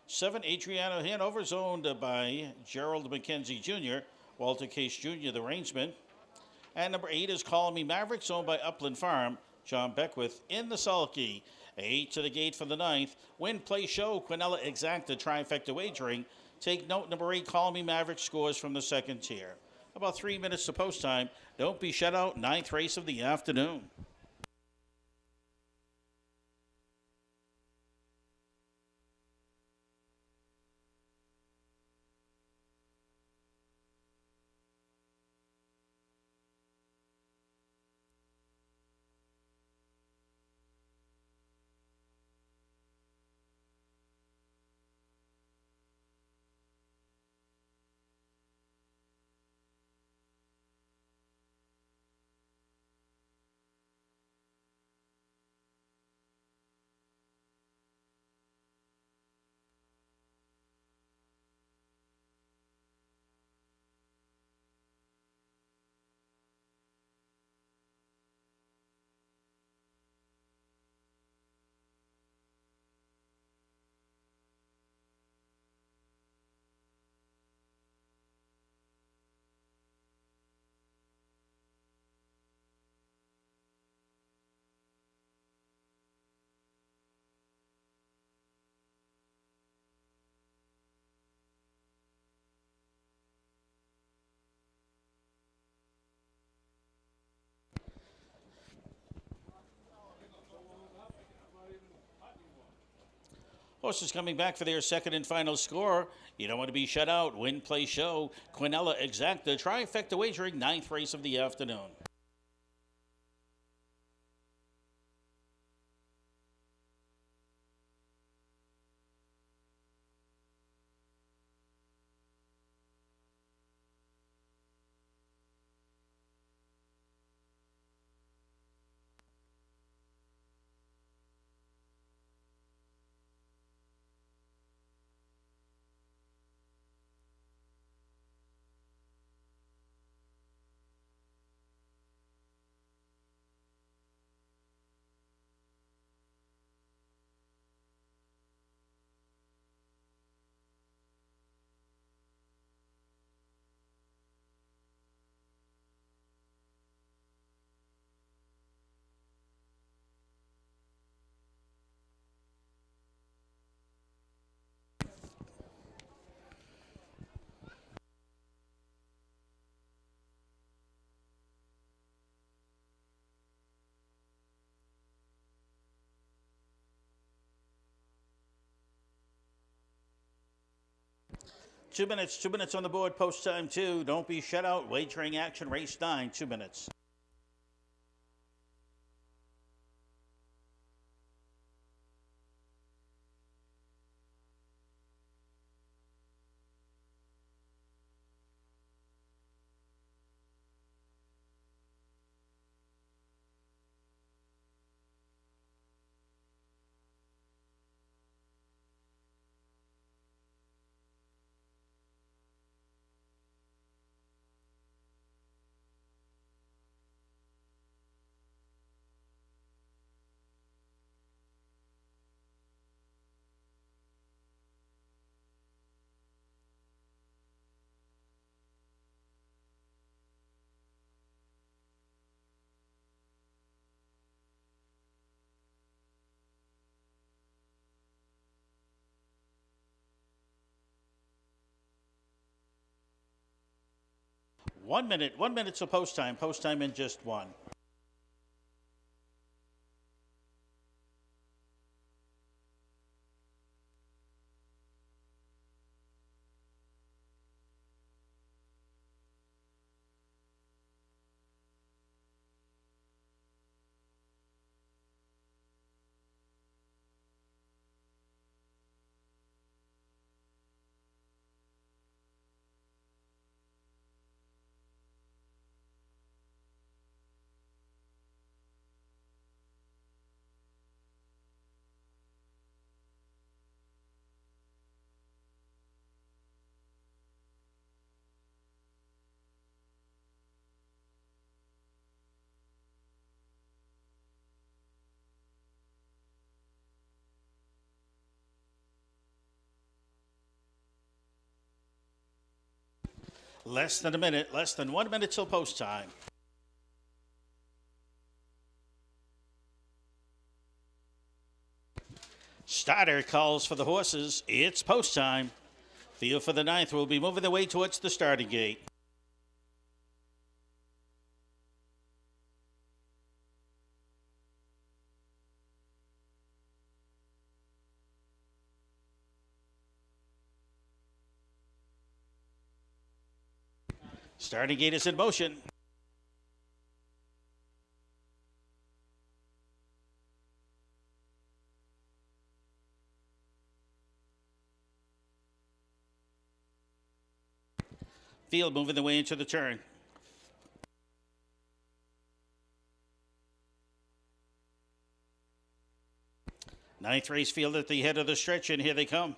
7, Adriano Hanover is owned by Gerald McKenzie Jr., Walter Case Jr., the reinsman. And number 8 is Call Me Mavericks, owned by Upland Farm, John Beckwith in the sulky. 8 to the gate for the ninth. Win, play, show, Quinella Exacta, trifecta wagering. Take note, number 8, Call Me Mavericks scores from the second tier. About 3 minutes to post time. Don't be shut out, ninth race of the afternoon. Horses coming back for their second and final score. You don't want to be shut out. Win, play, show. Quinella Exacta, trifecta wagering, ninth race of the afternoon. Two minutes on the board, post time 2. Don't be shut out. Wagering action, race 9, 2 minutes. 1 minute. 1 minute till post time. Post time in just one. Less than a minute. Less than 1 minute till post time. Starter calls for the horses. It's post time. Field for the ninth will be moving their way towards the starting gate. Starting gate is in motion. Field moving the way into the turn. Ninth race field at the head of the stretch, and here they come.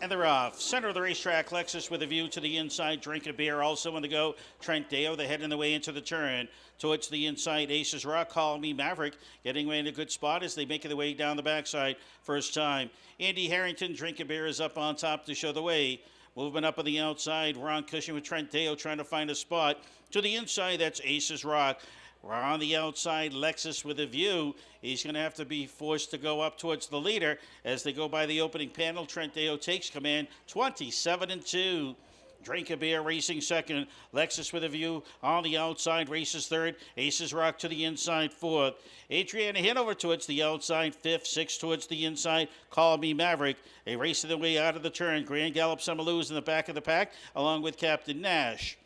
And they're off. Center of the racetrack, Lexus with a view to the inside. Drink a beer also on the go. Trent Deo, the heading the way into the turn. Towards the inside, Aces Rock, Call Me Maverick, getting away in a good spot as they make their way down the backside. First time. Andy Harrington, Drink a Beer is up on top to show the way. Movement up on the outside, Ron Cushing with Trent Deo trying to find a spot. To the inside, that's Aces Rock. We're on the outside, Lexus with a view. He's going to have to be forced to go up towards the leader as they go by the opening panel. Trent Deo takes command, 27-2. Drink a Beer racing second. Lexus with a view on the outside, races third. Aces Rock to the inside, fourth. Adriana Hanover towards the outside, fifth. Sixth towards the inside, Call Me Maverick. A race their way out of the turn. Grand Gallop Summerloo's in the back of the pack, along with Captain Nash.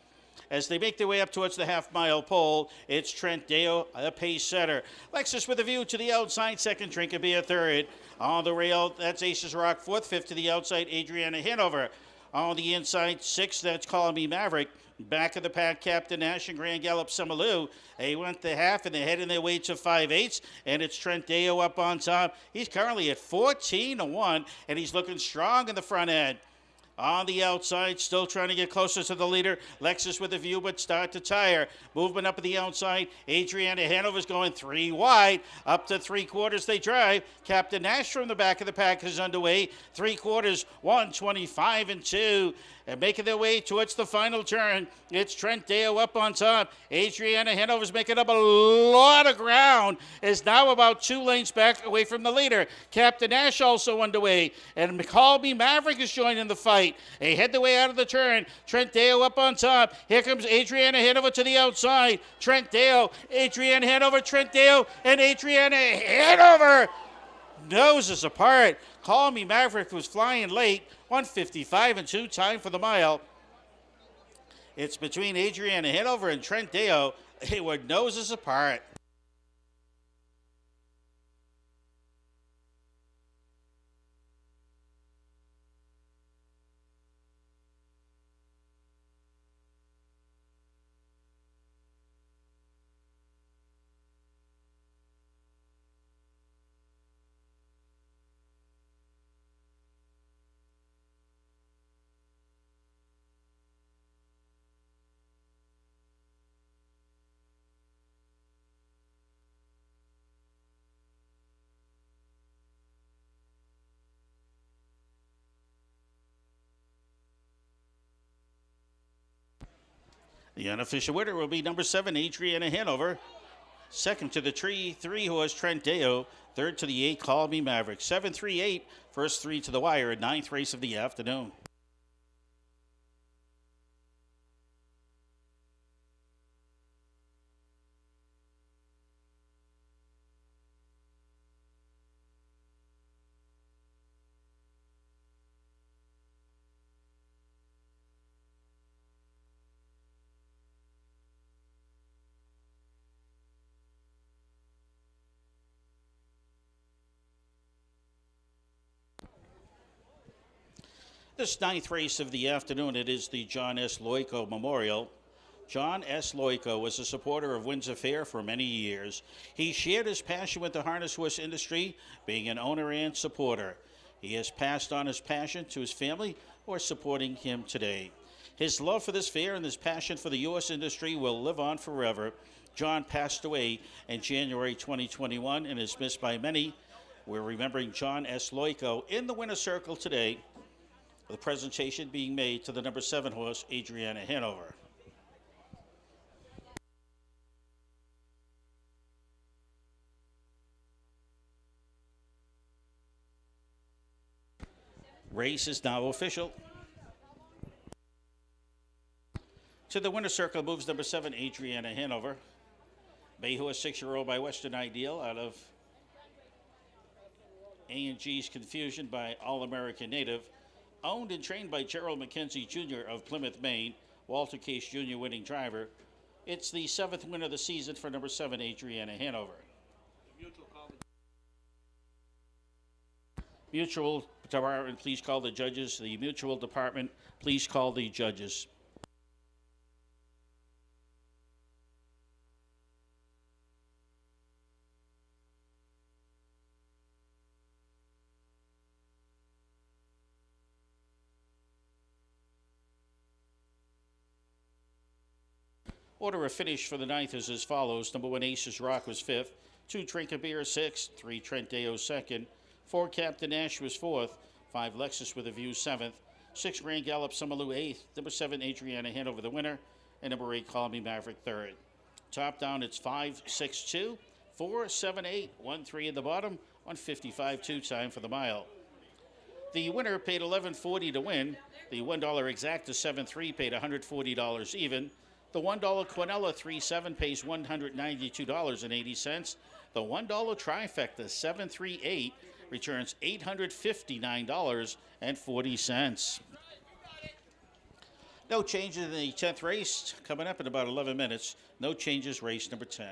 As they make their way up towards the half-mile pole, it's Trent Deo, a pace setter. Lexus with a view to the outside, second. Drink a Beer, third. On the rail, that's Aces Rock, fourth. Fifth to the outside, Adriana Hanover. On the inside, sixth, that's Call Me Maverick. Back of the pack, Captain Nash and Grand Gallop Summerloo. They went the half, and they're heading their way to 5/8, and it's Trent Deo up on top. He's currently at 14-1, and he's looking strong in the front end. On the outside, still trying to get closer to the leader. Lexus with a view, but start to tire. Movement up at the outside. Adriana Hanover's going 3 wide. Up to 3/4 they drive. Captain Nash from the back of the pack is underway. 3/4, 125-2. And making their way towards the final turn, it's Trent Deo up on top. Adriana Hanover's making up a lot of ground. Is now about 2 lanes back away from the leader. Captain Nash also underway. And Call Me Maverick is joining the fight. They head the way out of the turn. Trent Deo up on top. Here comes Adriana Hanover to the outside. Trent Deo, Adriana Hanover, Trent Deo, and Adriana Hanover. Noses apart. Call Me Maverick was flying late. 155-2, time for the mile. It's between Adriana Hanover and Trent Deo. They were noses apart. The unofficial winner will be number 7, Adriana Hanover. Second to the tree, 3-horse Trent Deo. Third to the 8, Call Me Maverick. 7-3-8, first 3 to the wire, 9th race of the afternoon. This 9th race of the afternoon, it is the John S. Loico Memorial. John S. Loico was a supporter of Windsor Fair for many years. He shared his passion with the harness horse industry, being an owner and supporter. He has passed on his passion to his family who are supporting him today. His love for this fair and his passion for the horse industry will live on forever. John passed away in January 2021 and is missed by many. We're remembering John S. Loico in the winner's circle today. The presentation being made to the number 7 horse, Adriana Hanover. Race is now official. To the winner's circle moves number 7, Adriana Hanover. Bay horse 6-year-old by Western Ideal out of A&G's Confusion by All-American Native. Owned and trained by Gerald McKenzie Jr. of Plymouth, Maine, Walter Case Jr. winning driver. It's the 7th win of the season for number 7, Adriana Hanover. Mutual Department, please call the judges. The Mutual Department, please call the judges. Order of finish for the 9th is as follows. Number 1, Aces Rock was 5th. 2, Trinkabeer 6th. 3, Trent Deo 2nd. 4, Captain Ash was 4th. 5, Lexus with a View 7th. 6, Grand Gallop Summerloo 8th. Number 7, Adriana Hanover the winner. And number 8, Call Me Maverick 3rd. Top down, it's 5, 6, 2, 4, 7, 8, 1, 3 in the bottom. 155.2 time for the mile. The winner paid $11.40 to win. The $1 exacta 7-3 paid $140 even. The $1 Quinella 3-7 pays $192.80. The $1 trifecta 7-3-8 returns $859.40. No changes in the 10th race. Coming up in about 11 minutes. No changes, race number 10.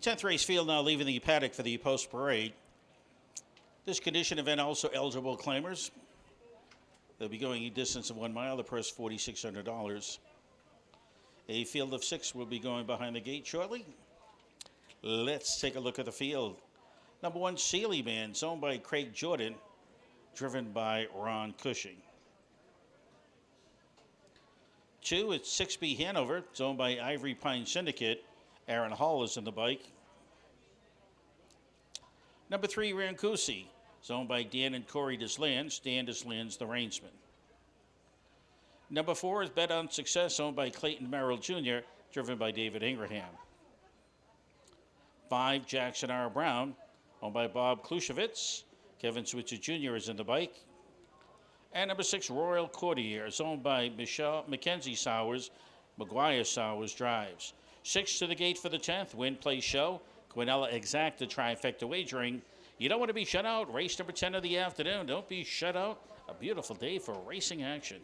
10th race field now leaving the paddock for the post parade. This condition event also eligible claimers. They'll be going a distance of 1 mile. The purse $4,600. A field of 6 will be going behind the gate shortly. Let's take a look at the field. Number 1, Sealy Man, owned by Craig Jordan, driven by Ron Cushing. 2, it's 6B Hanover. It's owned by Ivory Pine Syndicate. Aaron Hall is in the bike. Number 3, Rancusi. It's owned by Dan and Corey Deslands. Dan Deslands, the reinsman. Number 4 is Bet on Success, owned by Clayton Merrill Jr., driven by David Ingraham. 5, Jackson R. Brown, owned by Bob Klushevitz. Kevin Switzer Jr. is in the bike. And number 6, Royal Courtier, is owned by Mackenzie Sowers. McGuire Sowers drives. 6 to the gate for the 10th. Win, play, show. Quinella Exacta trifecta wagering. You don't want to be shut out. Race number 10 of the afternoon. Don't be shut out. A beautiful day for racing action.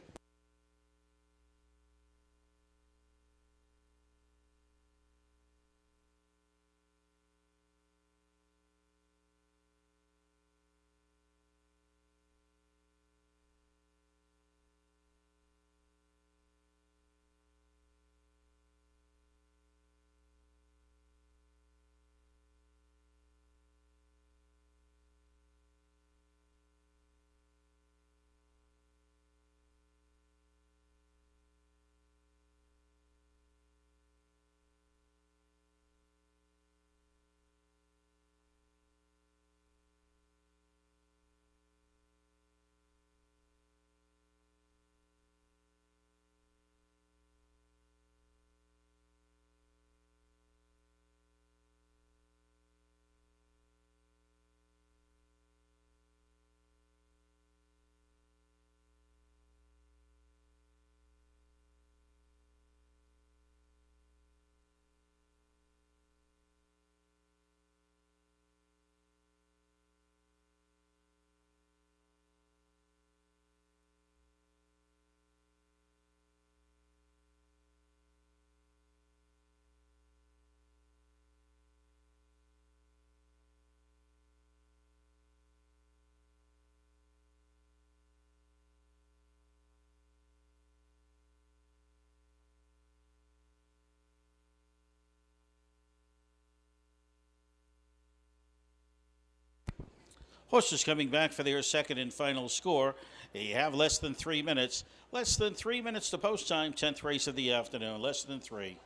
Horses coming back for their second and final score. You have less than 3 minutes. Less than 3 minutes to post time. 10th race of the afternoon. Less than 3.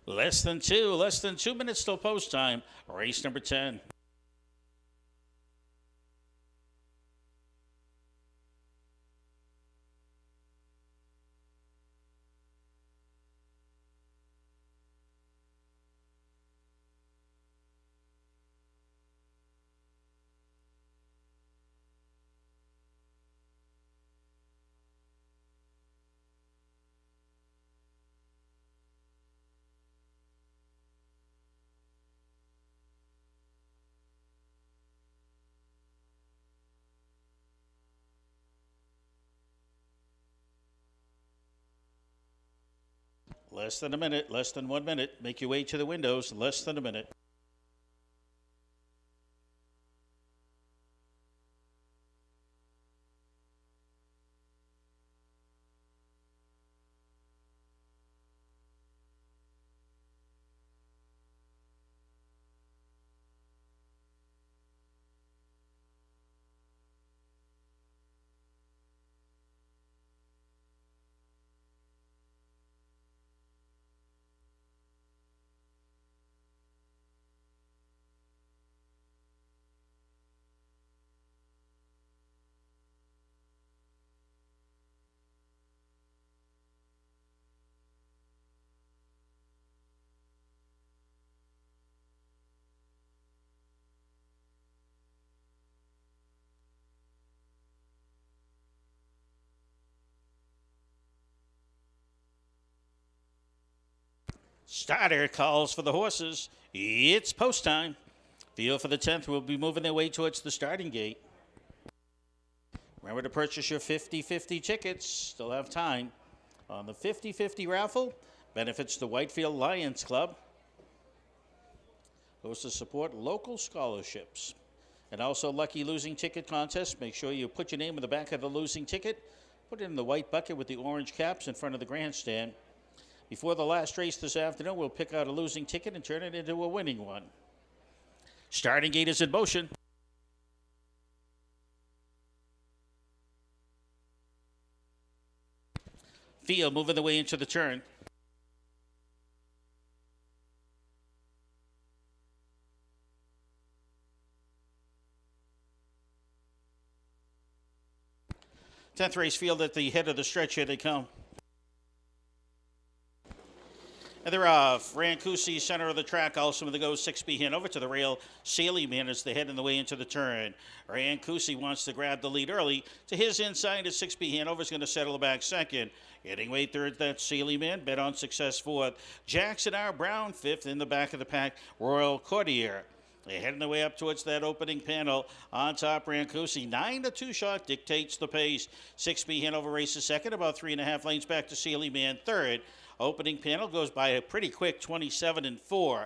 Less than 2 minutes till post time. Race number 10. Less than a minute, less than 1 minute. Make your way to the windows, less than a minute. Starter calls for the horses. It's post time. Field for the 10th will be moving their way towards the starting gate. Remember to purchase your 50-50 tickets. Still have time. On the 50-50 raffle, benefits the Whitefield Lions Club. Goes to support local scholarships. And also lucky losing ticket contest. Make sure you put your name in the back of the losing ticket. Put it in the white bucket with the orange caps in front of the grandstand. Before the last race this afternoon, we'll pick out a losing ticket and turn it into a winning one. Starting gate is in motion. Field moving the way into the turn. Tenth race field at the head of the stretch. Here they come. And they're off. Rancusi, center of the track, also with the go 6B Hanover to the rail. Saley Man is the head and the way into the turn. Rancusi wants to grab the lead early. To his inside is 6B Hanover is going to settle back second. Getting way third, that's Saley Man. Bet on success fourth. Jackson R. Brown fifth in the back of the pack. Royal Courtier. They're heading their way up towards that opening panel. On top, Rancusi. 9-2 shot dictates the pace. 6B Hanover races second, about 3.5 lanes back to Saley Man third. Opening panel goes by a pretty quick 27-4.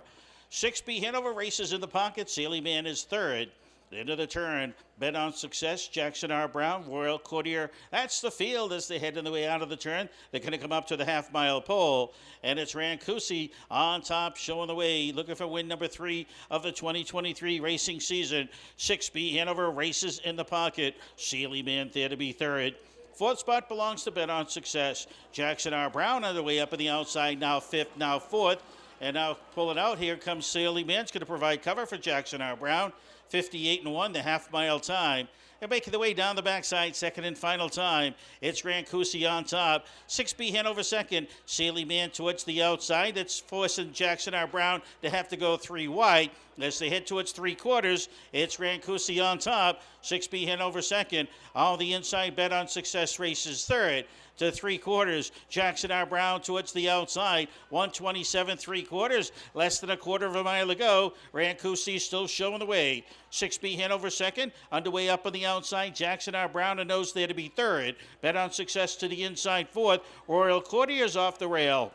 6B Hanover races in the pocket. Saley Man is third. Into the turn. Bet on success. Jackson R. Brown, Royal Courtier. That's the field as they head on the way out of the turn. They're going to come up to the half-mile pole. And it's Rancusi on top, showing the way. Looking for win number 3 of the 2023 racing season. 6B Hanover races in the pocket. Saley Man there to be third. Fourth spot belongs to Bet on Success. Jackson R. Brown on the way up on the outside, now fifth, now fourth. And now pulling out, here comes Saley Man. It's going to provide cover for Jackson R. Brown. 58-1, the half-mile time. And making the way down the backside, second and final time. It's Rancusi on top. 6B Hanover second. Saley Man towards the outside. That's forcing Jackson R. Brown to have to go 3 wide. As they head towards 3/4, it's Rancusi on top. 6B Hanover second. All the inside Bet on Success races third. To 3/4, Jackson R. Brown towards the outside. 1:27 3/4, less than a quarter of a mile to go. Rancusi still showing the way. 6B Hanover second, underway up on the outside. Jackson R. Brown and nose there to be third. Bet on Success to the inside fourth. Royal Courtier's off the rail.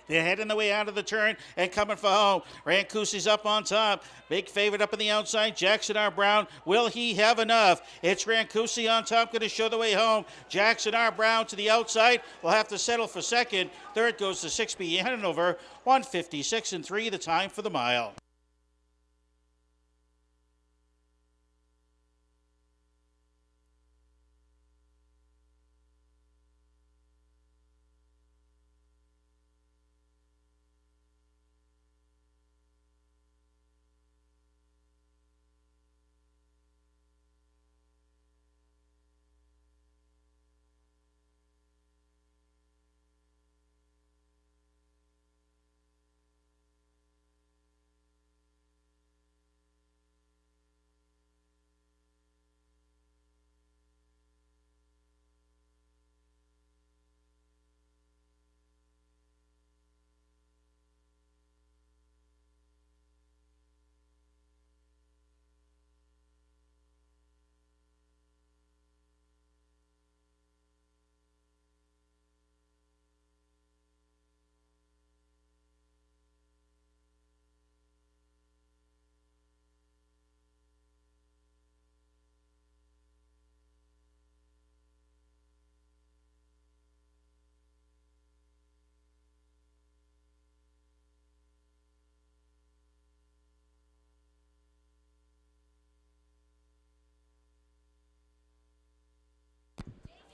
They're heading the way out of the turn and coming for home. Rancusi's up on top. Big favorite up on the outside. Jackson R. Brown. Will he have enough? It's Rancusi on top, going to show the way home. Jackson R. Brown to the outside. Will have to settle for second. Third goes to 6B Hanover. 1:56.3, the time for the mile.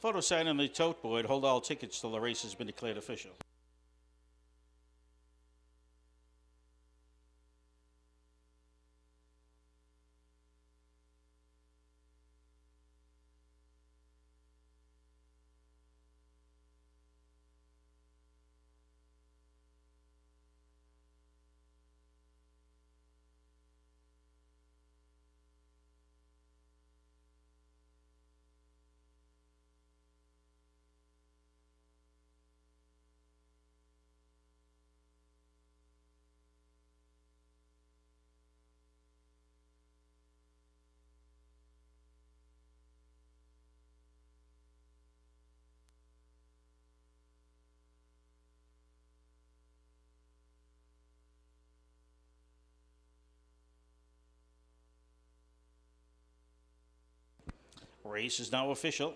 Photo sign on the tote board. Hold all tickets till the race has been declared official. Race is now official.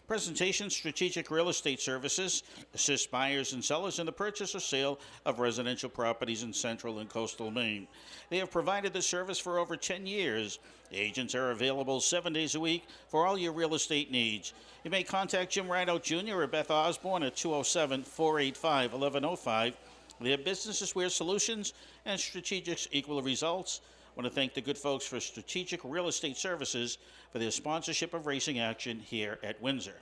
Presentation: Strategic Real Estate Services assist buyers and sellers in the purchase or sale of residential properties in central and coastal Maine. They have provided this service for over 10 years. Agents are available 7 days a week for all your real estate needs. You may contact Jim Rideout Jr. or Beth Osborne at 207-485-1105. Their business is where solutions and strategics equal results. I want to thank the good folks for Strategic Real Estate Services for their sponsorship of racing action here at Windsor.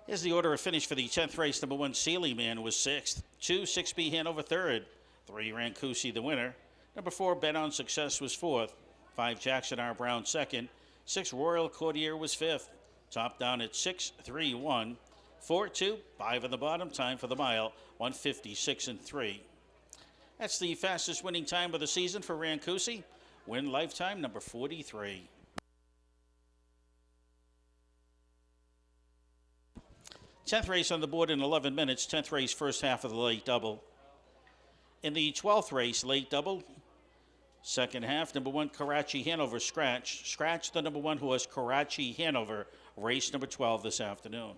Here's the order of finish for the 10th race. Number 1, Sealy Man was 6th. 2, 6B Hanover 3rd. 3, Rancusi the winner. Number 4, Bet on Success was 4th. 5, Jackson R. Brown 2nd. 6, Royal Courtier was 5th. Top down at 6-3-1. 4-2, 5 on the bottom. Time for the mile, 1:56.3. That's the fastest winning time of the season for Rancusi. Win lifetime number 43. Tenth race on the board in 11 minutes. 10th race, first half of the late double. In the 12th race, late double. Second half, number 1, Karachi Hanover Scratch. Scratch the number 1 horse, Karachi Hanover, race number 12 this afternoon.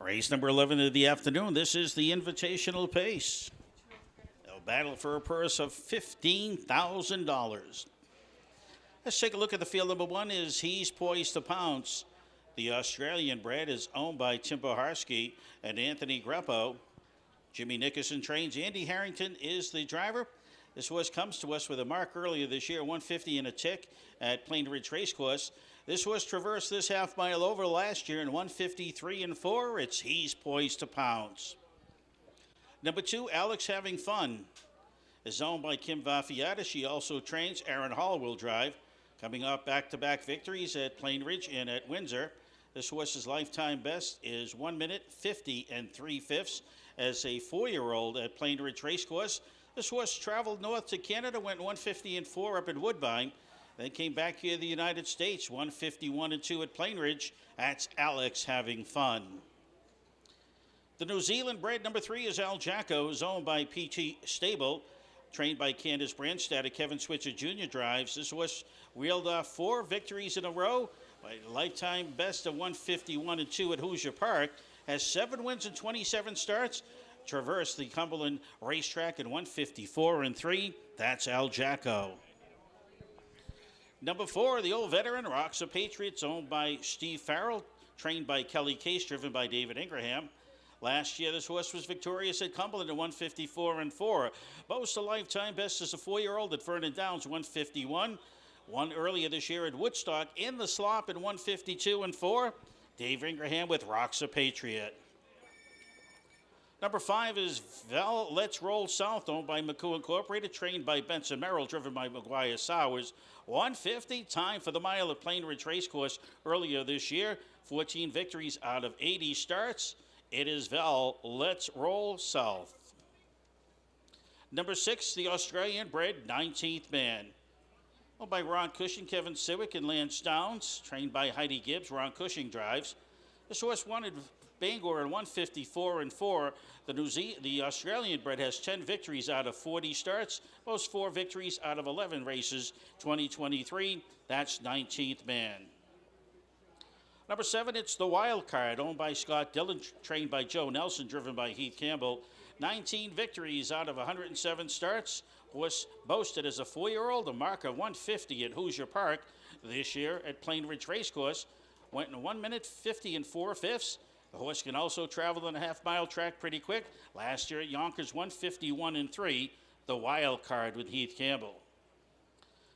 Race number 11 of the afternoon. This is the Invitational Pace. They'll battle for a purse of $15,000. Let's take a look at the field. Number one is He's Poised to Pounce. The Australian bred is owned by Tim Boharski and Anthony Greppo. Jimmy Nickerson trains. Andy Harrington is the driver. This horse comes to us with a mark earlier this year, 150 and a tick at Plain Ridge Racecourse. This horse traversed this half mile over last year in 153 and 4. It's He's Poised to Pounce. Number two, Alex Having Fun, is owned by Kim Vaffiata. She also trains. Aaron Hall will drive. Coming off back-to-back victories at Plain Ridge and at Windsor. This horse's lifetime best is 1 minute 50 and 3/5 as a 4-year-old at Plain Ridge Racecourse. This horse traveled north to Canada, went 150 and 4 up in Woodbine, then came back here to the United States, 151 and 2 at Plain Ridge. That's Alex Having Fun. The New Zealand bred number 3 is Al Jacko, is owned by PT Stable, trained by Candace Brandstad. Kevin Switzer Jr. drives. This horse reeled off 4 victories in a row, by a lifetime best of 151 and 2 at Hoosier Park. Has 7 wins and 27 starts. Traversed the Cumberland Racetrack in 154 and 3. That's Al Jacko. Number 4, the old veteran, Rocks of Patriots, owned by Steve Farrell, trained by Kelly Case, driven by David Ingraham. Last year, this horse was victorious at Cumberland at 154 and 4. Boasts a lifetime best as a 4-year-old at Vernon Downs, 151. Won earlier this year at Woodstock in the slop at 152 and 4. Dave Ingraham with Rocks a Patriot. Number 5 is Val Let's Roll South, owned by McCoo Incorporated, trained by Benson Merrill, driven by McGuire Sowers. 150, time for the mile at Plain Ridge Racecourse earlier this year. 14 victories out of 80 starts. It is Val Let's Roll South. Number 6, the Australian bred 19th Man, owned by Ron Cushing, Kevin Siwick, and Lance Downs, trained by Heidi Gibbs. Ron Cushing drives. This horse won at Bangor in 154 and 4. The Australian bred has 10 victories out of 40 starts, most 4 victories out of 11 races. 2023, that's 19th Man. Number 7, it's the Wild Card, owned by Scott Dillon, trained by Joe Nelson, driven by Heath Campbell. 19 victories out of 107 starts. Horse boasted as a 4-year-old a mark of 150 at Hoosier Park this year at Plain Ridge Racecourse. Went in 1 minute 50 and 4/5. The horse can also travel on a half-mile track pretty quick. Last year at Yonkers, 151 and 3. The Wild Card with Heath Campbell.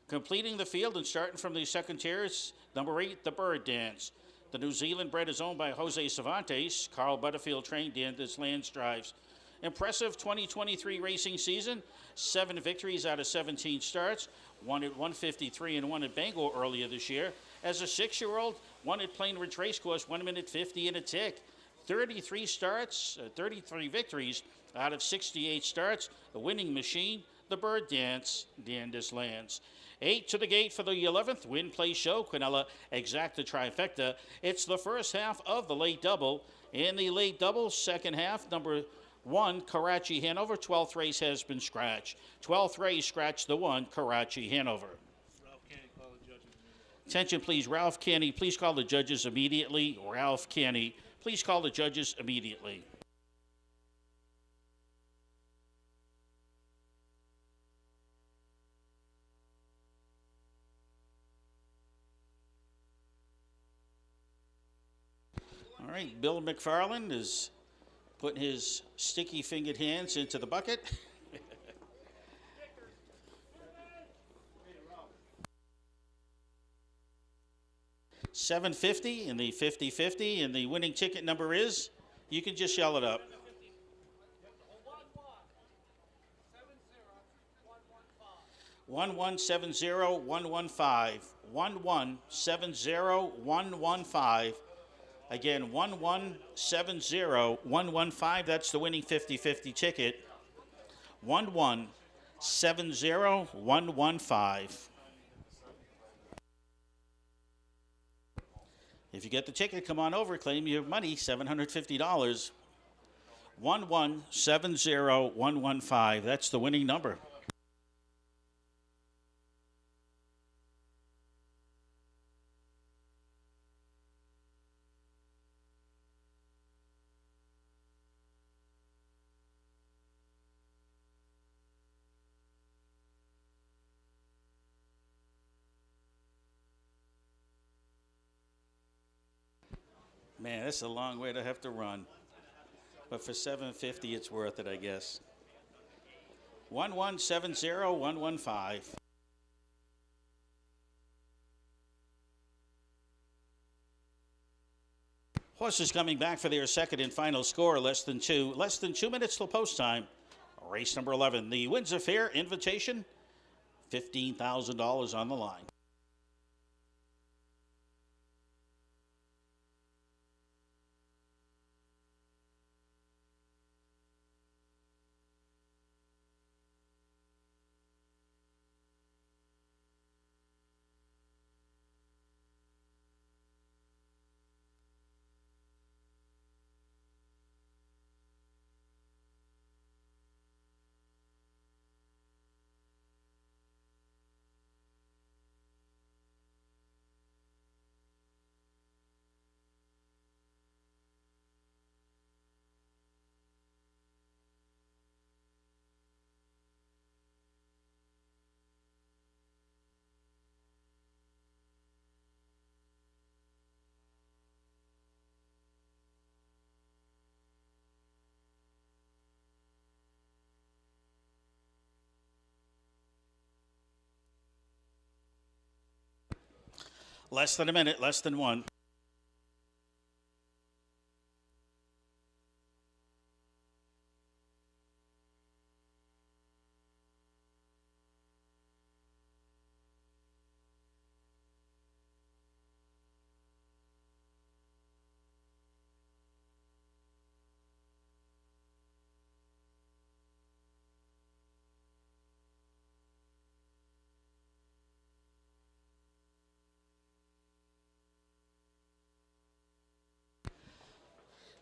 Completing the field and starting from the second tier is number 8, the Bird Dance. The New Zealand bred is owned by Jose Cervantes. Carl Butterfield trained. Dan Lands drives. Impressive 2023 racing season. 7 victories out of 17 starts. 1 at 153 and 1 at Bangor earlier this year. As a 6-year-old, 1 at Plain Ridge Racecourse, 1 minute 50 and a tick. 33 starts, 33 victories out of 68 starts. The winning machine, the Bird Dance, Dan Lands. 8 to the gate for the 11th Win Play Show, Quinella Exacta Trifecta. It's the first half of the late double. In the late double, second half, number 1, Karachi Hanover. 12th race has been scratched. 12th race scratched the 1, Karachi Hanover. Ralph Canny, call the judges immediately. Attention, please. Ralph Canny, please call the judges immediately. Ralph Canny, please call the judges immediately. All right, Bill McFarland is putting his sticky-fingered hands into the bucket. $750 in the 50-50, and the winning ticket number is, you can just yell it up. 1170115. 1170115. Again, 1170115. That's the winning 50-50 ticket. 1170115. If you get the ticket, come on over, claim your money, $750. 1170115. That's the winning number. Man, that's a long way to have to run. But for $750, it's worth it, I guess. 1170115. Horses coming back for their second and final score, less than 2 minutes till post time. Race number 11, the Windsor Fair Invitation, $15,000 on the line. Less than a minute, less than one.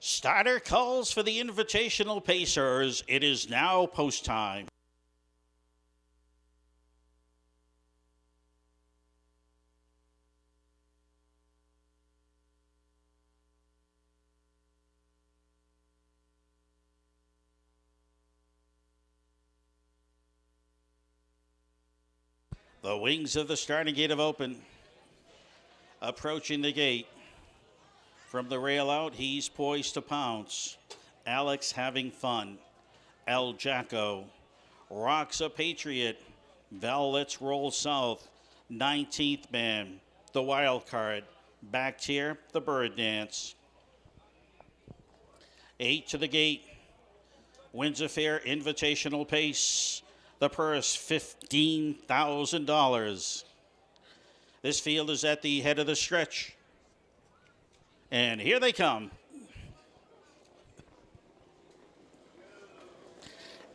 Starter calls for the Invitational Pacers. It is now post time. The wings of the starting gate have opened. Approaching the gate. From the rail out, he's poised to pounce. Alex having fun. El Jacko. Rocks a Patriot. Val Let's Roll South. 19th man. The wild card. Back tier, the bird dance. 8 to the gate. Windsor Fair Invitational Pace. The purse, $15,000. This field is at the head of the stretch. And here they come.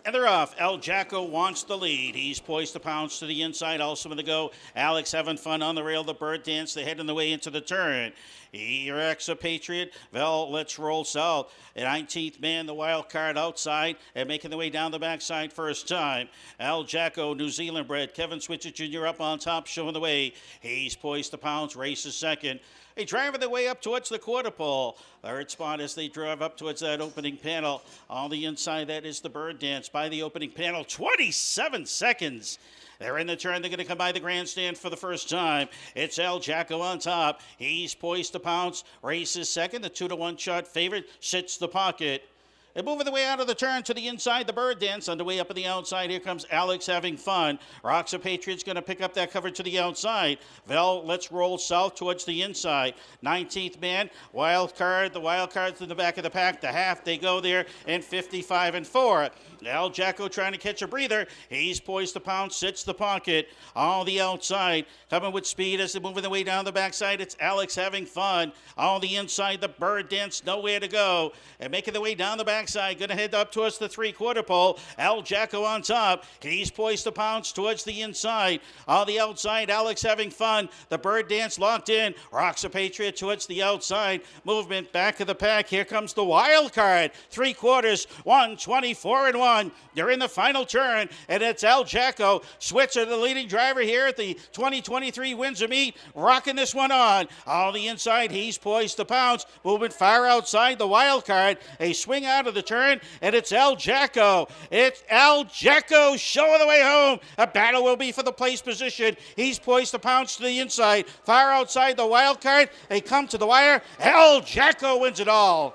And they're off. El Jacko wants the lead. He's poised to pounce to the inside. Also on the go. Alex having fun on the rail. The bird dance. They head on the way into the turn. He wrecks a Patriot. Vel, let's roll south. 19th man, the wild card outside and making the way down the backside first time. El Jacko, New Zealand bred. Kevin Switzer Jr. up on top, showing the way. He's poised to pounce. Races second. They drive their way up towards the quarter pole. Third spot as they drive up towards that opening panel. On the inside, that is the bird dance by the opening panel. 27 seconds. They're in the turn. They're going to come by the grandstand for the first time. It's El Jacko on top. He's poised to pounce. Races second. The 2-1 shot favorite sits the pocket. They're moving the way out of the turn to the inside. The bird dance on the way up on the outside. Here comes Alex having fun. Rocks a Patriot's going to pick up that cover to the outside. Vel, let's roll south towards the inside. 19th man, wild card. The wild card's in the back of the pack. The half, they go there in 55-4. El Jacko trying to catch a breather. He's poised to pounce, sits the pocket. On the outside, coming with speed as they're moving their way down the backside. It's Alex having fun. On the inside, the bird dance, nowhere to go. And making their way down the backside, going to head up towards the three-quarter pole. El Jacko on top. He's poised to pounce towards the inside. On the outside, Alex having fun. The bird dance locked in. Rocks a Patriot towards the outside. Movement back of the pack. Here comes the wild card. 3/4, 124-1. They're in the final turn, and it's El Jacko. Switzer, the leading driver here at the 2023 Windsor meet, rocking this one on. On the inside, he's poised to pounce. Moving far outside the wild card. A swing out of of the turn, and it's El Jacko. It's El Jacko showing the way home. A battle will be for the place position. He's poised to pounce to the inside. Far outside the wild card. They come to the wire. El Jacko wins it all.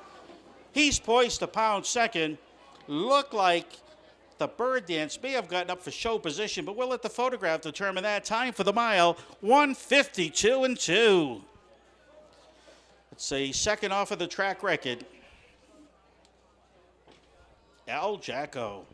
He's poised to pound second. Look like the bird dance may have gotten up for show position, but we'll let the photograph determine that. Time for the mile, 1:52.2. It's a second off of the track record. El Jacko.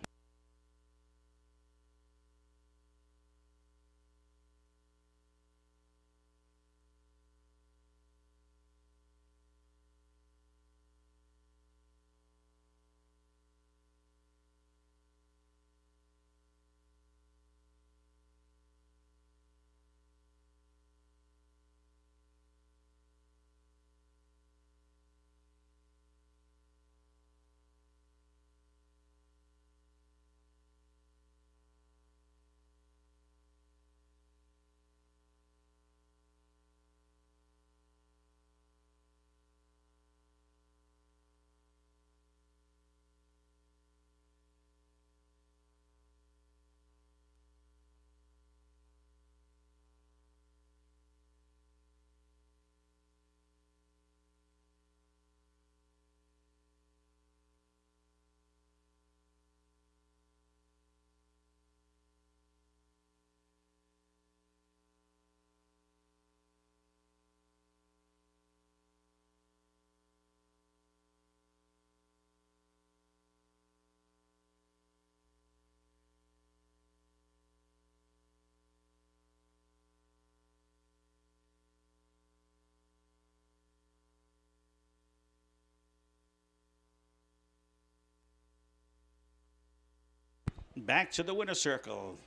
Back to the winner circle.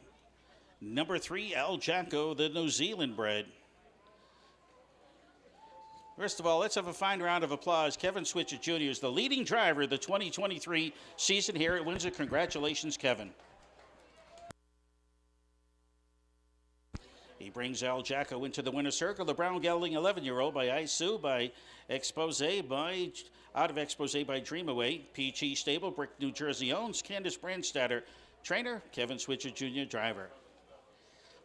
Number 3, El Jacko, the New Zealand bred. First of all, let's have a fine round of applause. Kevin Switcher Jr. is the leading driver of the 2023 season here at Windsor. Congratulations, Kevin. He brings El Jacko into the winner's circle. The brown gelding 11-year-old by Isu, by out of Expose by Dreamaway. Peachy Stable, Brick, New Jersey owns. Candace Brandstatter, trainer. Kevin Switcher Jr., driver.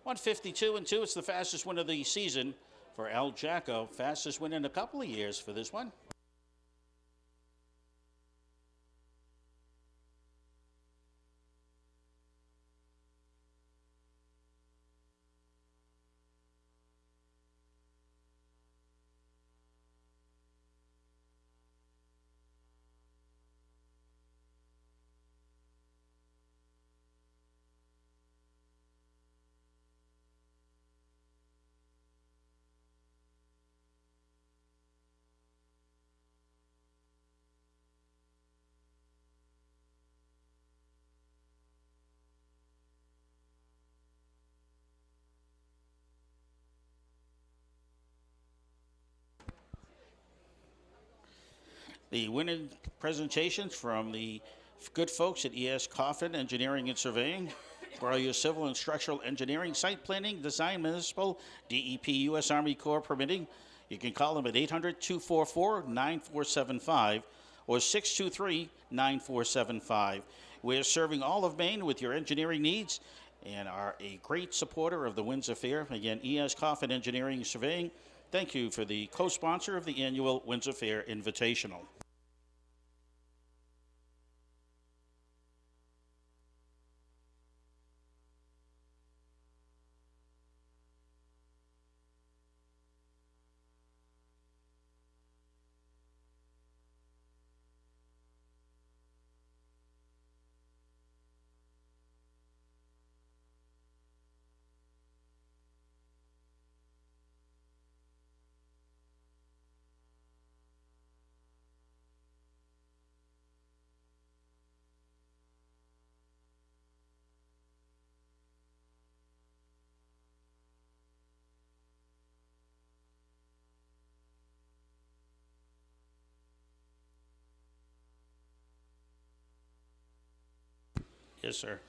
1:52.2. It's the fastest win of the season for El Jacko. Fastest win in a couple of years for this one. The winning presentations from the good folks at ES Coffin Engineering and Surveying. For all your civil and structural engineering, site planning, design, municipal, DEP, U.S. Army Corps permitting. You can call them at 800-244-9475 or 623-9475. We're serving all of Maine with your engineering needs and are a great supporter of the Windsor Fair. Again, ES Coffin Engineering and Surveying. Thank you for the co-sponsor of the annual Windsor Fair Invitational. Yes, sir.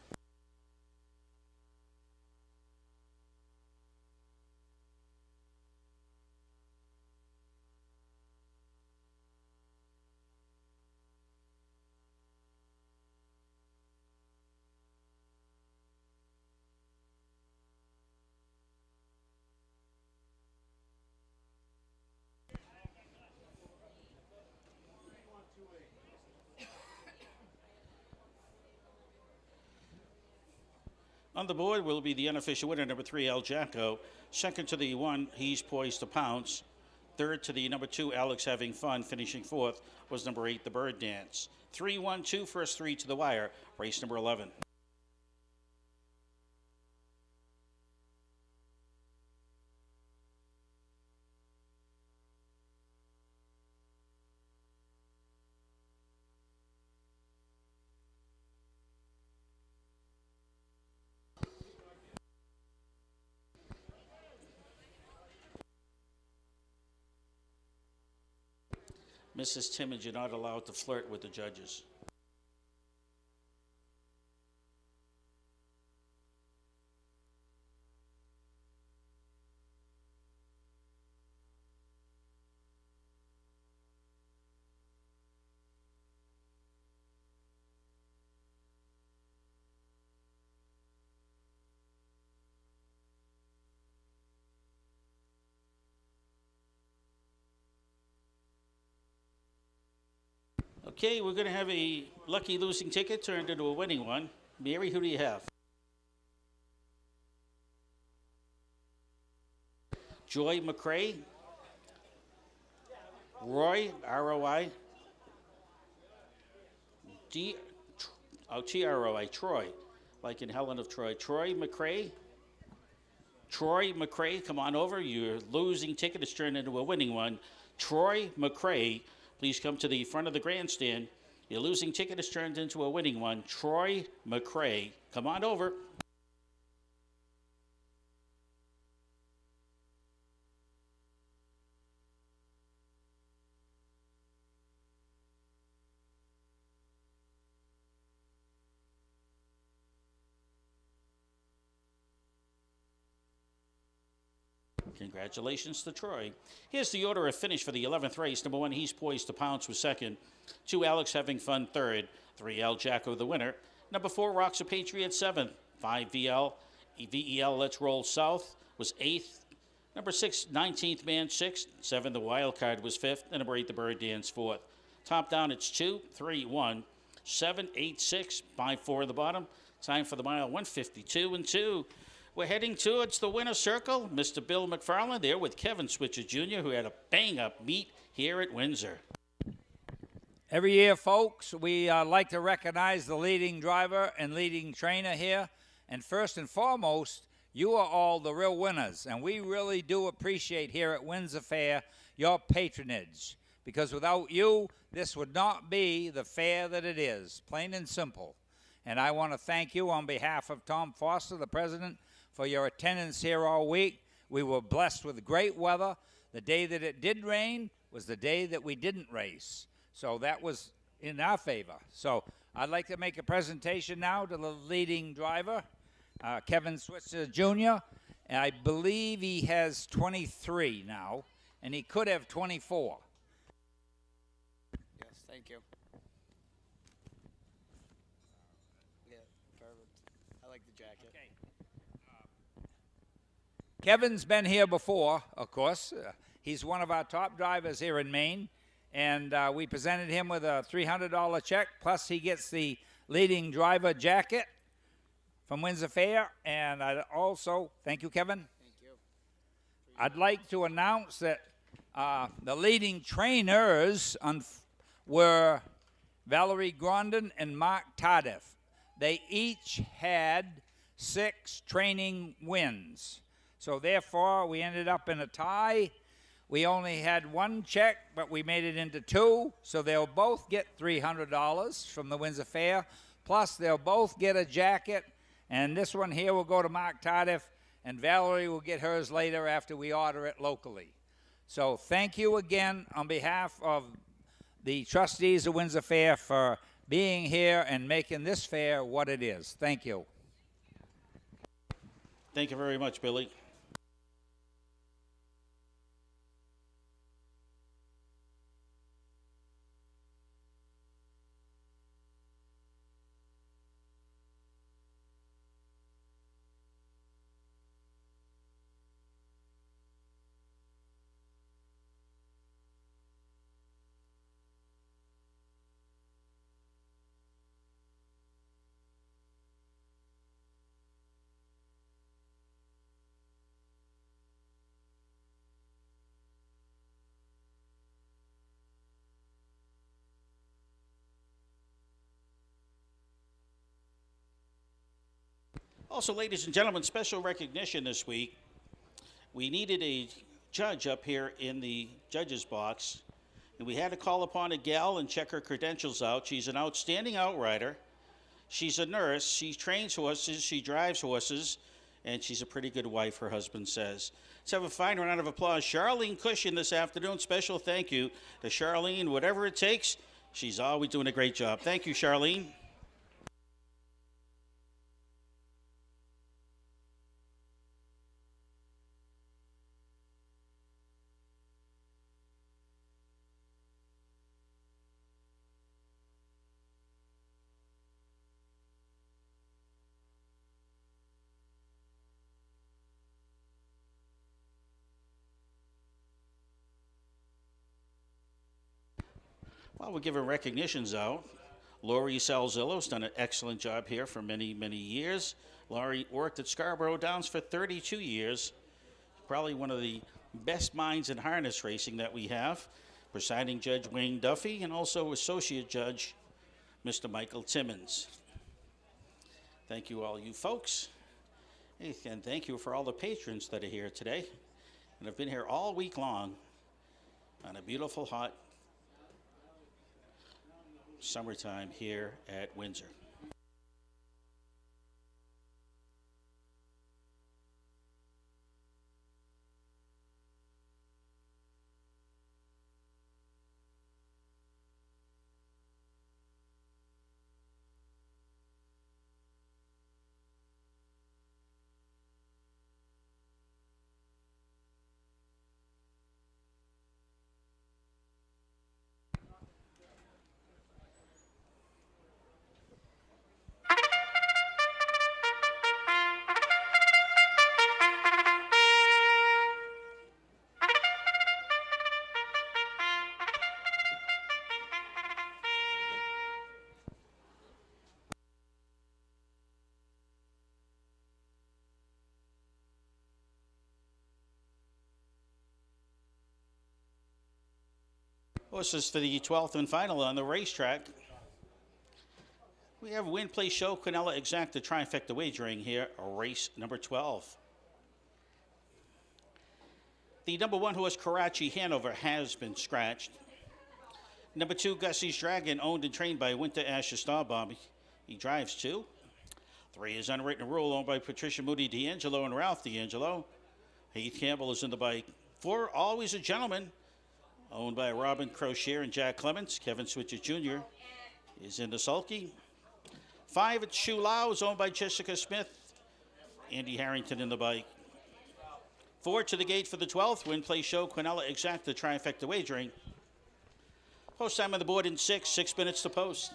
On the board will be the unofficial winner, number 3, El Jacko. Second to the 1, He's Poised to Pounce. Third to the number 2, Alex Having Fun. Finishing fourth was number 8, The Bird Dance. 3-1-2, first 3 to the wire. Race number 11. Mrs. Timmons, you're not allowed to flirt with the judges. Okay, we're going to have a lucky losing ticket turned into a winning one. Mary, who do you have? Joy McCrae. Roy, R-O-I. T-R-O-I, Troy, like in Helen of Troy. Troy McCrae. Troy McCrae, come on over. Your losing ticket is turned into a winning one. Troy McCrae. Please come to the front of the grandstand. Your losing ticket is turned into a winning one. Troy McCrae, come on over. Congratulations to Troy. Here's the order of finish for the 11th race. Number 1, He's Poised to Pounce was second. 2, Alex Having Fun third. 3, El Jacko the winner. Number 4, Rocks a Patriot seventh. 5, VEL Let's Roll South was eighth. Number 6, 19th Man sixth. 7, The Wild Card was fifth. And number 8, The Bird Dance fourth. Top down, it's 2, 3, 1, 7, 8, 6, 5, 4 at the bottom. Time for the mile, 152 and 2. We're heading towards the winner's circle. Mr. Bill McFarland there with Kevin Switzer Jr., who had a bang-up meet here at Windsor. Every year, folks, we like to recognize the leading driver and leading trainer here. And first and foremost, you are all the real winners. And we really do appreciate here at Windsor Fair your patronage. Because without you, this would not be the fair that it is, plain and simple. And I want to thank you on behalf of Tom Foster, the president, for your attendance here all week. We were blessed with great weather. The day that it did rain was the day that we didn't race. So that was in our favor. So I'd like to make a presentation now to the leading driver, Kevin Switzer Jr. And I believe he has 23 now, and he could have 24. Yes, thank you. Yeah, perfect. I like the jacket. Okay. Kevin's been here before, of course. He's one of our top drivers here in Maine, and we presented him with a $300 check, plus he gets the leading driver jacket from Windsor Fair. And I also, thank you, Kevin. Thank you. I'd like to announce that the leading trainers were Valerie Grondin and Mark Tardif. They each had 6 training wins. So therefore, we ended up in a tie. We only had 1 check, but we made it into 2. So they'll both get $300 from the Windsor Fair. Plus, they'll both get a jacket. And this one here will go to Mark Tardif, and Valerie will get hers later after we order it locally. So thank you again on behalf of the trustees of Windsor Fair for being here and making this fair what it is. Thank you. Thank you very much, Billy. Also, ladies and gentlemen, special recognition this week. We needed a judge up here in the judges box, and we had to call upon a gal and check her credentials out. She's an outstanding outrider. She's a nurse. She trains horses. She drives horses, and she's a pretty good wife, her husband says. Let's have a fine round of applause. Charlene Cushing this afternoon. Special thank you to Charlene. Whatever it takes, she's always doing a great job. Thank you, Charlene. Well, we're giving recognitions out. Lori Salzillo's done an excellent job here for many, many years. Lori worked at Scarborough Downs for 32 years. Probably one of the best minds in harness racing that we have. Presiding Judge Wayne Duffy and also Associate Judge Mr. Michael Timmons. Thank you all you folks. And thank you for all the patrons that are here today and have been here all week long on a beautiful, hot summertime here at Windsor. Horses for the 12th and final on the racetrack. We have Win, Play, Show, Quinella, Exacta, Trifecta wagering here, race number 12. The number 1 horse, Karachi Hanover, has been scratched. Number 2, Gussie's Dragon, owned and trained by Winter Asher Starbomb. He drives 2. 3 is Unwritten Rule, owned by Patricia Moody D'Angelo and Ralph D'Angelo. Heath Campbell is in the bike. 4, Always a Gentleman, owned by Robin Crocier and Jack Clements. Kevin Switcher Jr. is in the sulky. 5, it's Shoe Laos, owned by Jessica Smith. Andy Harrington in the bike. 4 to the gate for the 12th. Win, Play, Show, Quinella, Exacta, Trifecta wagering. Post time on the board in 6 minutes to post.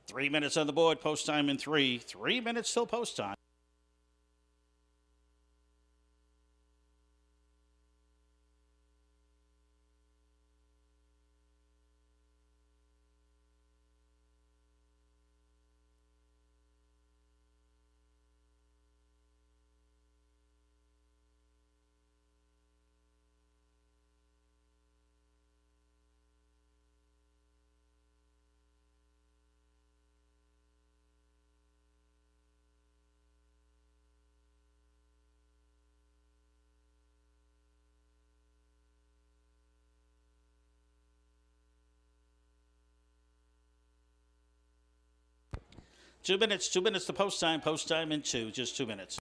3 minutes on the board, post time in 3. 3 minutes till post time. Two minutes to post time in 2, just 2 minutes.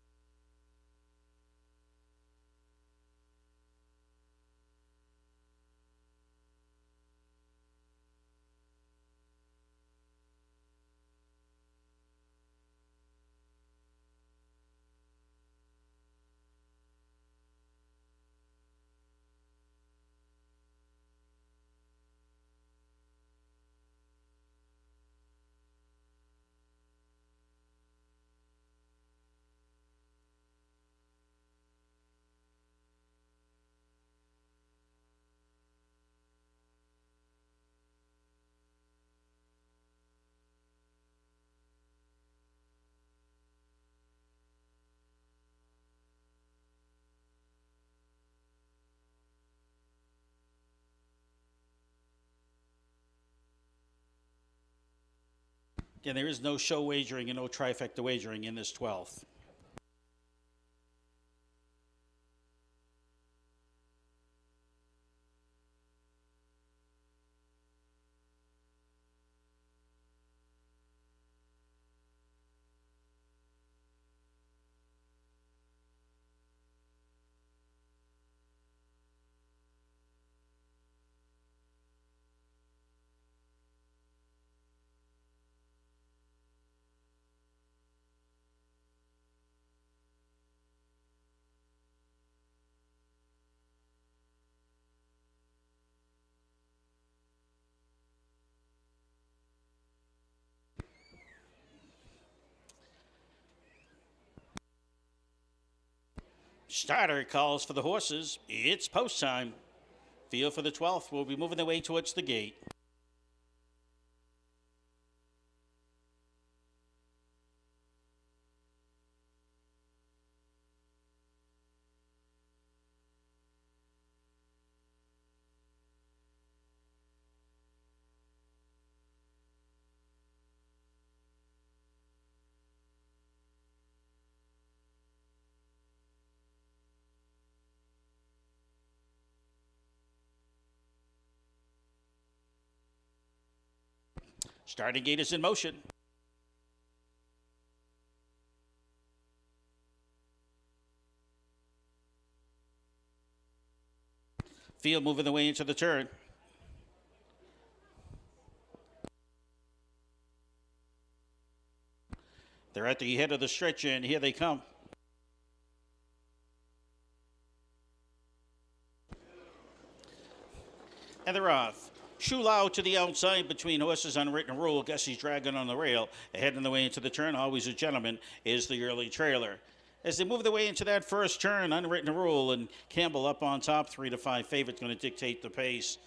Again, there is no show wagering and no trifecta wagering in this 12th. Starter calls for the horses. It's post time. Field for the 12th will be moving their way towards the gate. Starting gate is in motion. Field moving the way into the turn. They're at the head of the stretch, and here they come. And they're off. Shulau to the outside between horses, Unwritten Rule. Gussie's Dragon on the rail. Ahead on the way into the turn, Always a Gentleman is the early trailer. As they move their way into that first turn, Unwritten Rule and Campbell up on top, 3 to 5 favorites going to dictate the pace.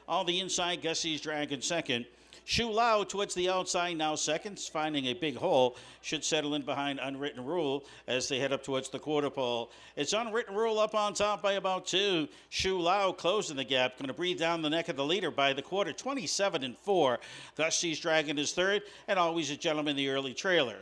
On the inside, Gussie's Dragon second. Shulau towards the outside, now seconds, finding a big hole, should settle in behind Unwritten Rule as they head up towards the quarter pole. It's Unwritten Rule up on top by about 2. Shulau closing the gap, going to breathe down the neck of the leader by the quarter, 27-4. Gussie's Dragon is third, and Always a Gentleman the early trailer.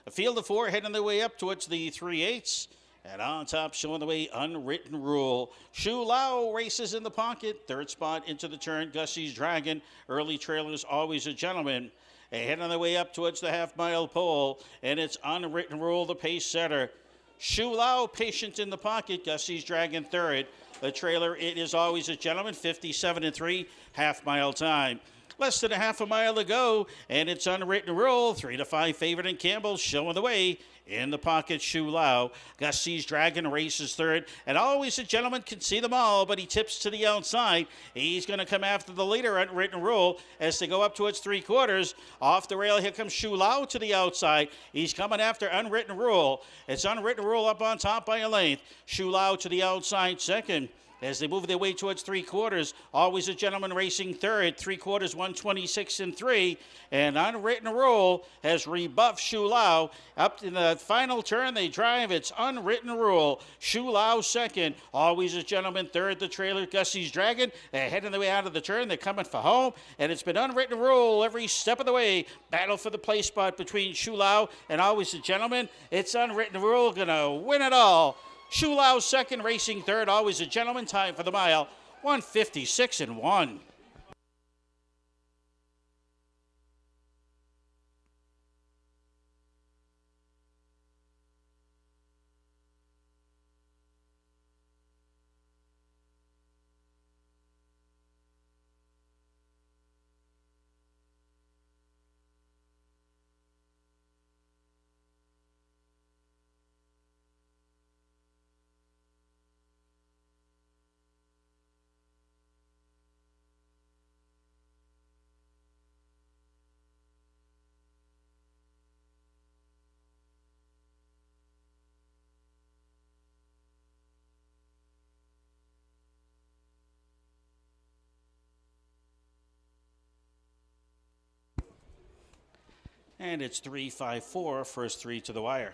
A field of 4 heading their way up towards the 3/8. And on top, showing the way, Unwritten Rule. Shulau races in the pocket. Third spot into the turn, Gussie's Dragon. Early trailers, Always a Gentleman. Ahead on the way up towards the half-mile pole. And it's Unwritten Rule, the pace setter. Shulau patient in the pocket. Gussie's Dragon third. The trailer, it is Always a Gentleman, 57-3, half-mile time. Less than a half a mile to go, and it's Unwritten Rule. 3 to 5 favorite in Campbell showing the way. In the pocket, Shu Lao. Gussie's Dragon races third, and always a gentleman can see them all, but he tips to the outside. He's going to come after the leader, Unwritten Rule, as they go up towards 3/4. Off the rail, here comes Shu Lao to the outside. He's coming after Unwritten Rule. It's Unwritten Rule up on top by a length. Shu Lao to the outside second. As they move their way towards 3/4, always a gentleman racing third, 3/4, 126 and 3. And Unwritten Rule has rebuffed Shu Lao. Up in the final turn, they drive. It's Unwritten Rule. Shu Lao second, always a gentleman third, the trailer, Gussie's Dragon. They're heading their way out of the turn. They're coming for home. And it's been Unwritten Rule every step of the way. Battle for the place spot between Shu Lao and always a gentleman. It's Unwritten Rule going to win it all. Shu Lao second, racing third, always a gentleman. Time for the mile, 156 and 1. And it's 3-5-4, first three to the wire.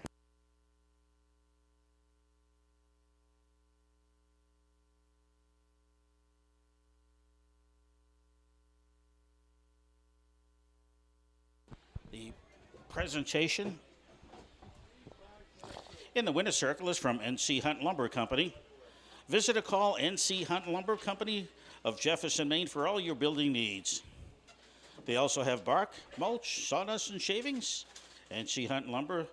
The presentation in the winner's circle is from NC Hunt Lumber Company. Visit or call NC Hunt Lumber Company of Jefferson, Maine for all your building needs. They also have bark, mulch, sawdust, and shavings. NC Hunt Lumber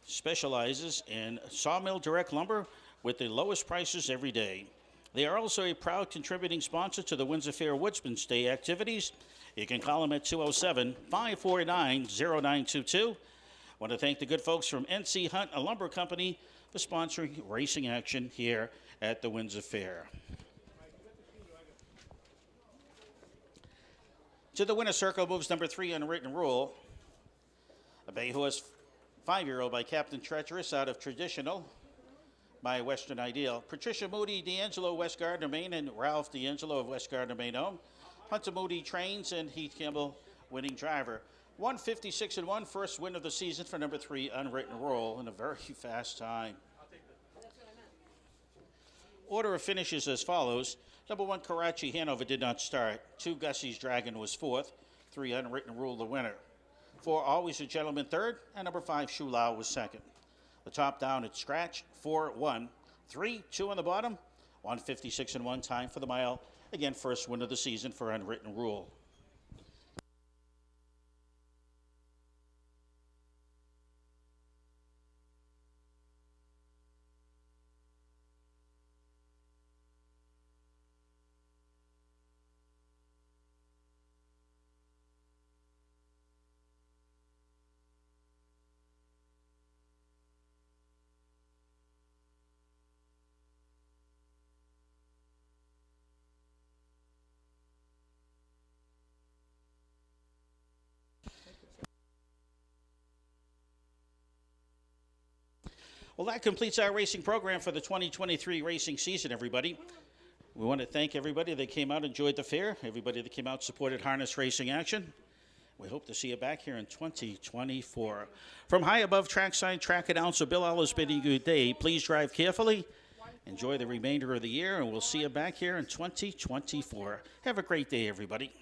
specializes in sawmill direct lumber with the lowest prices every day. They are also a proud contributing sponsor to the Windsor Fair Woodsman's Day activities. You can call them at 207-549-0922. Want to thank the good folks from NC Hunt Lumber Company for sponsoring racing action here at the Windsor Fair. To the winner's circle moves number 3, Unwritten Rule. A bay horse, 5-year-old by Captain Treacherous out of Traditional by Western Ideal. Patricia Moody, D'Angelo, West Gardner, Maine, and Ralph D'Angelo of West Gardner, Maine home. Hunter Moody trains, and Heath Campbell, winning driver. 156 and 1, first win of the season for number 3, Unwritten Rule, in a very fast time. Order of finishes as follows. Number 1, Karachi Hanover did not start. 2, Gussie's Dragon was 4th. 3, Unwritten Rule, the winner. 4, Always a Gentleman, 3rd. And number 5, Shu Lao was 2nd. The top down at scratch, 4-1. 3, 2 on the bottom. 156 and 1, time for the mile. Again, first win of the season for Unwritten Rule. Well, that completes our racing program for the 2023 racing season, everybody. We want to thank everybody that came out, enjoyed the fair, everybody that came out, supported harness racing action. We hope to see you back here in 2024. From high above trackside track announcer Bill Ellis bidding you good day. Please drive carefully, enjoy the remainder of the year, and we'll see you back here in 2024. Have a great day, everybody.